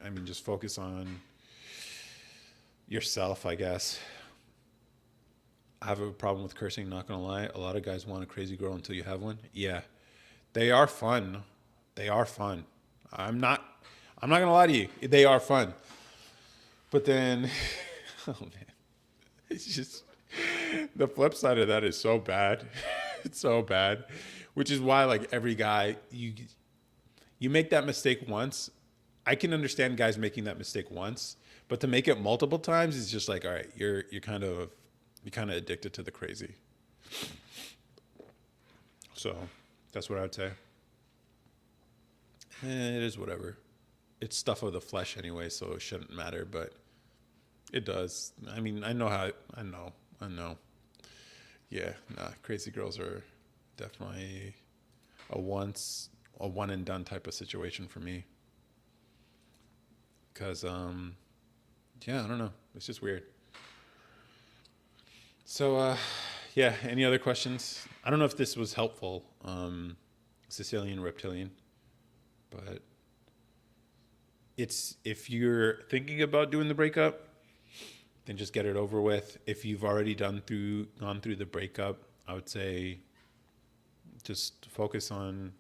I mean, just focus on yourself, I guess. I have a problem with cursing, not gonna lie. A lot of guys want a crazy girl until you have one. Yeah, they are fun. They are fun. I'm not. I'm not gonna lie to you. They are fun. But then, oh man, it's just the flip side of that is so bad. It's so bad, which is why like every guy you make that mistake once. I can understand guys making that mistake once, but to make it multiple times is just like, all right, you're kind of addicted to the crazy. So that's what I would say. It is whatever. It's stuff of the flesh anyway, so it shouldn't matter, but it does. I mean, I know how. I know. Yeah, nah. Crazy girls are definitely a one and done type of situation for me. Cause yeah, I don't know. It's just weird. So yeah. Any other questions? I don't know if this was helpful. Sicilian reptilian, but it's if you're thinking about doing the breakup, then just get it over with. If you've already gone through the breakup, I would say just focus on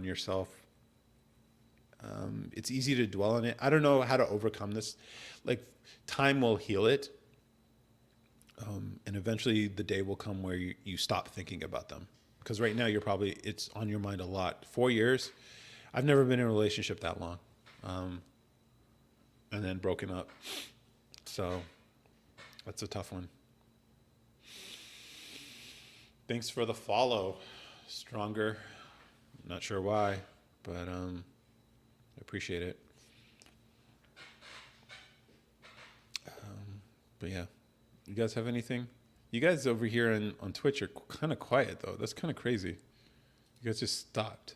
yourself. It's easy to dwell on it. I don't know how to overcome this. Like time will heal it, and eventually the day will come where you stop thinking about them. Because right now it's on your mind a lot. 4 years. I've never been in a relationship that long, and then broken up. So that's a tough one. Thanks for the follow, Stronger. Not sure why, but I appreciate it. But yeah, you guys have anything? You guys over here on Twitch are kind of quiet though. That's kind of crazy. You guys just stopped.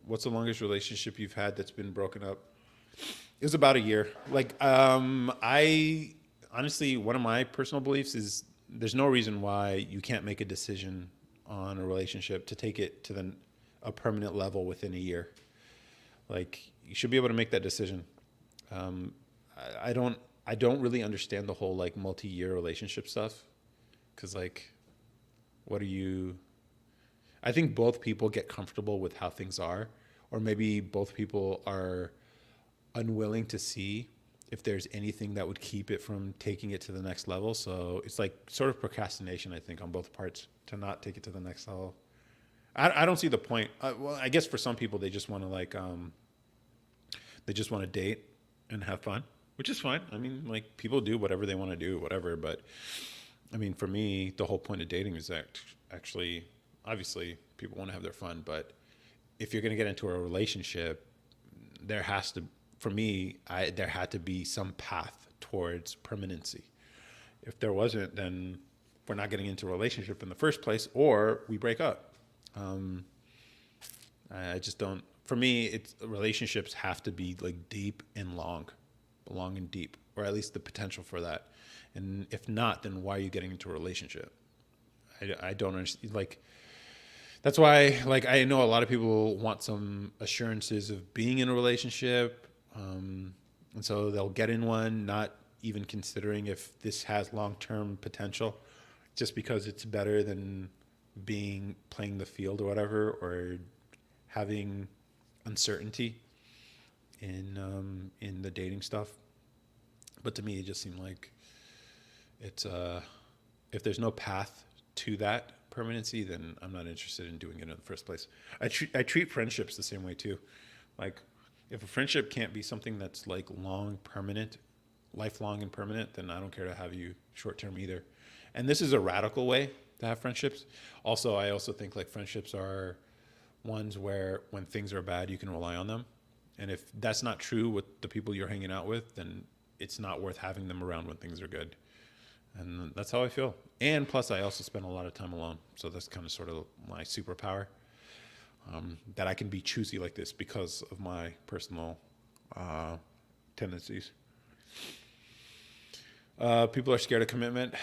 What's the longest relationship you've had that's been broken up? It was about a year. Like, I honestly, one of my personal beliefs is there's no reason why you can't make a decision on a relationship to take it to a permanent level within a year. Like, you should be able to make that decision. Um, I don't really understand the whole like multi-year relationship stuff, because like, what are you? I think both people get comfortable with how things are, or maybe both people are unwilling to see if there's anything that would keep it from taking it to the next level. So it's like sort of procrastination, I think, on both parts to not take it to the next level. I don't see the point. Well, I guess for some people, they just want to like, they just want to date and have fun, which is fine. I mean, like people do whatever they want to do, whatever. But I mean, for me, the whole point of dating is that actually, obviously, people want to have their fun. But if you're going to get into a relationship, there has to, for me, there had to be some path towards permanency. If there wasn't, then we're not getting into a relationship in the first place, or we break up. Um, I just don't. For me, it's relationships have to be like deep and long and deep, or at least the potential for that. And if not, then why are you getting into a relationship? I don't understand. Like that's why, like I know a lot of people want some assurances of being in a relationship, and so they'll get in one, not even considering if this has long-term potential, just because it's better than playing the field or whatever, or having uncertainty in the dating stuff. But to me, it just seemed like it's if there's no path to that permanency, then I'm not interested in doing it in the first place. I treat friendships the same way too. Like if a friendship can't be something that's like long, permanent, lifelong and permanent, then I don't care to have you short term either. And this is a radical way. to have friendships. Also, I also think like friendships are ones where when things are bad, you can rely on them. And if that's not true with the people you're hanging out with, then it's not worth having them around when things are good. And that's how I feel. And plus, I also spend a lot of time alone. So that's kind of sort of my superpower, that I can be choosy like this because of my personal tendencies. People are scared of commitment.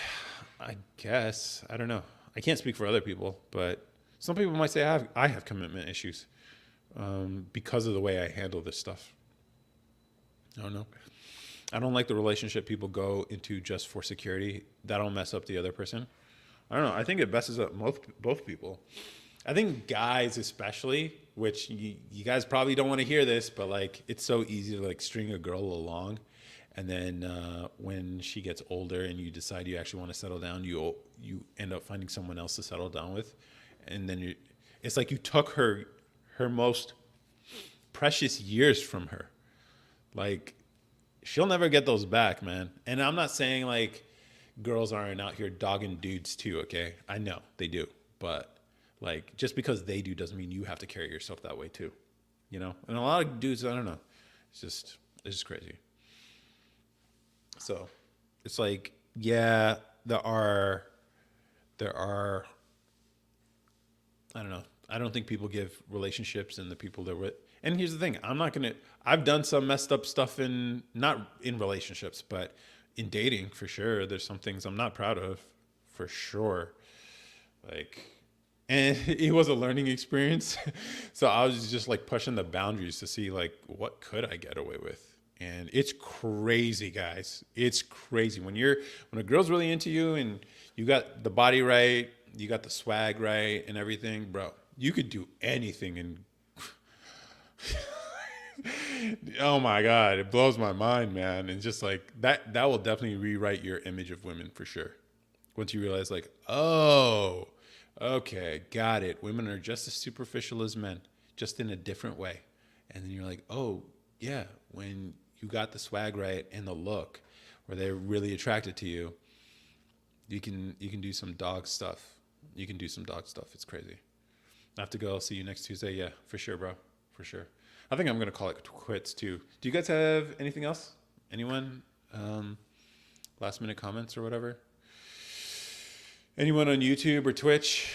I guess. I don't know. I can't speak for other people, but some people might say I have commitment issues because of the way I handle this stuff. I don't know. I don't like the relationship people go into just for security. That'll mess up the other person. I don't know. I think it messes up both people. I think guys especially, which you guys probably don't want to hear this, but like it's so easy to like string a girl along, and then when she gets older and you decide you actually want to settle down, you end up finding someone else to settle down with, and then it's like you took her most precious years from her. Like she'll never get those back, man. And I'm not saying like girls aren't out here dogging dudes too, okay? I know they do, but like just because they do doesn't mean you have to carry yourself that way too, you know? And a lot of dudes, I don't know, it's just crazy. So it's like, yeah, there are, I don't know. I don't think people give relationships and the people they're with. And here's the thing, I've done some messed up stuff not in relationships, but in dating for sure. There's some things I'm not proud of for sure. Like, and it was a learning experience. So I was just like pushing the boundaries to see like, what could I get away with? And it's crazy, guys. It's crazy when a girl's really into you and you got the body right, you got the swag right and everything, bro. You could do anything and oh my God, it blows my mind, man. And just like that will definitely rewrite your image of women for sure. Once you realize like, oh, okay, got it. Women are just as superficial as men, just in a different way. And then you're like, oh yeah, when you got the swag right and the look, where they're really attracted to you, you can do some dog stuff. You can do some dog stuff. It's crazy. I have to go. I'll see you next Tuesday. Yeah, for sure, bro. For sure. I think I'm going to call it quits too. Do you guys have anything else? Anyone? Last minute comments or whatever? Anyone on YouTube or Twitch?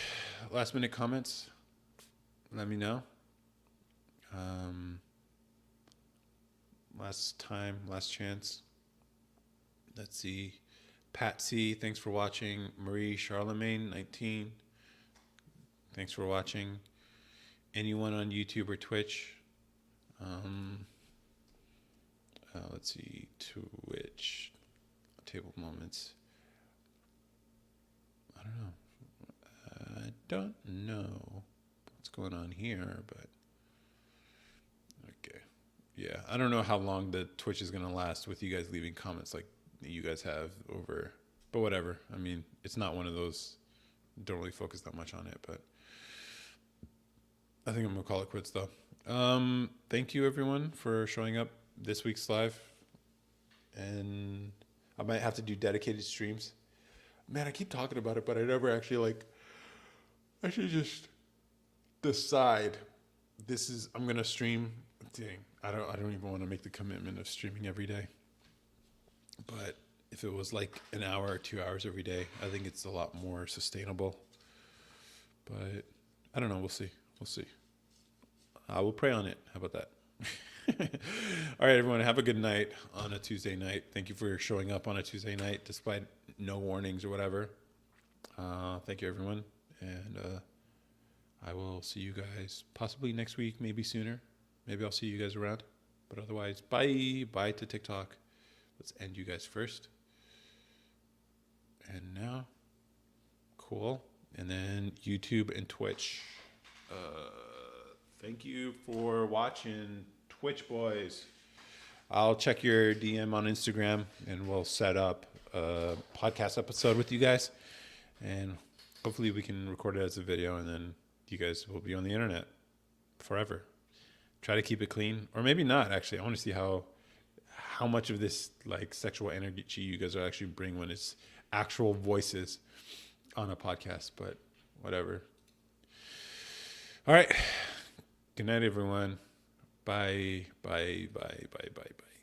Last minute comments? Let me know. Last chance. Let's see. Patsy, thanks for watching. Marie Charlemagne, 19. Thanks for watching. Anyone on YouTube or Twitch? Let's see. Twitch. Table moments. I don't know what's going on here, but okay. Yeah, I don't know how long the Twitch is going to last with you guys leaving comments like you guys have over, but whatever. I mean, it's not one of those, don't really focus that much on it, but I think I'm going to call it quits though. Thank you everyone for showing up this week's live, and I might have to do dedicated streams. Man, I keep talking about it, but I never actually I should just decide I'm going to stream. Dang, I don't even want to make the commitment of streaming every day. But if it was like an hour or 2 hours every day, I think it's a lot more sustainable. But I don't know. We'll see. I will pray on it. How about that? All right, everyone. Have a good night on a Tuesday night. Thank you for showing up on a Tuesday night despite no warnings or whatever. Thank you, everyone. And I will see you guys possibly next week, maybe sooner. Maybe I'll see you guys around. But otherwise, bye. Bye to TikTok. Let's end you guys first. And now, cool. And then YouTube and Twitch. Thank you for watching, Twitch boys. I'll check your DM on Instagram and we'll set up a podcast episode with you guys. And hopefully we can record it as a video and then you guys will be on the internet forever. Try to keep it clean, or maybe not actually. I want to see how much of this like sexual energy you guys are actually bring when it's actual voices. on a podcast, but whatever. All right. Good night, everyone. Bye, bye, bye, bye, bye, bye.